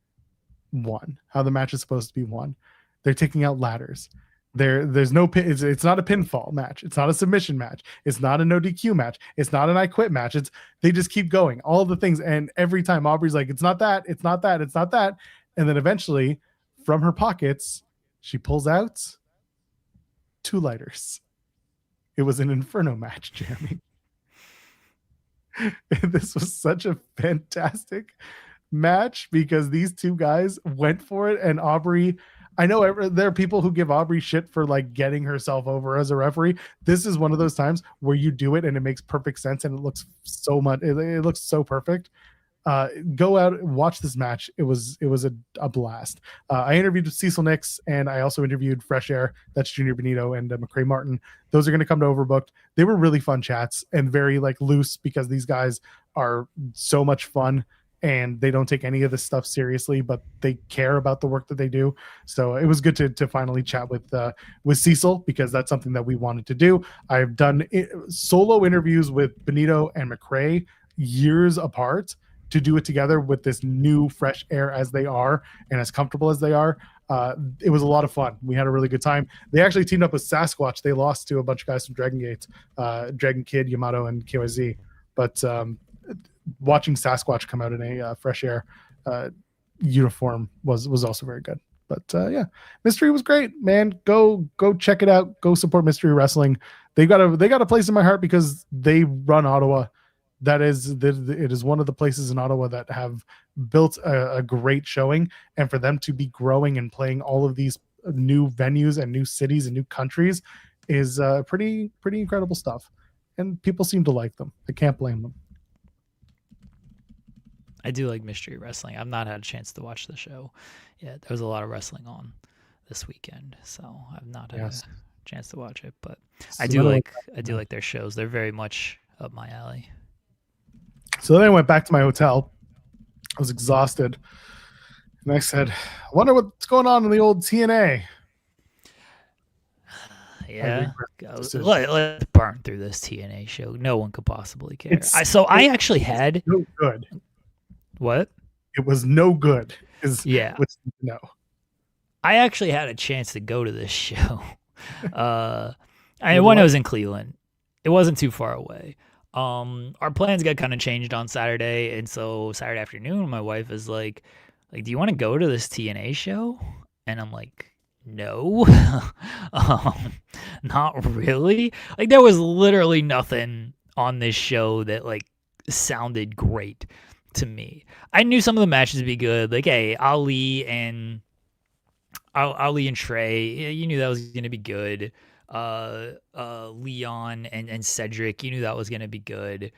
won, how the match is supposed to be won. They're taking out ladders. There's no pin. It's not a pinfall match. It's not a submission match. It's not a no DQ match. It's not an I quit match. They just keep going. All of the things. And every time Aubrey's like, it's not that. It's not that. It's not that. And then eventually, from her pockets, she pulls out 2 lighters. It was an Inferno match, Jeremy. This was such a fantastic match because these 2 guys went for it, and Aubrey, I know there are people who give Aubrey shit for like getting herself over as a referee. This is one of those times where you do it and it makes perfect sense and it looks so much, it looks so perfect. Go out and watch this match. It was a blast. I interviewed Cecil Nix, and I also interviewed Fresh Air. That's Junior Benito and McCrae Martin. Those are going to come to Overbooked. They were really fun chats and very like loose because these guys are so much fun and they don't take any of this stuff seriously, but they care about the work that they do. So it was good to finally chat with Cecil because that's something that we wanted to do. I've done solo interviews with Benito and McCrae years apart. To do it together with this new Fresh Air as they are and as comfortable as they are, it was a lot of fun. We had a really good time. They actually teamed up with Sasquatch. They lost to a bunch of guys from Dragon Gate, Dragon Kid, Yamato, and KYZ. But watching Sasquatch come out in a Fresh Air uniform was also very good. But yeah, Mystery was great, man. Go check it out. Go support Mystery Wrestling. They got a place in my heart because they run Ottawa. It is one of the places in Ottawa that have built a great showing, and for them to be growing and playing all of these new venues and new cities and new countries is pretty incredible stuff. And people seem to like them. I can't blame them. I do like Mystery Wrestling. I've not had a chance to watch the show yet. There was a lot of wrestling on this weekend, so I've not had a chance to watch it. But I do like their shows. They're very much up my alley. So then I went back to my hotel. I was exhausted. And I said, I wonder what's going on in the old TNA. Yeah. Let's burn through this TNA show. No one could possibly care. I actually had... no good. What? It was no good. No. I actually had a chance to go to this show. When I was in Cleveland. It wasn't too far away. Our plans got kind of changed on Saturday, and so Saturday afternoon my wife is like do you want to go to this TNA show? And I'm like, no. Not really. Like, there was literally nothing on this show that like sounded great to me. I knew some of the matches would be good, like hey, Ali and Trey, you knew that was going to be good. Leon and Cedric, you knew that was going to be good,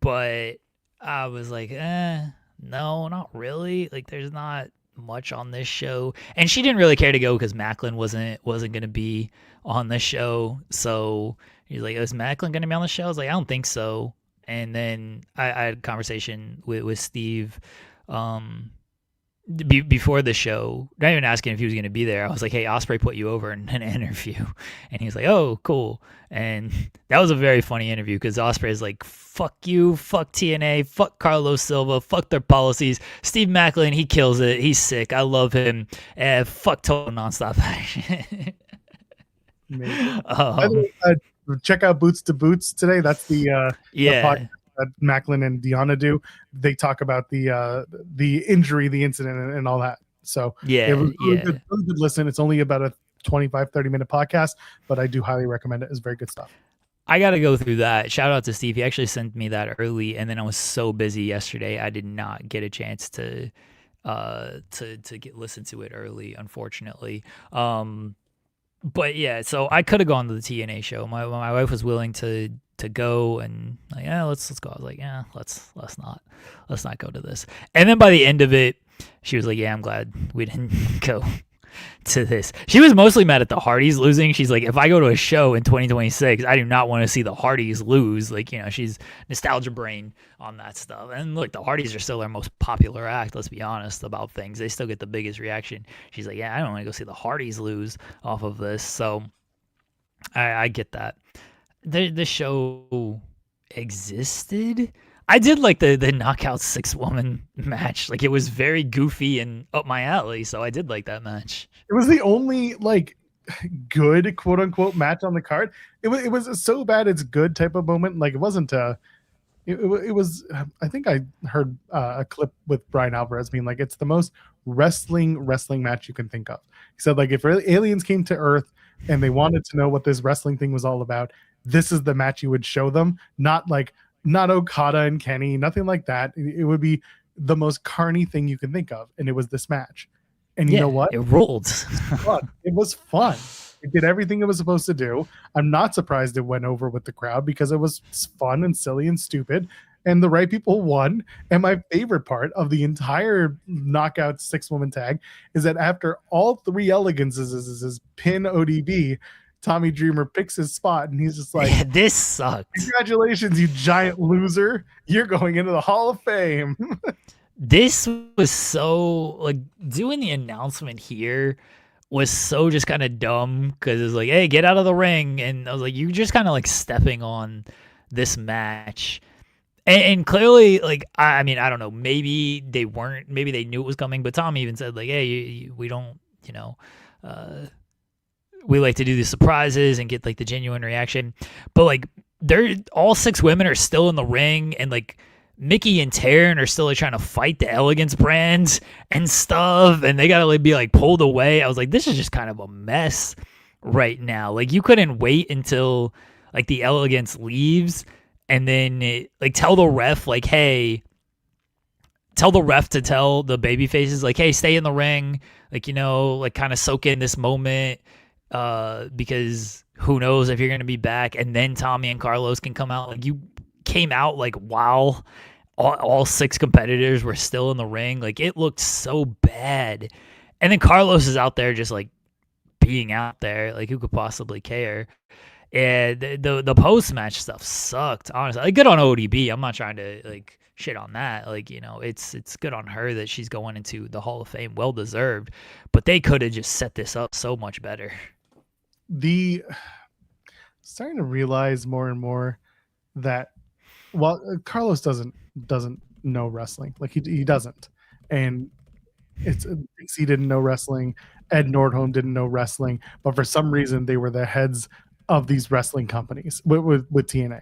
but I was like, no, not really. Like, there's not much on this show, and she didn't really care to go because Macklin wasn't going to be on the show. So he's like, is Macklin going to be on the show? I was like, I don't think so. And then I had a conversation with Steve before the show, not even asking if he was going to be there. I was like, hey, Ospreay put you over in an interview. And he was like, oh, cool. And that was a very funny interview because Ospreay is like, fuck you, fuck TNA, fuck Carlos Silva, fuck their policies. Steve Macklin, he kills it. He's sick. I love him. Fuck Total Nonstop Action. Check out Boots to Boots today. That's the podcast that Macklin and Deanna do. They talk about the injury, the incident, and all that. So it was really good listen. It's only about a 25-30 minute podcast, but I do highly recommend it. It's very good stuff. I got to go through that. Shout out to Steve. He actually sent me that early, and then I was so busy yesterday I did not get a chance to listen to it early, unfortunately. But yeah, so I could have gone to the TNA show. My wife was willing to go, and like, yeah, let's go. I was like, yeah, let's not go to this. And then by the end of it, she was like, yeah, I'm glad we didn't go to this. She was mostly mad at the Hardys losing. She's like, if I go to a show in 2026, I do not want to see the Hardys lose. Like, you know, she's nostalgia brain on that stuff. And look, the Hardys are still our most popular act. Let's be honest about things. They still get the biggest reaction. She's like, yeah, I don't want to go see the Hardys lose off of this. So I get that. The show existed. I did like the knockout 6-woman match. Like, it was very goofy and up my alley, so I did like that match. It was the only like good quote unquote match on the card. It was so bad it's good type of moment. Like, it wasn't it was. I think I heard a clip with Brian Alvarez being like, it's the most wrestling match you can think of. He said like, if aliens came to Earth and they wanted to know what this wrestling thing was all about, this is the match you would show them. Not Okada and Kenny, nothing like that. It would be the most carny thing you can think of, and it was this match. And you know what? It rolled. It was fun. It did everything it was supposed to do. I'm not surprised it went over with the crowd because it was fun and silly and stupid, and the right people won. And my favorite part of the entire knockout 6-woman tag is that after all 3 elegances is pin ODB, Tommy Dreamer picks his spot, and he's just like, yeah, this sucked. Congratulations, you giant loser. You're going into the Hall of Fame. This was so, like, doing the announcement here was so just kind of dumb because it was like, hey, get out of the ring. And I was like, you're just kind of like stepping on this match. And clearly, like, I mean, I don't know, maybe they knew it was coming, but Tommy even said, like, hey, we don't, we like to do the surprises and get like the genuine reaction. But like, all 6 women are still in the ring, and like, Mickey and Taryn are still like trying to fight the Elegance brand and stuff, and they gotta like be like pulled away. I was like, this is just kind of a mess right now. Like, you couldn't wait until like the Elegance leaves and then tell the ref like, hey, tell the ref to tell the baby faces like, hey, stay in the ring, like, like kind of soak in this moment, because who knows if you're gonna be back. And then Tommy and Carlos can come out. Like, you came out like while all 6 competitors were still in the ring. Like, it looked so bad. And then Carlos is out there just like being out there. Like, who could possibly care? And the post match stuff sucked, honestly. Like, good on ODB. I'm not trying to like shit on that. Like, it's good on her that she's going into the Hall of Fame, well deserved. But they could have just set this up so much better. Starting to realize more and more that, well, Carlos doesn't know wrestling. Like, he doesn't, and he didn't know wrestling. Ed Nordholm didn't know wrestling, but for some reason they were the heads of these wrestling companies with TNA,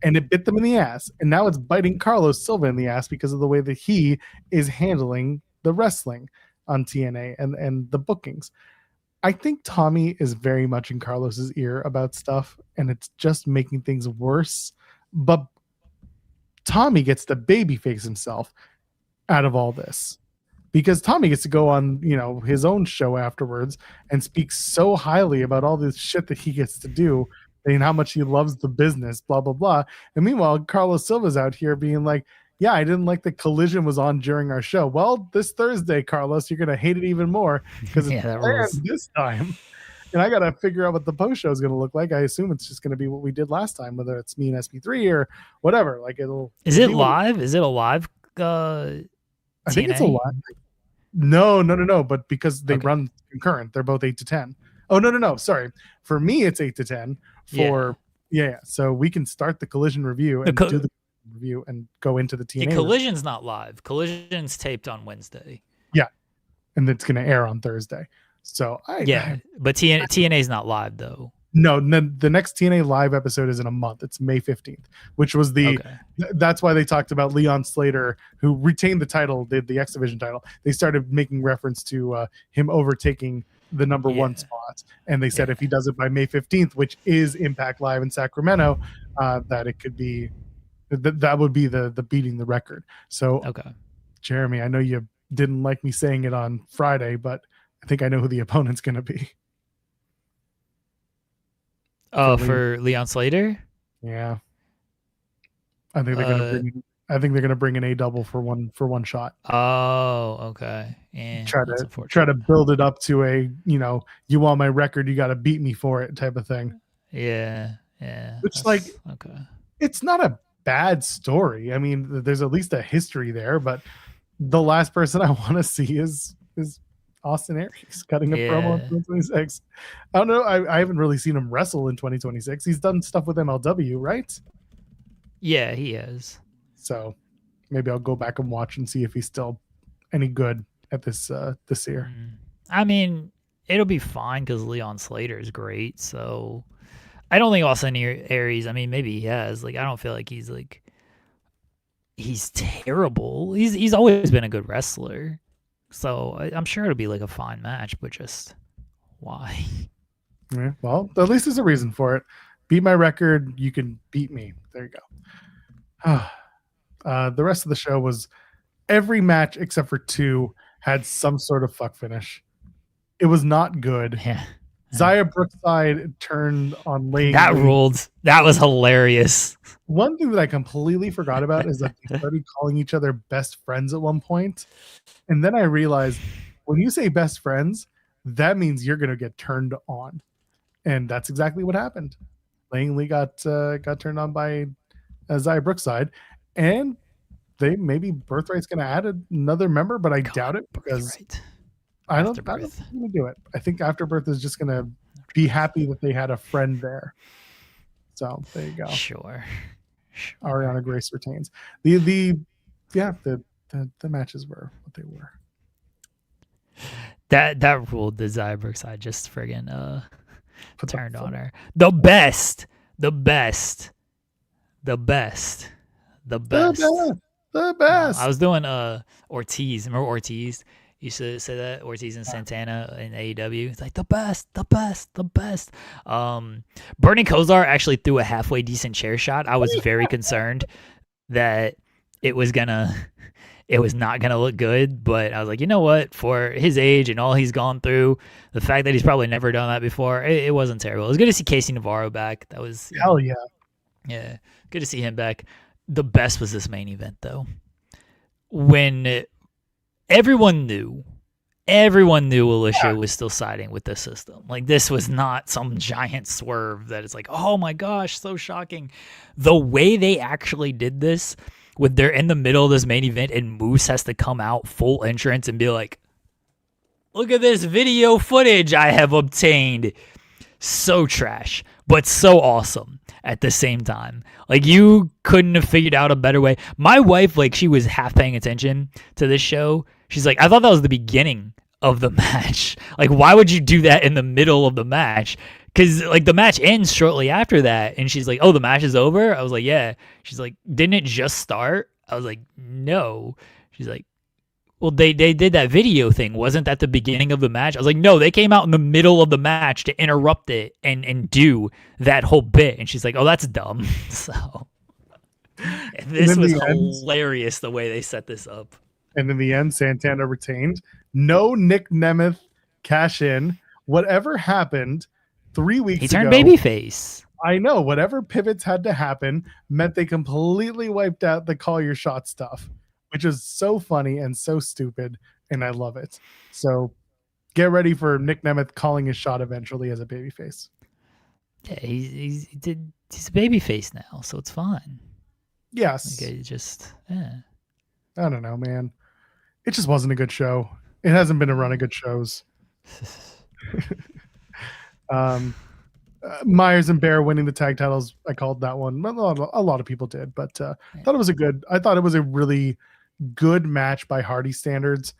and it bit them in the ass. And now it's biting Carlos Silva in the ass because of the way that he is handling the wrestling on TNA and the bookings. I think Tommy is very much in Carlos's ear about stuff, and it's just making things worse. But Tommy gets to babyface himself out of all this, because Tommy gets to go on, his own show afterwards and speak so highly about all this shit that he gets to do and how much he loves the business, blah, blah, blah. And meanwhile, Carlos Silva's out here being like, yeah, I didn't like that Collision was on during our show. Well, this Thursday, Carlos, you're going to hate it even more because it's planned this time. And I got to figure out what the post show is going to look like. I assume it's just going to be what we did last time, whether it's me and SP3 or whatever. Like, Is it live? Is it a live? I think it's a live. No. But because they run concurrent, they're both 8 to 10. Oh, no. Sorry. For me, it's 8 to 10. So we can start the Collision review and do the review and go into the TNA. Collision's not live. Collision's taped on Wednesday. Yeah. And it's going to air on Thursday. So but TNA's not live though. No, the next TNA live episode is in a month. It's May 15th, which was that's why they talked about Leon Slater, who retained the title, the X Division title. They started making reference to him overtaking the number 1 spot. And they said if he does it by May 15th, which is Impact Live in Sacramento, that it could be, that would be the beating the record. So, Jeremy, I know you didn't like me saying it on Friday, but I think I know who the opponent's going to be. Oh, for Leon Slater? Yeah. I think they're going to bring an A double for one shot. Oh, okay. Yeah. Try to build it up to a, you want my record, you got to beat me for it type of thing. Yeah. Which it's not a bad story. I mean, there's at least a history there, but the last person I want to see is Austin Aries cutting a promo in 2026. I don't know. I haven't really seen him wrestle in 2026. He's done stuff with MLW, right? Yeah, he is. So maybe I'll go back and watch and see if he's still any good at this year. I mean, it'll be fine because Leon Slater is great. So I don't think Austin Aries, I mean, maybe he has. Like, I don't feel like he's like he's terrible. He's always been a good wrestler, so I'm sure it'll be like a fine match. But just why? Yeah, well, at least there's a reason for it. Beat my record, you can beat me. There you go. The rest of the show was every match except for 2 had some sort of fuck finish. It was not good. Yeah. Xia Brookside turned on Lane. That ruled. That was hilarious. One thing that I completely forgot about is that they started calling each other best friends at one point. And then I realized when you say best friends, that means you're going to get turned on. And that's exactly what happened. Langley got turned on by Xia Brookside. And they maybe Birthright's going to add another member, but I doubt it because I don't think they're going to do it. I think Afterbirth is just going to be happy that they had a friend there. So there you go. Sure. Ariana Grace retains. The matches were what they were. That ruled the Xia Brookside just friggin' turned on her. The best. I was doing Ortiz. Remember Ortiz? You should say that Ortiz and Santana in AEW. It's like the best. Bernie Kosar actually threw a halfway decent chair shot. I was very concerned that it was not gonna look good, but I was like, you know what? For his age and all he's gone through, the fact that he's probably never done that before, it wasn't terrible. It was good to see Casey Navarro back. That was hell yeah. Yeah, good to see him back. The best was this main event though, when everyone knew Alicia was still siding with the system. Like, this was not some giant swerve that is like, oh my gosh, so shocking. The way they actually did this, with they're in the middle of this main event and Moose has to come out full entrance and be like, look at this video footage I have obtained. So trash, but so awesome at the same time. Like, you couldn't have figured out a better way. My wife, like, she was half paying attention to this show. She's like, I thought that was the beginning of the match. Like, why would you do that in the middle of the match? Because, like, the match ends shortly after that. And she's like, oh, the match is over? I was like, yeah. She's like, didn't it just start? I was like, no. She's like, well, they did that video thing. Wasn't that the beginning of the match? I was like, no, they came out in the middle of the match to interrupt it and do that whole bit. And she's like, oh, that's dumb. So this was hilarious the way they set this up. And in the end, Santana retained. No Nick Nemeth cash in. Whatever happened 3 weeks ago. He turned babyface. I know. Whatever pivots had to happen meant they completely wiped out the call your shot stuff, which is so funny and so stupid, and I love it. So get ready for Nick Nemeth calling his shot eventually as a babyface. Yeah, he's a babyface now, so it's fine. Yes. Okay, yeah. I don't know, man. It just wasn't a good show. It hasn't been a run of good shows. Myers and Bear winning the tag titles. I called that one. A lot of people did, but I thought it was a really good match by Hardy standards.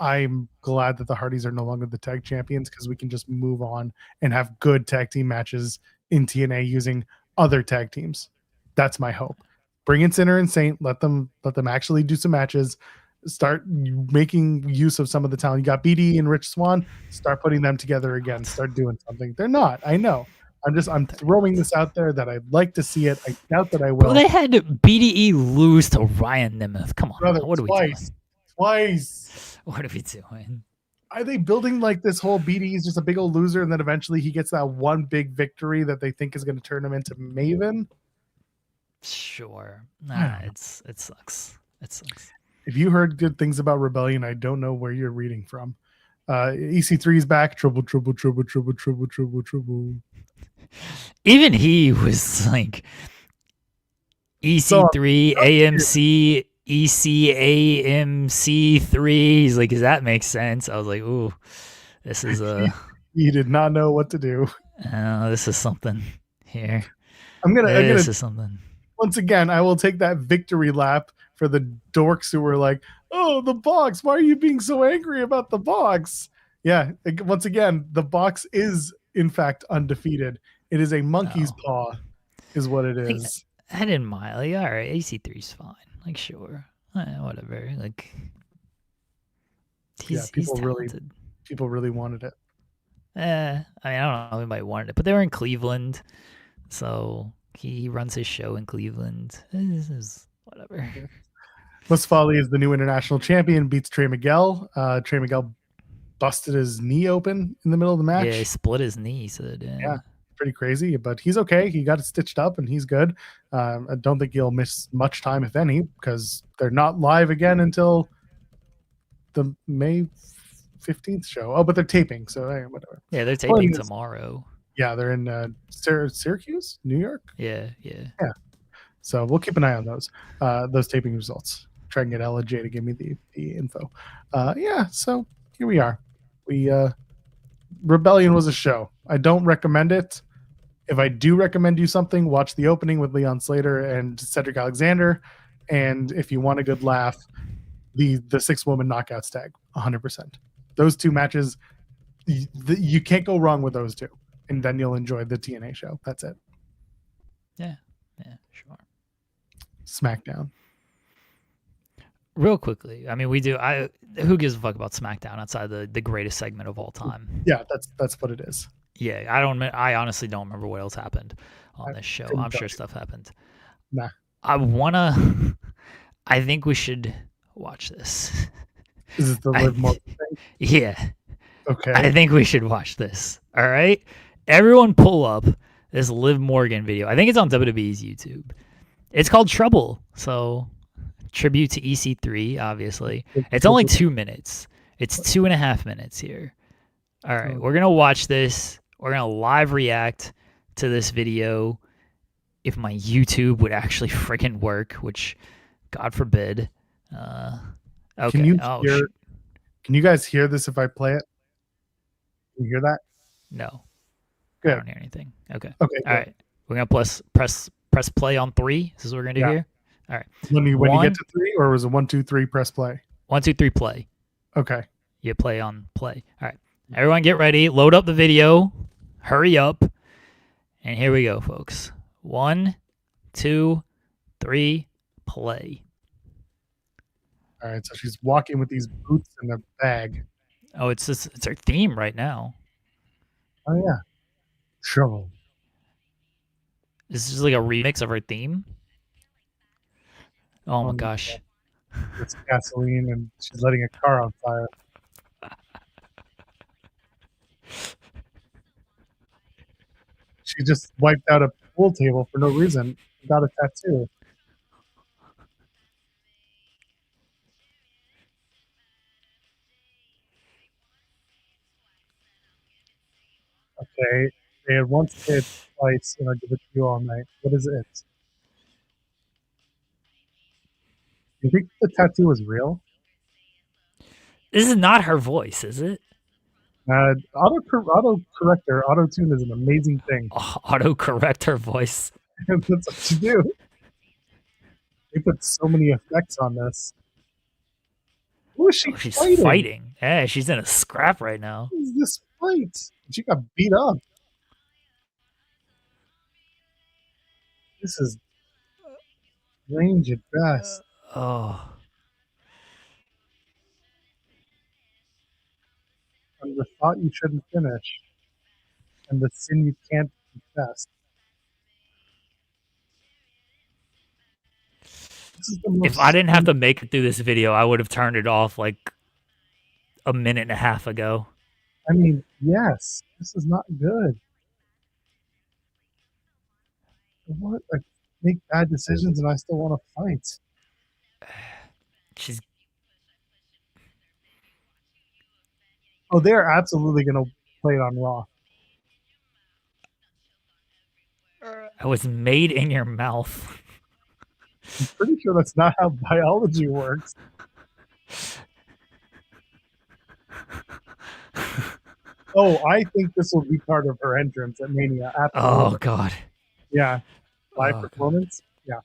I'm glad that the Hardys are no longer the tag champions because we can just move on and have good tag team matches in TNA using other tag teams. That's my hope. Bring in Sinner and Saint. Let them actually do some matches. Start making use of some of the talent. You got BD and Rich Swann. Start putting them together again. Start doing something. They're not. I know. I'm throwing this out there that I'd like to see it. I doubt that I will. Well, they had BDE lose to Ryan Nemeth. Come on, brother, what are we doing? Twice. What are we doing? Are they building like this whole BDE is just a big old loser, and then eventually he gets that one big victory that they think is going to turn him into Maven? Sure. Nah, it sucks. It sucks. If you heard good things about Rebellion, I don't know where you're reading from. EC3 is back. Trouble. Even he was like EC3, AMC, ECAMC3. He's like, does that make sense? I was like, ooh, this is He did not know what to do. This is something here. This is something. Once again, I will take that victory lap for the dorks who were like, oh, the box. Why are you being so angry about the box? Yeah, once again, the box is, in fact, undefeated. It is a monkey's paw, is what it is. I didn't mind. Like, all right, AC3 is fine. Like, sure, whatever. Like, Yeah, he's talented. people really wanted it. I mean, I don't know if anybody wanted it, but they were in Cleveland, so he runs his show in Cleveland. This is whatever. Yeah. Mustafa Ali is the new international champion, beats Trey Miguel. Trey Miguel busted his knee open in the middle of the match. Yeah, he split his knee. So Yeah, pretty crazy, but he's okay. He got it stitched up and he's good. I don't think he'll miss much time, if any, because they're not live again until the May 15th show. Oh, but they're taping, so hey, whatever. Yeah, they're taping tomorrow. Yeah, they're in Syracuse, New York. Yeah. So we'll keep an eye on those taping results. Try and get LJ to give me the info. Yeah, so here we are. Rebellion was a show. I don't recommend it. If I do recommend you something, watch the opening with Leon Slater and Cedric Alexander. And if you want a good laugh, the 6-woman knockouts tag, 100%. Those two matches, you can't go wrong with those two. And then you'll enjoy the TNA show. That's it. Yeah, sure. SmackDown. Real quickly, I mean, who gives a fuck about SmackDown outside the greatest segment of all time? Yeah, that's what it is. Yeah, I honestly don't remember what else happened on this show. I'm sure stuff happened. Nah. I think we should watch this. Is it the Liv Morgan thing? Yeah. Okay. I think we should watch this. All right? Everyone pull up this Liv Morgan video. I think it's on WWE's YouTube. It's called Trouble. So, tribute to EC3, obviously. It's only 2 minutes. It's 2.5 minutes here. All right. We're going to watch this. We're going to live react to this video if my YouTube would actually freaking work, which, God forbid. Okay. Can you guys hear this if I play it? Can you hear that? No. Good. I don't hear anything. Okay. Okay. All right. We're gonna press play on 3. This is what we're gonna do here. All right. When you get to 3, or was it 1, 2, 3, press play? 1, 2, 3, play. Okay. You play on play. All right. Everyone get ready. Load up the video. Hurry up. And here we go, folks. 1, 2, 3, play. All right. So she's walking with these boots in a bag. Oh, it's her theme right now. Oh yeah. Trouble. This is like a remix of her theme. Oh my gosh. It's gasoline and she's letting a car on fire. She just wiped out a pool table for no reason. Got a tattoo. Okay. They had once hit twice, and I'll give it to you all night. What is it? You think the tattoo is real? This is not her voice, is it? Auto-corrector, auto-tune is an amazing thing. Auto-correct her voice. That's what you do. They put so many effects on this. Who is she she's fighting? Fighting. Yeah, she's in a scrap right now. What is this fight? She got beat up. This is strange at best. Oh. And the thought you shouldn't finish. And the sin you can't confess. If I didn't have to make it through this video, I would have turned it off like a minute and a half ago. I mean, yes, this is not good. What? I make bad decisions and I still want to fight. Oh, they're absolutely going to play it on Raw. I was made in your mouth. I'm pretty sure that's not how biology works. Oh, I think this will be part of her entrance at Mania. Absolutely. Oh, God. Yeah. Live performance? God. Yeah.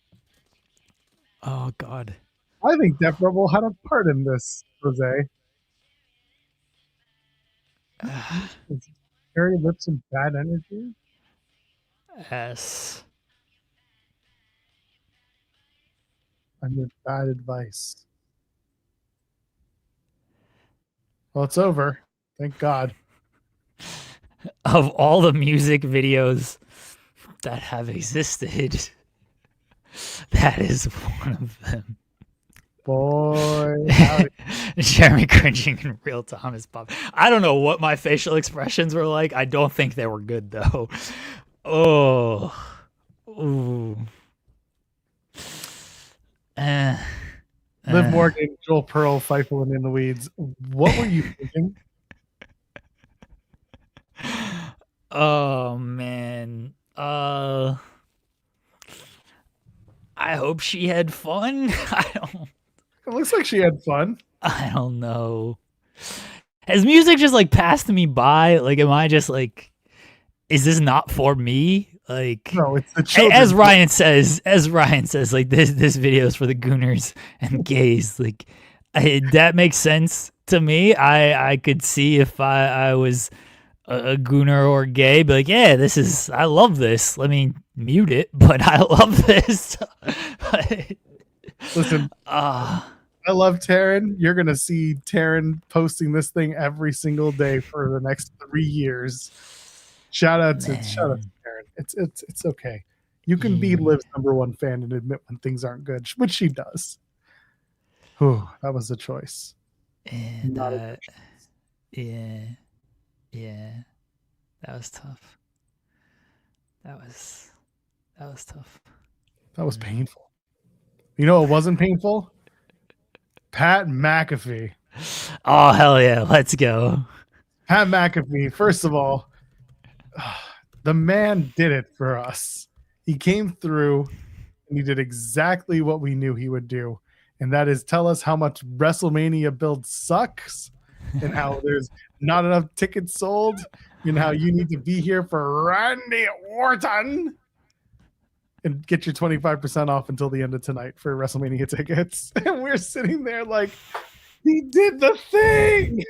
Oh, God. I think Def Rebel had a part in this, Jose. Harry Lips and bad energy? Yes. I'm with bad advice. Well, it's over. Thank God. Of all the music videos that have existed, that is one of them. Boy, Jeremy cringing in real time is pop. I don't know what my facial expressions were like. I don't think they were good though. Oh, ooh. Liv Morgan, Joel Pearl, Feifel in the weeds. What were you thinking? Oh man. I hope she had fun. It looks like she had fun. I don't know. Has music just like passed me by? Like, am I just like, is this not for me? Like, no, it's the children. As Ryan says, like this video is for the gooners and gays. Like, that makes sense to me. I could see if I was a gooner or gay, be like, yeah, I love this. Let me mute it, but I love this. Listen, I love Taryn. You're gonna see Taryn posting this thing every single day for the next 3 years. Shout out to Taryn. It's okay. You can be Liv's #1 fan and admit when things aren't good, which she does. Whew, that was a choice. And yeah, that was tough. That was tough. That was painful. You know what wasn't painful? Pat McAfee. Oh, hell yeah. Let's go. Pat McAfee, first of all, the man did it for us. He came through and he did exactly what we knew he would do. And that is tell us how much WrestleMania build sucks and how there's not enough tickets sold and how you need to be here for Randy Orton and get your 25% off until the end of tonight for WrestleMania tickets. And we're sitting there like, he did the thing.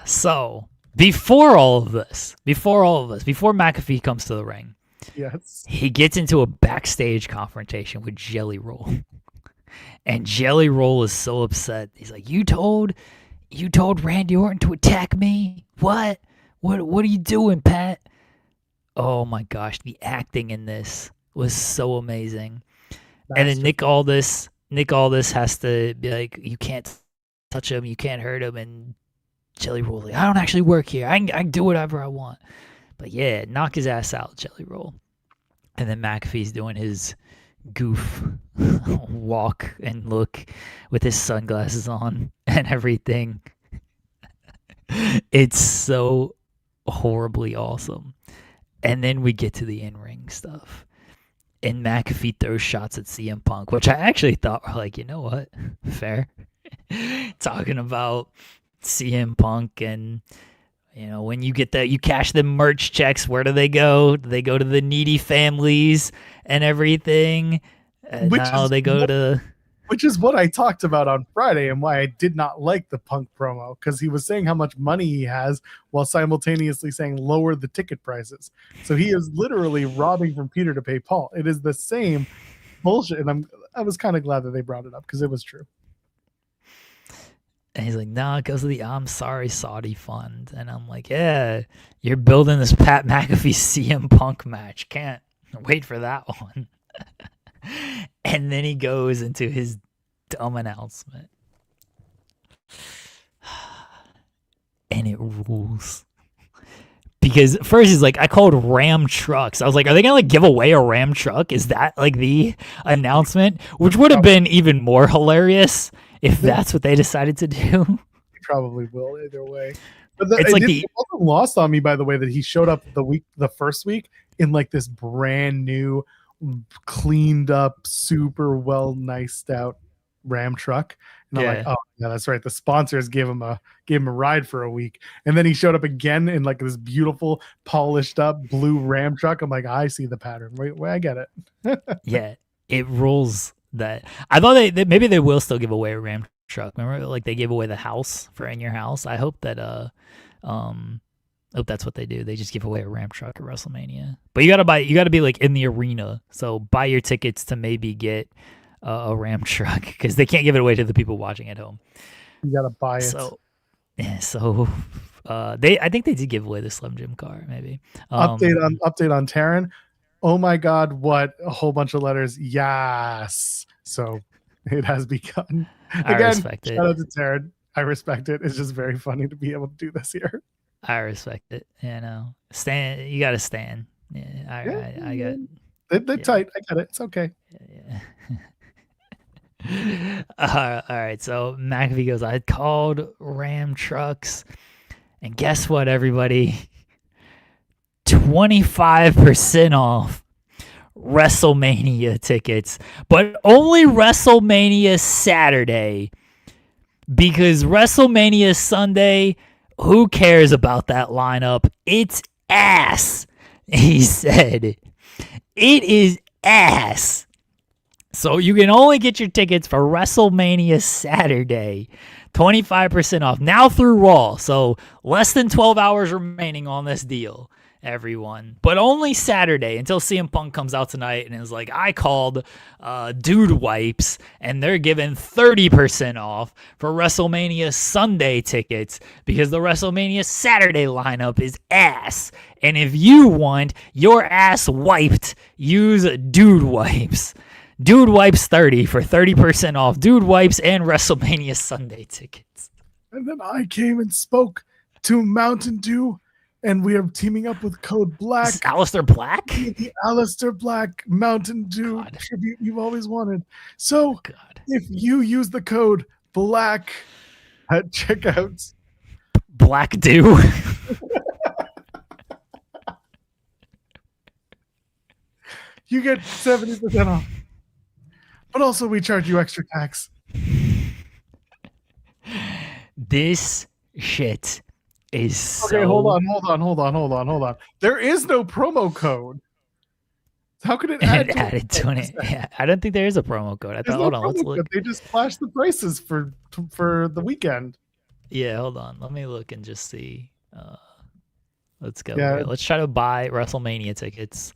So before McAfee comes to the ring, yes, he gets into a backstage confrontation with Jelly Roll. And Jelly Roll is so upset. He's like, you told Randy Orton to attack me? What are you doing, Pat? Oh my gosh, the acting in this was so amazing. And then Nick Aldis has to be like, you can't touch him, you can't hurt him, and Jelly Roll like, I don't actually work here. I can do whatever I want. But yeah, knock his ass out, Jelly Roll. And then McAfee's doing his goof walk and look with his sunglasses on and everything. It's so horribly awesome. And then we get to the in-ring stuff. And McAfee throws shots at CM Punk, which I actually thought were like, you know what? Fair. Talking about CM Punk and, you know, when you get that, you cash them merch checks, where do they go? Do they go to the needy families and everything? Which is what I talked about on Friday and why I did not like the Punk promo, because he was saying how much money he has while simultaneously saying lower the ticket prices. So he is literally robbing from Peter to pay Paul. It is the same bullshit. And I was kind of glad that they brought it up because it was true. And he's like, nah, it goes to the I'm Sorry Saudi Fund. And I'm like, yeah, you're building this Pat McAfee CM Punk match. Can't wait for that one. And then he goes into his dumb announcement. And it rules. Because first he's like, I called Ram trucks. I was like, are they going to like give away a Ram truck? Is that like the announcement? Which would have been even more hilarious if that's what they decided to do. He probably will either way. But it wasn't lost on me, by the way, that he showed up the first week in like this brand new, cleaned up, super well niced out Ram truck. And I'm like, oh yeah, that's right. The sponsors gave him a ride for a week. And then he showed up again in like this beautiful, polished up blue Ram truck. I'm like, I see the pattern. Wait, I get it. Yeah, it rules. That I thought maybe they will still give away a Ram truck. Remember, like they gave away the house for In Your House. I hope that Oh, that's what they do. They just give away a Ram truck at WrestleMania. But you gotta be like in the arena. So buy your tickets to maybe get a Ram truck because they can't give it away to the people watching at home. You gotta buy it. So yeah, so I think they did give away the Slim Jim car, maybe. Update on Taryn. Oh my God, what a whole bunch of letters. Yes. So it has begun. I Again, respect it. shout out to Taryn. I respect it. It's just very funny to be able to do this here. I respect it. You know, stand. You gotta stand. Yeah, I got. They're tight. I get it. It's okay. Yeah. All right. So McAfee goes, I called Ram trucks, and guess what, everybody? 25% off WrestleMania tickets, but only WrestleMania Saturday, because WrestleMania Sunday, who cares about that lineup? It's ass, he said. It is ass. So you can only get your tickets for WrestleMania Saturday, 25% off, now through Raw. So less than 12 hours remaining on this deal, everyone. But only Saturday until CM Punk comes out tonight and is like, I called Dude Wipes, and they're giving 30% off for WrestleMania Sunday tickets because the WrestleMania Saturday lineup is ass. And if you want your ass wiped, use Dude Wipes. Dude Wipes 30 for 30% off Dude Wipes and WrestleMania Sunday tickets. And then I came and spoke to Mountain Dew, and we are teaming up with Code Black. Aleister Black? The Aleister Black Mountain Dew tribute you've always wanted. So if you use the code BLACK at checkout. Black Dew? You get 70% off. But also we charge you extra tax. This shit is so... Okay, hold on. There is no promo code. How could it add to it? Yeah, I don't think there is a promo code. I thought, hold on, let's look. They just flashed the prices for the weekend. Yeah, hold on. Let me look and just see. Let's go. Yeah. Let's try to buy WrestleMania tickets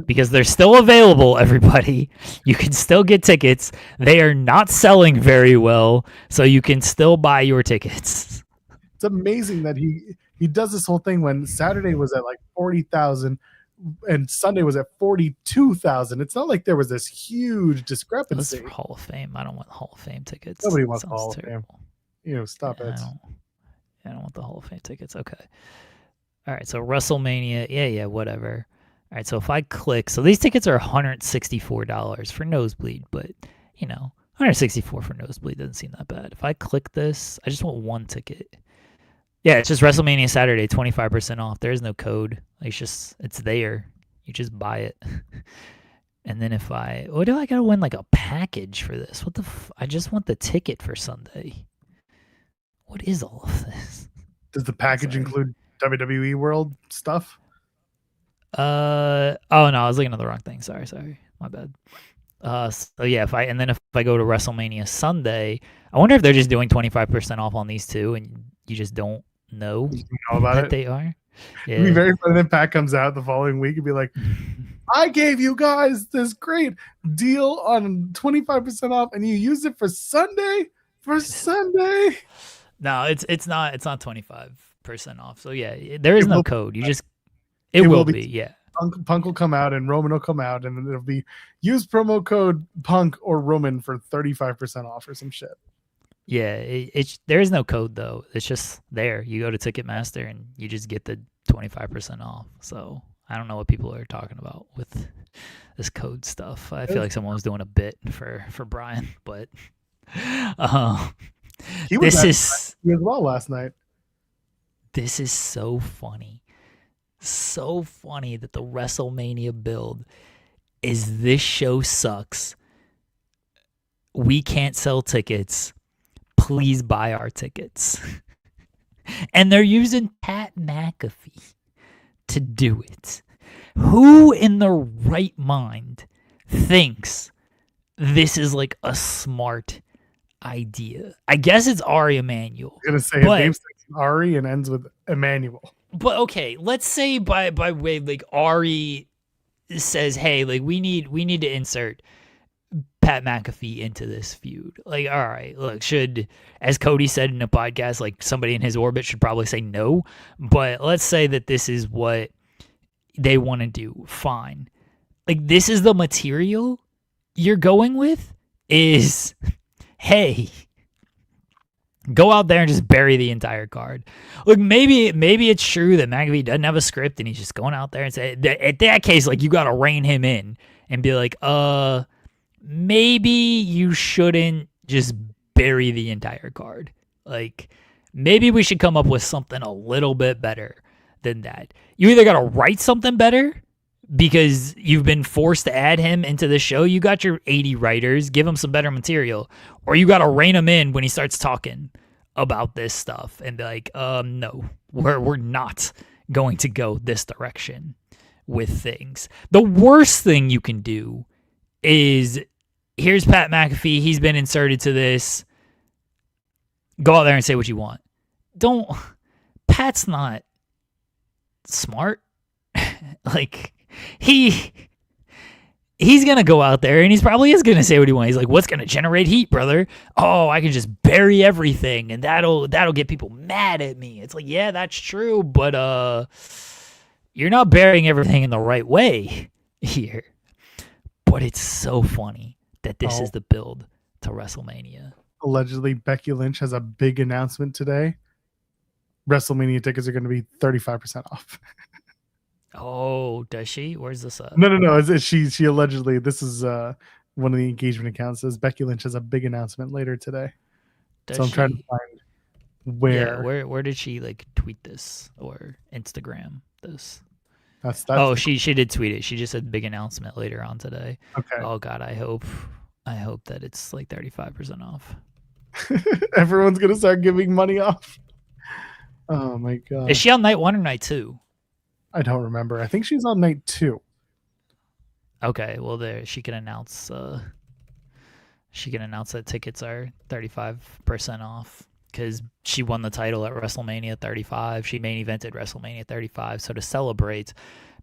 because they're still available, everybody. You can still get tickets. They are not selling very well, so you can still buy your tickets. It's amazing that he does this whole thing when Saturday was at like 40,000 and Sunday was at 42,000. It's not like there was this huge discrepancy. This is Hall of Fame. I don't want Hall of Fame tickets. Nobody wants Hall of Fame. Stop it. I don't want the Hall of Fame tickets. Okay. All right, so WrestleMania, yeah, whatever. All right, so if I click, so these tickets are $164 for nosebleed, but, $164 for nosebleed doesn't seem that bad. If I click this, I just want one ticket. Yeah, it's just WrestleMania Saturday, 25% off. There is no code. It's there. You just buy it. And then what do I got to win, like a package for this? What the I just want the ticket for Sunday. What is all of this? Does the package include WWE World stuff? Oh no, I was looking at the wrong thing. Sorry, my bad. So yeah, if I go to WrestleMania Sunday, I wonder if they're just doing 25% off on these two, and you just don't know about it. They are. Yeah. It'd be very funny. Then Pat comes out the following week and be like, "I gave you guys this great deal on 25% off, and you used it for Sunday." No, it's not 25% off. So yeah, there is no code. It will be. Yeah. Punk will come out and Roman will come out, and then it'll be use promo code Punk or Roman for 35% off or some shit. Yeah, there is no code though. It's just there. You go to Ticketmaster and you just get the 25% off. So I don't know what people are talking about with this code stuff. I feel like someone was doing a bit for Brian, but he was as well last night. This is so funny. So funny that the WrestleMania build is this show sucks. We can't sell tickets. Please buy our tickets. And they're using Pat McAfee to do it. Who in their right mind thinks this is like a smart idea? I guess it's Ari Emanuel. I'm going to say his name's Ari and ends with Emmanuel. But okay, let's say by way like Ari says, hey, like we need to insert Pat McAfee into this feud. Like, all right, look, should, as Cody said in a podcast, like somebody in his orbit should probably say no. But let's say that this is what they want to do. Fine. Like, this is the material you're going with is, hey, go out there and just bury the entire card. Look, maybe it's true that McAfee doesn't have a script and he's just going out there and say, at that case, like, you got to rein him in and be like, maybe you shouldn't just bury the entire card. Like, maybe we should come up with something a little bit better than that. You either got to write something better because you've been forced to add him into the show. You got your 80 writers, give him some better material, or you got to rein him in when he starts talking about this stuff and be like, no, we're not going to go this direction with things. The worst thing you can do is, here's Pat McAfee, he's been inserted to this. Go out there and say what you want. Pat's not smart. Like, he's gonna go out there and he's probably is gonna say what he wants. He's like, what's gonna generate heat, brother? Oh, I can just bury everything and that'll get people mad at me. It's like, yeah, that's true, but you're not burying everything in the right way here. But it's so funny that this is the build to WrestleMania. Allegedly, Becky Lynch has a big announcement today. WrestleMania tickets are going to be 35% off. Oh, does she? Where's this at? No. She allegedly, this is one of the engagement accounts says Becky Lynch has a big announcement later today. I'm trying to find where. Yeah, where did she like tweet this or Instagram this? That's she did tweet it. She just said big announcement later on today. Okay. Oh God, I hope that it's like 35% off. Everyone's gonna start giving money off. Oh my God. Is she on night 1 or night 2? I don't remember. I think she's on night 2. Okay, well there she can announce that tickets are 35% off because she won the title at WrestleMania 35. She main evented WrestleMania 35. So to celebrate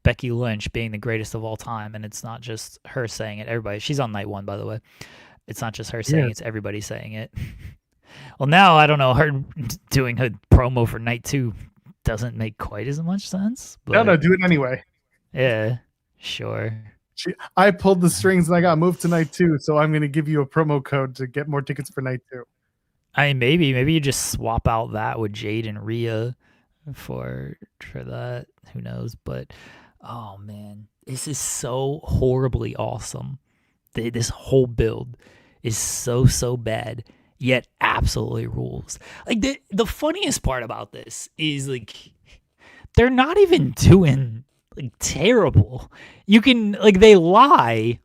Becky Lynch being the greatest of all time, and it's not just her saying it, everybody, she's on night 1, by the way. It's not just her saying it, it's everybody saying it. Well, now I don't know, her doing a promo for night 2 doesn't make quite as much sense. But no, do it anyway. Yeah, sure. I pulled the strings and I got moved to night 2, so I'm going to give you a promo code to get more tickets for night 2. I mean, maybe you just swap out that with Jade and Rhea for that. Who knows? But oh man, this is so horribly awesome. This whole build is so bad, yet absolutely rules. Like the funniest part about this is like they're not even doing like terrible. You can like they lie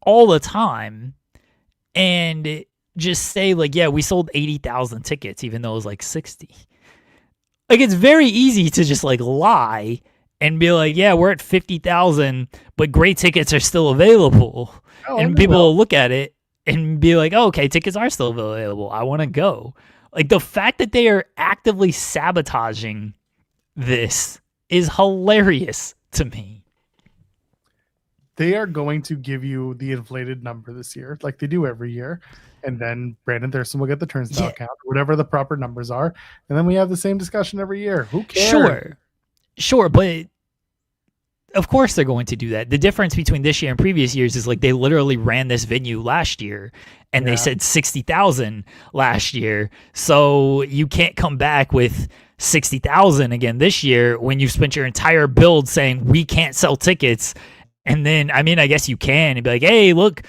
all the time and just say like, yeah, we sold 80,000 tickets even though it was like 60. Like it's very easy to just like lie and be like, yeah, we're at 50,000, but great tickets are still available. And people will look at it and be like, oh, okay, tickets are still available. I want to go. Like the fact that they are actively sabotaging this is hilarious to me. They are going to give you the inflated number this year, like they do every year. And then Brandon Thurston will get the turnstile count, whatever the proper numbers are. And then we have the same discussion every year. Who cares? Sure. But of course they're going to do that. The difference between this year and previous years is like they literally ran this venue last year and they said 60,000 last year. So you can't come back with 60,000 again this year when you've spent your entire build saying we can't sell tickets. And then, I mean, I guess you can and be like, hey, look,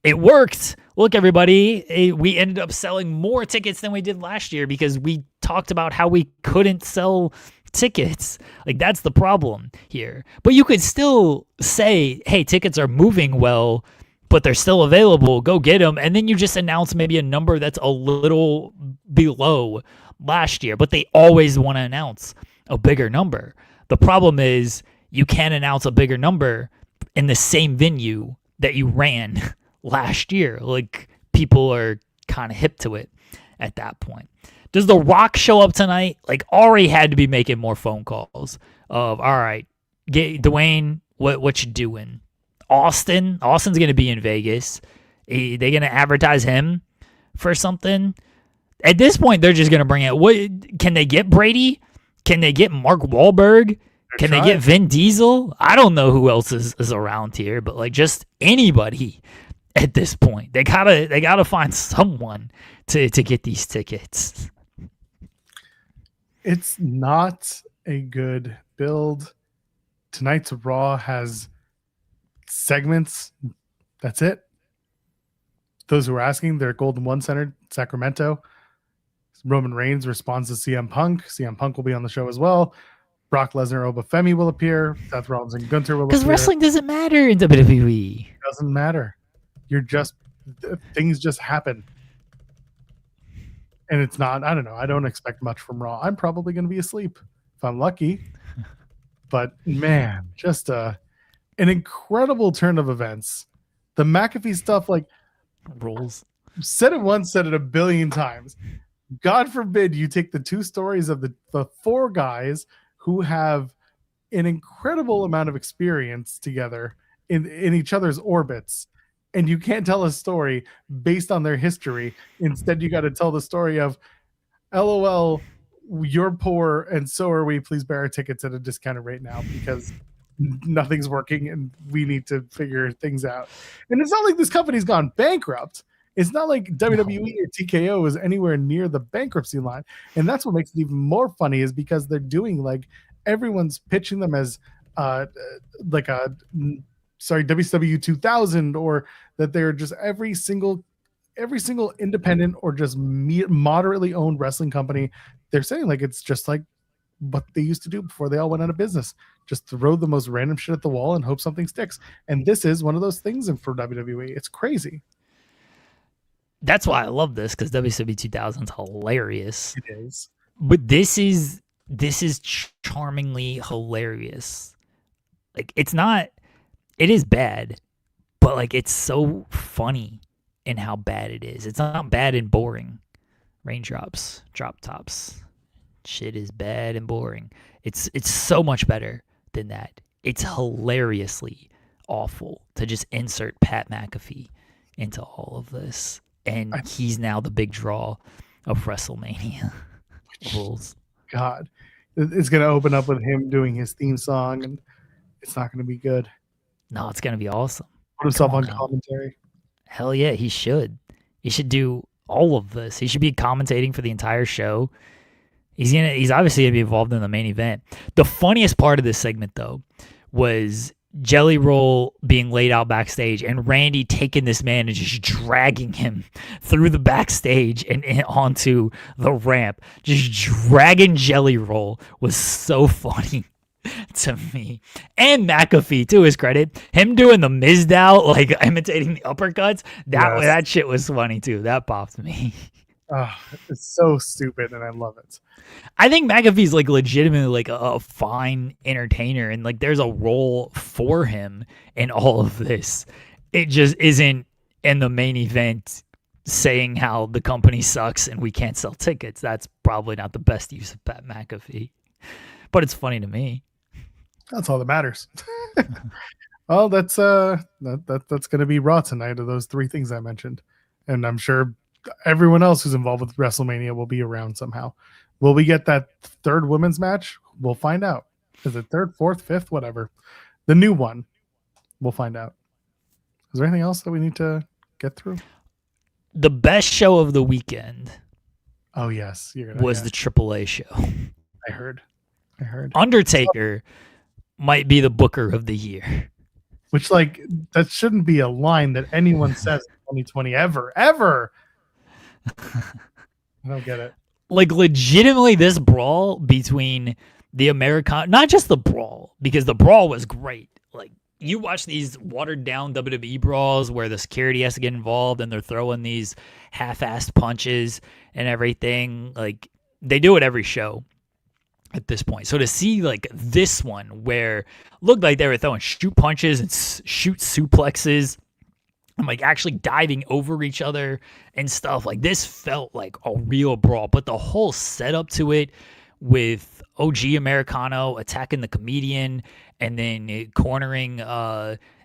it worked. Look, everybody, we ended up selling more tickets than we did last year because we talked about how we couldn't sell tickets. Like, that's the problem here. But you could still say, hey, tickets are moving well, but they're still available. Go get them. And then you just announce maybe a number that's a little below last year. But they always want to announce a bigger number. The problem is you can't announce a bigger number in the same venue that you ran last year. Like, people are kind of hip to it at that point. Does The Rock show up tonight? Like, already had to be making more phone calls of, all right, get Dwayne, what you doing? Austin's going to be in Vegas. They going to advertise him for something? At this point, they're just going to bring it. What can they get Brady? Can they get Mark Wahlberg? Can they get Vin Diesel? I don't know who else is around here, but like just anybody at this point. They gotta find someone to get these tickets. It's not a good build. Tonight's Raw has segments. That's it. Those who are asking, they're Golden One Center, Sacramento. Roman Reigns responds to CM Punk. CM Punk will be on the show as well. Brock Lesnar, Obafemi will appear. Seth Rollins and Gunther will appear. Because wrestling doesn't matter in WWE. It doesn't matter. Things just happen. And it's not, I don't know. I don't expect much from Raw. I'm probably going to be asleep if I'm lucky. But man, just an incredible turn of events. The McAfee stuff, like, rules. Said it once, said it a billion times. God forbid you take the two stories of the four guys who have an incredible amount of experience together in each other's orbits, and you can't tell a story based on their history. Instead, you got to tell the story of, LOL, you're poor and so are we. Please buy our tickets at a discounted rate now because nothing's working and we need to figure things out. And it's not like this company's gone bankrupt. It's not like WWE or TKO is anywhere near the bankruptcy line. And that's what makes it even more funny, is because they're doing, like, everyone's pitching them as WCW 2000, or that they're just every single independent or just moderately owned wrestling company. They're saying like it's just like what they used to do before they all went out of business. Just throw the most random shit at the wall and hope something sticks. And this is one of those things for WWE. It's crazy. That's why I love this, because WCW 2000 is hilarious. It is. But this is charmingly hilarious. Like, it is bad, but like it's so funny in how bad it is. It's not bad and boring. Raindrops, drop tops. Shit is bad and boring. It's so much better than that. It's hilariously awful to just insert Pat McAfee into all of this. And he's now the big draw of WrestleMania rules. God, it's going to open up with him doing his theme song, and it's not going to be good. No, it's going to be awesome. Put himself on commentary. Hell yeah, he should. He should do all of this. He should be commentating for the entire show. He's obviously going to be involved in the main event. The funniest part of this segment, though, was Jelly Roll being laid out backstage and Randy taking this man and just dragging him through the backstage and onto the ramp. Just dragging Jelly Roll was so funny to me. And McAfee, to his credit, him doing the Mizdow, like imitating the uppercuts, that shit was funny too. That popped me. Oh, it's so stupid, and I love it. I think McAfee's like legitimately like a fine entertainer, and like there's a role for him in all of this. It just isn't in the main event saying how the company sucks and we can't sell tickets. That's probably not the best use of Pat McAfee, but it's funny to me. That's all that matters. Well, that's going to be Raw tonight, of those three things I mentioned, and I'm sure everyone else who's involved with WrestleMania will be around somehow. Will we get that third women's match? We'll find out. Is it third, fourth, fifth, whatever? The new one. We'll find out. Is there anything else that we need to get through? The best show of the weekend. Oh, yes. Was the AAA show. I heard. Undertaker might be the booker of the year. Which, like, that shouldn't be a line that anyone says in 2020 ever. I don't get it. Like, legitimately, this brawl between the not just the brawl, because the brawl was great. Like, you watch these watered down WWE brawls where the security has to get involved and they're throwing these half-assed punches and everything. Like, they do it every show at this point. So to see like this one where looked like they were throwing shoot punches and shoot suplexes and like actually diving over each other and stuff. Like this felt like a real brawl, but the whole setup to it with OG Americano attacking the comedian and then cornering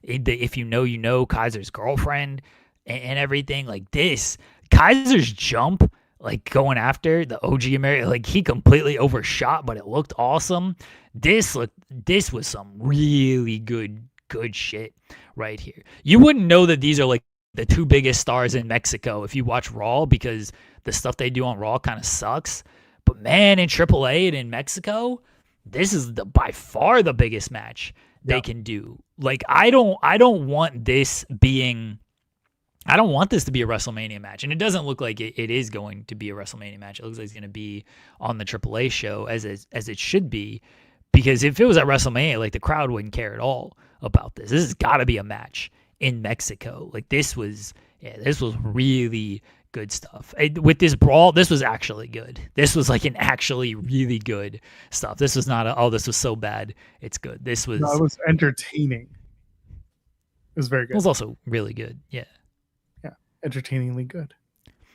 if you know Kaiser's girlfriend and everything like this. Kaiser's jump, like going after the OG American, like he completely overshot, but it looked awesome. This was some really good shit right here. You wouldn't know that these are like the two biggest stars in Mexico if you watch Raw, because the stuff they do on Raw kind of sucks. But man, in AAA and in Mexico, this is by far the biggest match they can do. Like I don't want this to be a WrestleMania match, and it doesn't look like it is going to be a WrestleMania match. It looks like it's going to be on the AAA show as it should be, because if it was at WrestleMania, like the crowd wouldn't care at all about this. This has got to be a match in Mexico. Like this was really good stuff. With this brawl, this was actually good. This was like an actually really good stuff. This was not this was so bad it's good. This was it was entertaining. It was very good. It was also really good. Yeah, entertainingly good.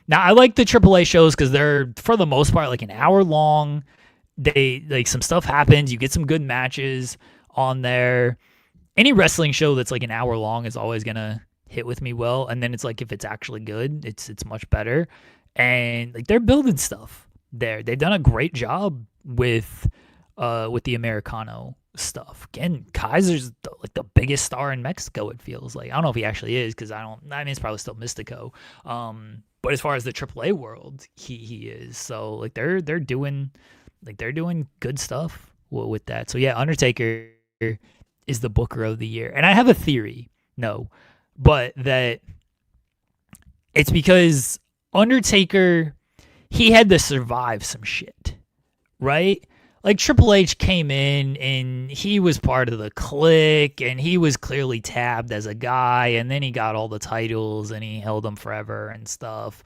Now I like the AAA shows because they're for the most part like an hour long. They like some stuff happens. You get some good matches on there. Any wrestling show that's like an hour long is always gonna hit with me well, and then it's like if it's actually good, it's much better. And like they're building stuff there. They've done a great job with the Americano stuff. Again, Kaiser's like the biggest star in Mexico, it feels like. I don't know if he actually is, because I mean it's probably still Mystico. But as far as the AAA world, he is. So like they're doing good stuff with that. So yeah, Undertaker is the Booker of the year. And I have a theory, but that it's because Undertaker, he had to survive some shit, right? Like Triple H came in and he was part of the clique and he was clearly tabbed as a guy, and then he got all the titles and he held them forever and stuff.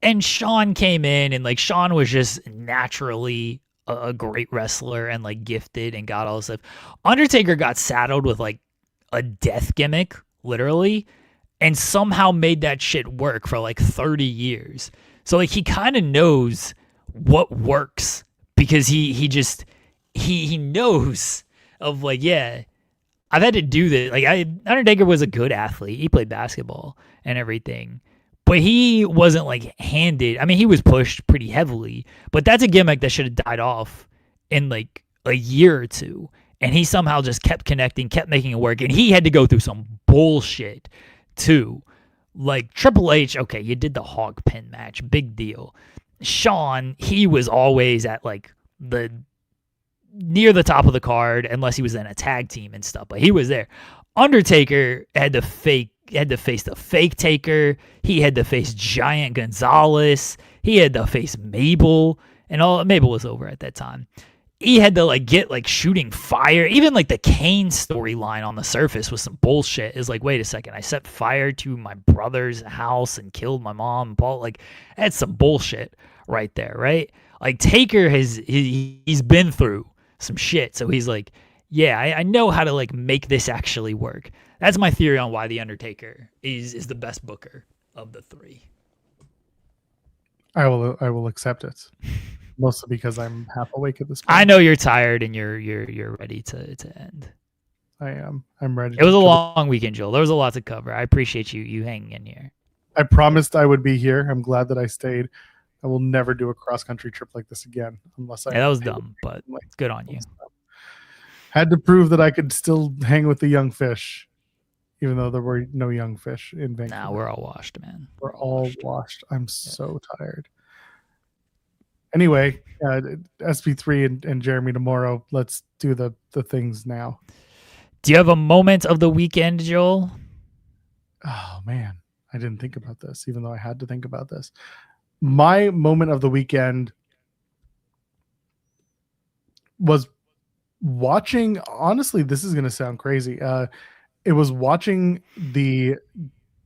And Shawn came in and like Shawn was just naturally a great wrestler and like gifted and got all this stuff. Undertaker got saddled with like a death gimmick, literally, and somehow made that shit work for like 30 years. So like he kind of knows what works, because he knows of like, yeah, I've had to do this. Like Undertaker was a good athlete. He played basketball and everything, but he wasn't like handed. I mean, he was pushed pretty heavily, but that's a gimmick that should have died off in like a year or two. And he somehow just kept connecting, kept making it work. And he had to go through some bullshit too. Like Triple H, okay, you did the hog pin match, big deal. Shawn, he was always at like the near the top of the card, unless he was in a tag team and stuff, but he was there. Undertaker had to face the fake Taker. He had to face Giant Gonzalez. He had to face Mabel, and all Mabel was over at that time. He had to like get like shooting fire. Even like the Kane storyline on the surface was some bullshit. It's like, wait a second, I set fire to my brother's house and killed my mom and Paul. Like that's some bullshit right there, right? Like Taker he's been through some shit, so he's like, yeah, I know how to like make this actually work. That's my theory on why the Undertaker is the best booker of the three. I will accept it. Mostly because I'm half awake at this point. I know you're tired and you're ready to end. I am. I'm ready. It was a long weekend, Joel. There was a lot to cover. I appreciate you hanging in here. I promised I would be here. I'm glad that I stayed. I will never do a cross-country trip like this again unless I. Yeah, that was dumb, but good on you. Had to prove that I could still hang with the young fish, even though there were no young fish in Vancouver. Nah, we're all washed, man. We're all washed. I'm so tired. Anyway, SP3 and Jeremy tomorrow. Let's do the things now. Do you have a moment of the weekend, Joel? Oh, man. I didn't think about this, even though I had to think about this. My moment of the weekend was watching, honestly, this is going to sound crazy. It was watching the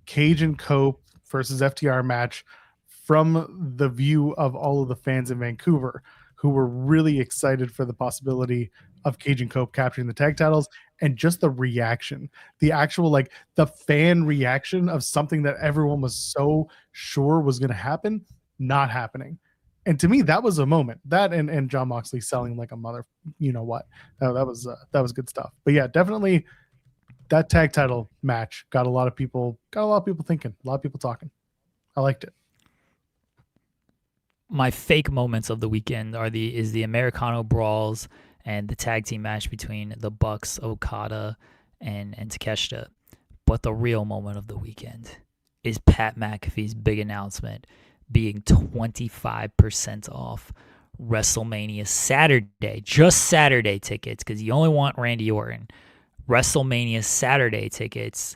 Cage and Cope versus FTR match from the view of all of the fans in Vancouver who were really excited for the possibility of Cage and Cope capturing the tag titles and just the reaction, the actual like the fan reaction of something that everyone was so sure was going to happen, not happening. And to me, that was a moment. That and John Moxley selling like a mother, you know what? That was good stuff. But yeah, definitely that tag title match got a lot of people thinking, a lot of people talking. I liked it. My fake moments of the weekend is the Americano brawls and the tag team match between the Bucks, Okada, and Takeshita. But the real moment of the weekend is Pat McAfee's big announcement being 25% off WrestleMania Saturday, just Saturday tickets, because you only want Randy Orton. WrestleMania Saturday tickets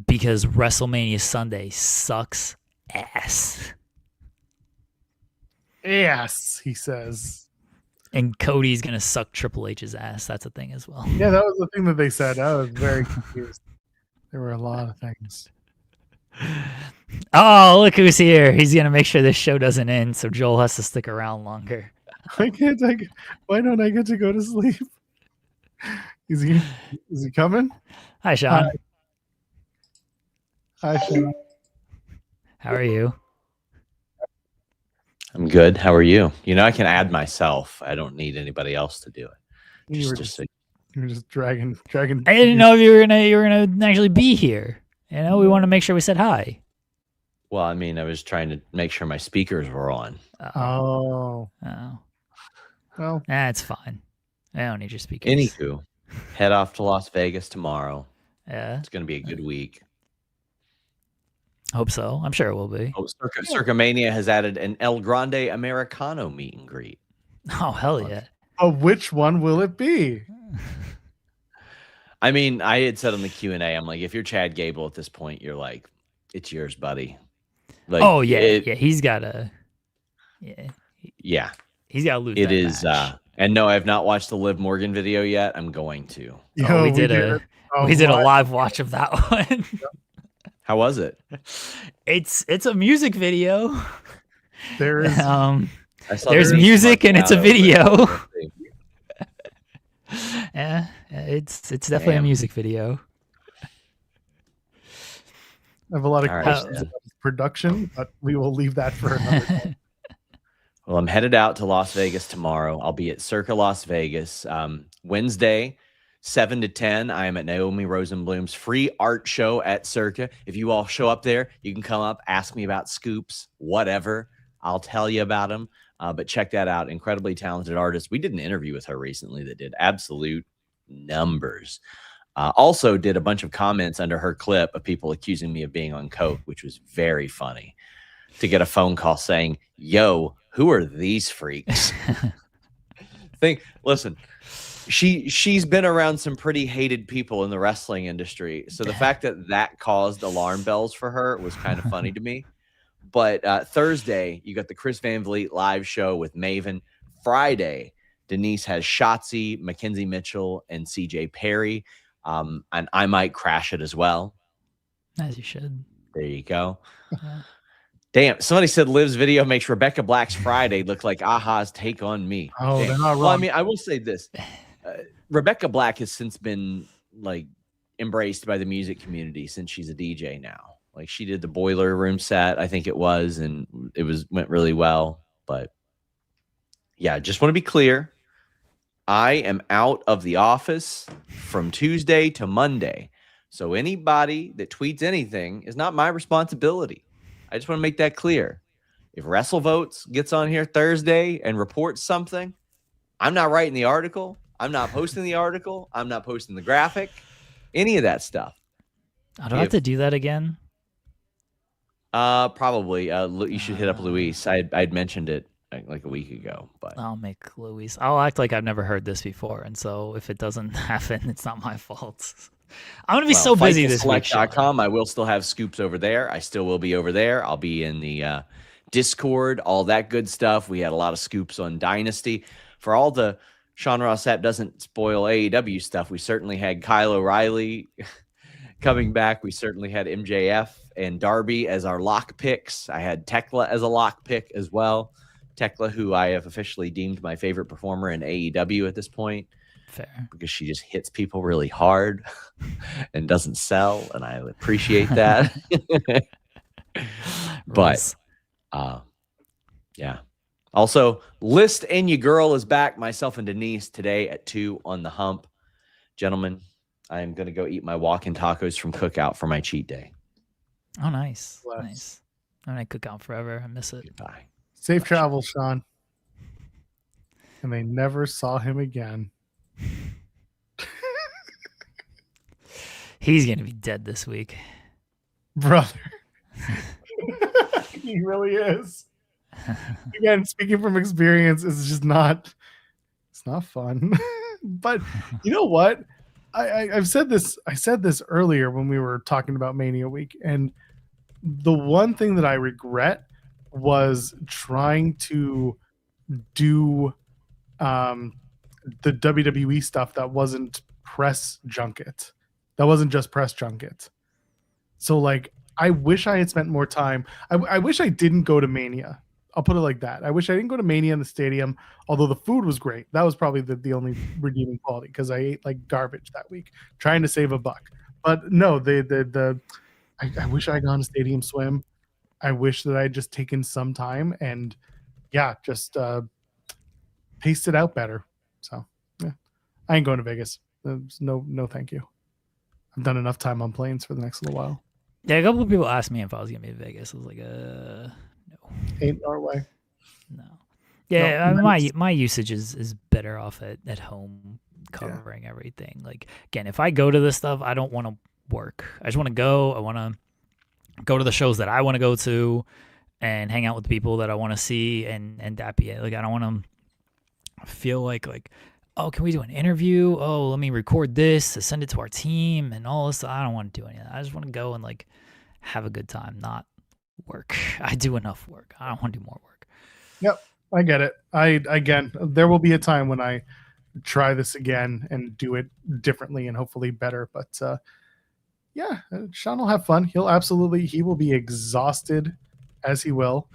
because WrestleMania Sunday sucks ass. Yes, he says. And Cody's going to suck Triple H's ass. That's a thing as well. Yeah, that was the thing that they said. I was very confused. There were a lot of things. Oh, look who's here. He's going to make sure this show doesn't end, so Joel has to stick around longer. Why don't I get to go to sleep? Is he coming? Hi, Sean. Hi, Sean. How are you? I'm good. How are you? You know, I can add myself. I don't need anybody else to do it. You were just dragging. I didn't know if you were gonna actually be here. You know, we want to make sure we said hi. Well, I mean, I was trying to make sure my speakers were on. Oh. Well, that's fine. I don't need your speakers. Anywho, head off to Las Vegas tomorrow. Yeah, it's gonna be a good week. Hope so. I'm sure it will be. Oh, Circa Mania has added an El Grande Americano meet and greet. Oh, hell yeah. Oh, which one will it be? I mean, I had said on the Q&A, I'm like, if you're Chad Gable at this point, you're like, it's yours, buddy. Like, oh, yeah. He's got to. Yeah. He's got to lose it that is, match. And no, I've not watched the Liv Morgan video yet. I'm going to. We did a live watch of that one. How was it? It's a music video. There is there's music and it's a video. Yeah, it's definitely a music video. I have a lot of questions about production, but we will leave that for another day. Well, I'm headed out to Las Vegas tomorrow. I'll be at Circa Las Vegas. Wednesday, 7 to 10, I am at Naomi Rosenblum's free art show at Circa. If you all show up there, you can come up, ask me about scoops, whatever. I'll tell you about them. But check that out. Incredibly talented artist. We did an interview with her recently that did absolute numbers. Also did a bunch of comments under her clip of people accusing me of being on coke, which was very funny. To get a phone call saying, yo, who are these freaks? Listen, she's been around some pretty hated people in the wrestling industry. So the fact that caused alarm bells for her was kind of funny to me. But Thursday, you got the Chris Van Vliet live show with Maven. Friday, Denise has Shotzi, Mackenzie Mitchell, and CJ Perry. And I might crash it as well. As you should. There you go. Damn, somebody said Liv's video makes Rebecca Black's Friday look like Aha's Take on Me. Oh, damn. they're not wrong. Well, I mean, I will say this. Rebecca Black has since been like embraced by the music community since she's a DJ now. Like she did the Boiler Room set, I think it was, and it went really well. But yeah, just want to be clear. I am out of the office from Tuesday to Monday. So anybody that tweets anything is not my responsibility. I just want to make that clear. If WrestleVotes gets on here Thursday and reports something, I'm not writing the article. I'm not posting the article. I'm not posting the graphic. Any of that stuff. I don't have to do that again. Probably. You should hit up Luis. I'd mentioned it like a week ago, but I'll make Luis. I'll act like I've never heard this before, and so if it doesn't happen, it's not my fault. I'm gonna be so busy this week. I will still have scoops over there. I still will be over there. I'll be in the Discord, all that good stuff. We had a lot of scoops on Dynasty. For all the Sean Ross Sapp doesn't spoil AEW stuff, we certainly had Kyle O'Reilly coming back. We certainly had MJF and Darby as our lock picks. I had Tekla as a lock pick as well. Tekla, who I have officially deemed my favorite performer in AEW at this point. Fair. because she just hits people really hard and doesn't sell, and I appreciate that. But yeah. Also, List and Your Girl is back. Myself and Denise today at 2 on the hump. Gentlemen, I am going to go eat my walk-in tacos from Cookout for my cheat day. Oh, nice. Bless. Nice. I'm going to cook out forever. I miss it. Goodbye. Safe travel, Sean. And they never saw him again. He's going to be dead this week. Brother. He really is. Again, speaking from experience, it's not fun. But you know what? I said this earlier when we were talking about Mania Week, and the one thing that I regret was trying to do the WWE stuff that wasn't press junket. That wasn't just press junket. So like, I wish I had spent more time. I wish I didn't go to Mania. I'll put it like that. I wish I didn't go to Mania in the stadium, although the food was great. That was probably the only redeeming quality, because I ate like garbage that week trying to save a buck. But no, I wish I had gone to Stadium Swim. I wish that I had just taken some time and just paced it out better. So yeah, I ain't going to Vegas. No, thank you. I've done enough time on planes for the next little while. Yeah, a couple of people asked me if I was going to be in Vegas. I was like, no. Ain't our way. No. Yeah, No, my usage is better off at home covering everything. Like, again, if I go to this stuff, I don't want to work. I just want to go. I want to go to the shows that I want to go to and hang out with the people that I want to see, and that be it. Like, I don't want to feel like, oh, can we do an interview? Oh, let me record this to send it to our team and all this. I don't want to do any of that. I just want to go and like have a good time, not work. I do enough work. I don't want to do more work. Yep, I get it. Again, there will be a time when I try this again and do it differently and hopefully better. But Sean will have fun. He will be exhausted as he will.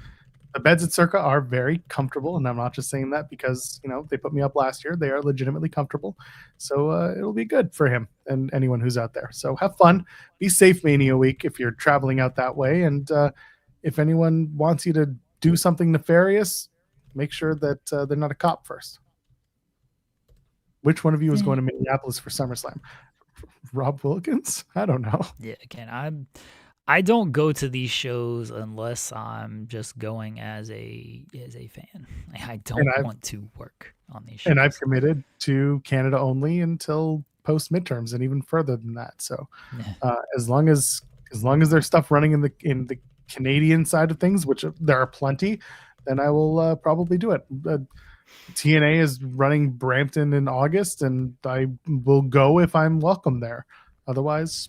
The beds at Circa are very comfortable, and I'm not just saying that because they put me up last year. They are legitimately comfortable, so it'll be good for him and anyone who's out there. So have fun, be safe Mania Week if you're traveling out that way, and if anyone wants you to do something nefarious, make sure that they're not a cop first. Which one of you is going to Minneapolis for SummerSlam? Rob Wilkins? I don't know. Yeah, again, I don't go to these shows unless I'm just going as a fan. I don't want to work on these shows. And I've committed to Canada only until post midterms, and even further than that. So as long as there's stuff running in the Canadian side of things, which there are plenty, then I will probably do it. TNA is running Brampton in August, and I will go if I'm welcome there. Otherwise,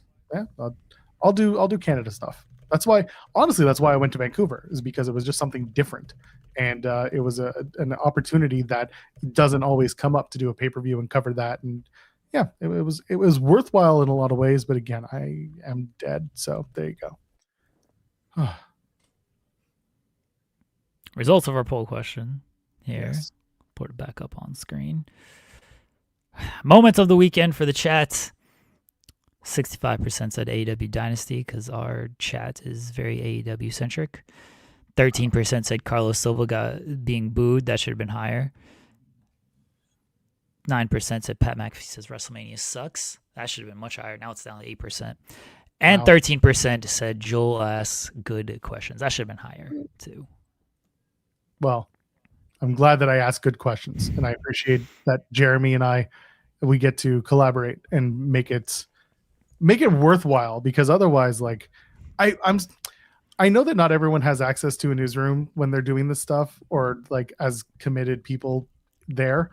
I'll do Canada stuff. That's why I went to Vancouver, is because it was just something different, and it was an opportunity that doesn't always come up to do a pay-per-view and cover that. And it was worthwhile in a lot of ways. But again, I am dead, so there you go. Results of our poll question here. Yes. Put it back up on screen. Moments of the weekend for the chat. 65% said AEW Dynasty because our chat is very AEW centric. 13% said Carlos Silva being booed. That should have been higher. 9% said Pat McAfee says WrestleMania sucks. That should have been much higher. Now it's down to 8%. And 13% said Joel asks good questions. That should have been higher too. Well, I'm glad that I asked good questions, and I appreciate that Jeremy and we get to collaborate and make it worthwhile, because otherwise, like, I know that not everyone has access to a newsroom when they're doing this stuff, or like as committed people there,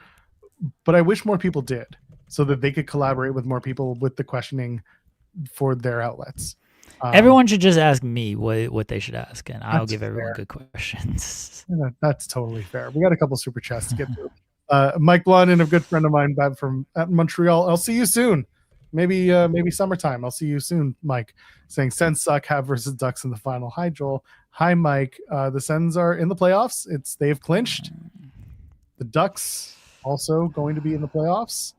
but I wish more people did, so that they could collaborate with more people with the questioning for their outlets. Everyone should just ask me what they should ask, and I'll give everyone good questions. That's totally fair. We got a couple super chats to get through. Mike Blondin, a good friend of mine back from Montreal. I'll see you soon. Maybe summertime. I'll see you soon, Mike. Saying Sens suck, have versus Ducks in the final. Hi, Joel. Hi, Mike. The Sens are in the playoffs. They've clinched. The Ducks also going to be in the playoffs.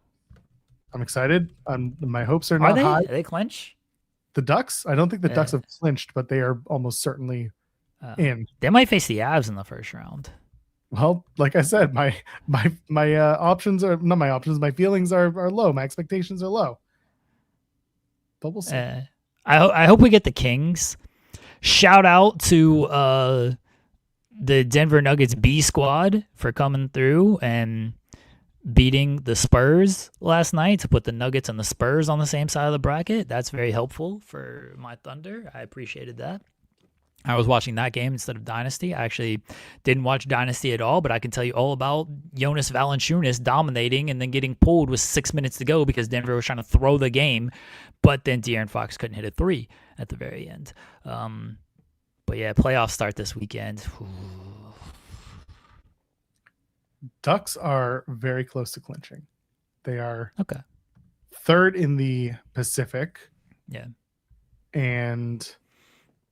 I'm excited. My hopes are Are not they? high. Are they clinch? The Ducks? I don't think the Ducks Yeah. have clinched, but they are almost certainly in. They might face the Avs in the first round. Well, like I said, my options are not my options. My feelings are low. My expectations are low. But we'll see. I hope we get the Kings. Shout out to the Denver Nuggets B squad for coming through and beating the Spurs last night to put the Nuggets and the Spurs on the same side of the bracket. That's very helpful for my Thunder. I appreciated that. I was watching that game instead of Dynasty. I actually didn't watch Dynasty at all, but I can tell you all about Jonas Valanciunas dominating and then getting pulled with 6 minutes to go because Denver was trying to throw the game, but then De'Aaron Fox couldn't hit a three at the very end. But yeah, playoffs start this weekend. Ducks are very close to clinching. They are Okay. third in the Pacific. Yeah. And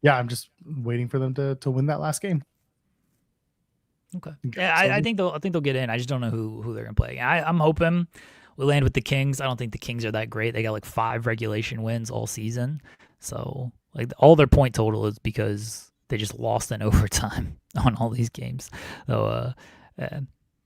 yeah, I'm just waiting for them to win that last game. Okay. Yeah, I think they'll get in. I just don't know who they're gonna play. I'm hoping we land with the Kings. I don't think the Kings are that great. They got like 5 regulation wins all season. So like all their point total is because they just lost in overtime on all these games. So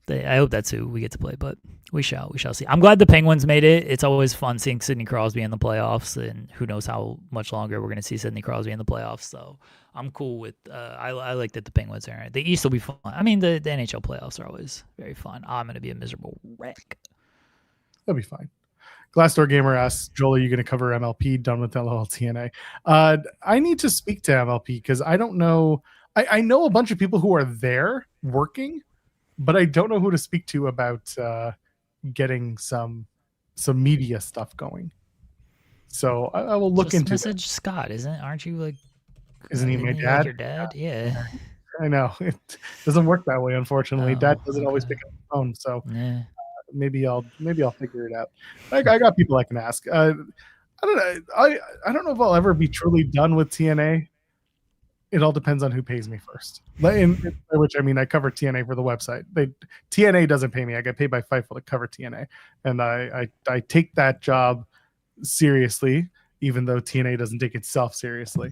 I hope that's who we get to play, but we shall see. I'm glad the Penguins made it. It's always fun seeing Sidney Crosby in the playoffs, and who knows how much longer we're going to see Sidney Crosby in the playoffs. So I'm cool with. I like that the Penguins are in it. The East will be fun. I mean, the NHL playoffs are always very fun. I'm going to be a miserable wreck. That'll be fine. Glassdoor Gamer asks, Joel, are you going to cover MLP? Done with LOL TNA. I need to speak to MLP because I don't know. I know a bunch of people who are there working, but I don't know who to speak to about getting some media stuff going. So I will look into message that. Scott, aren't you like? Isn't he my dad? Like your dad? Yeah. I know it doesn't work that way. Unfortunately, Dad doesn't always pick up the phone. So maybe I'll figure it out. I got people I can ask. I don't know. I don't know if I'll ever be truly done with TNA. It all depends on who pays me first. In which I mean, I cover TNA for the website. TNA doesn't pay me. I get paid by Fightful to cover TNA, and I take that job seriously, even though TNA doesn't take itself seriously.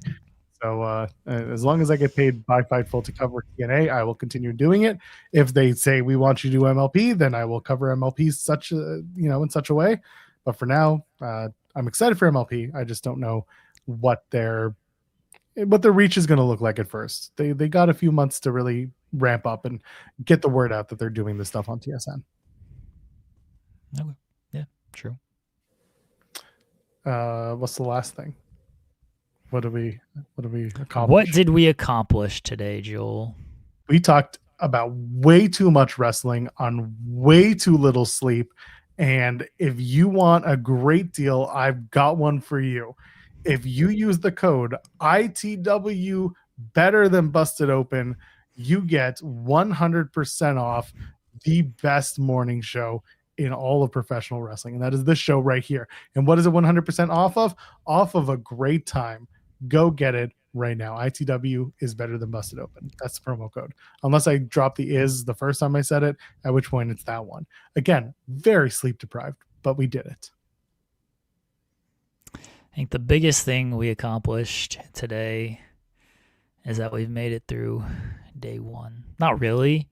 So as long as I get paid by Fightful to cover TNA, I will continue doing it. If they say we want you to do MLP, then I will cover MLP in such a way. But for now, I'm excited for MLP. I just don't know what their reach is going to look like at first. They got a few months to really ramp up and get the word out that they're doing this stuff on TSN. Okay. Yeah, true. What's the last thing? What did we accomplish? What did we accomplish today, Joel? We talked about way too much wrestling on way too little sleep. And if you want a great deal, I've got one for you. If you use the code ITW better than Busted Open, you get 100% off the best morning show in all of professional wrestling. And that is this show right here. And what is it 100% off of? Off of a great time. Go get it right now. ITW is better than Busted Open. That's the promo code. Unless I drop the is the first time I said it, at which point it's that one. Again, very sleep deprived, but we did it. I think the biggest thing we accomplished today is that we've made it through day one. Not really,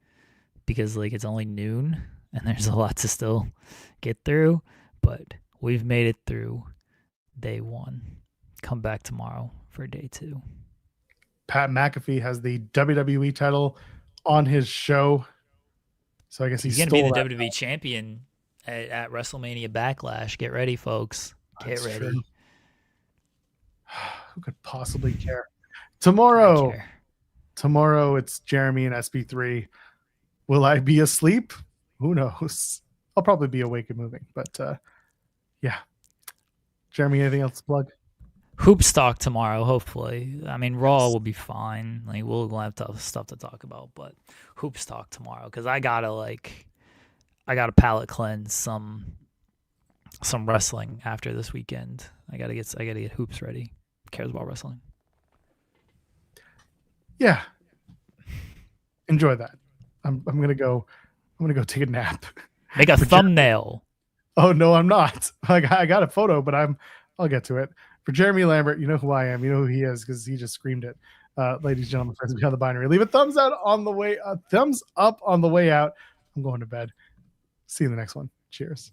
because it's only noon and there's a lot to still get through, but we've made it through day one. Come back tomorrow for day 2. Pat McAfee has the WWE title on his show, so I guess he's going to be the WWE champion at WrestleMania Backlash. Get ready, folks. Get ready. True. Who could possibly care? Tomorrow it's Jeremy and SB3. Will I be asleep? Who knows? I'll probably be awake and moving, but yeah. Jeremy, anything else to plug? Hoops talk tomorrow, hopefully. I mean, Raw will be fine. We'll have stuff to talk about, but Hoops talk tomorrow because I gotta palate cleanse some wrestling after this weekend. I gotta get Hoops ready. Cares about wrestling. Yeah, enjoy that. I'm gonna go take a nap. Make a thumbnail. Oh no, I'm not. Like I got a photo, but I'll get to it. For Jeremy Lambert, you know who I am. You know who he is because he just screamed it. Ladies and gentlemen, friends behind the binary. Leave a thumbs out on the way. Thumbs up on the way out. I'm going to bed. See you in the next one. Cheers.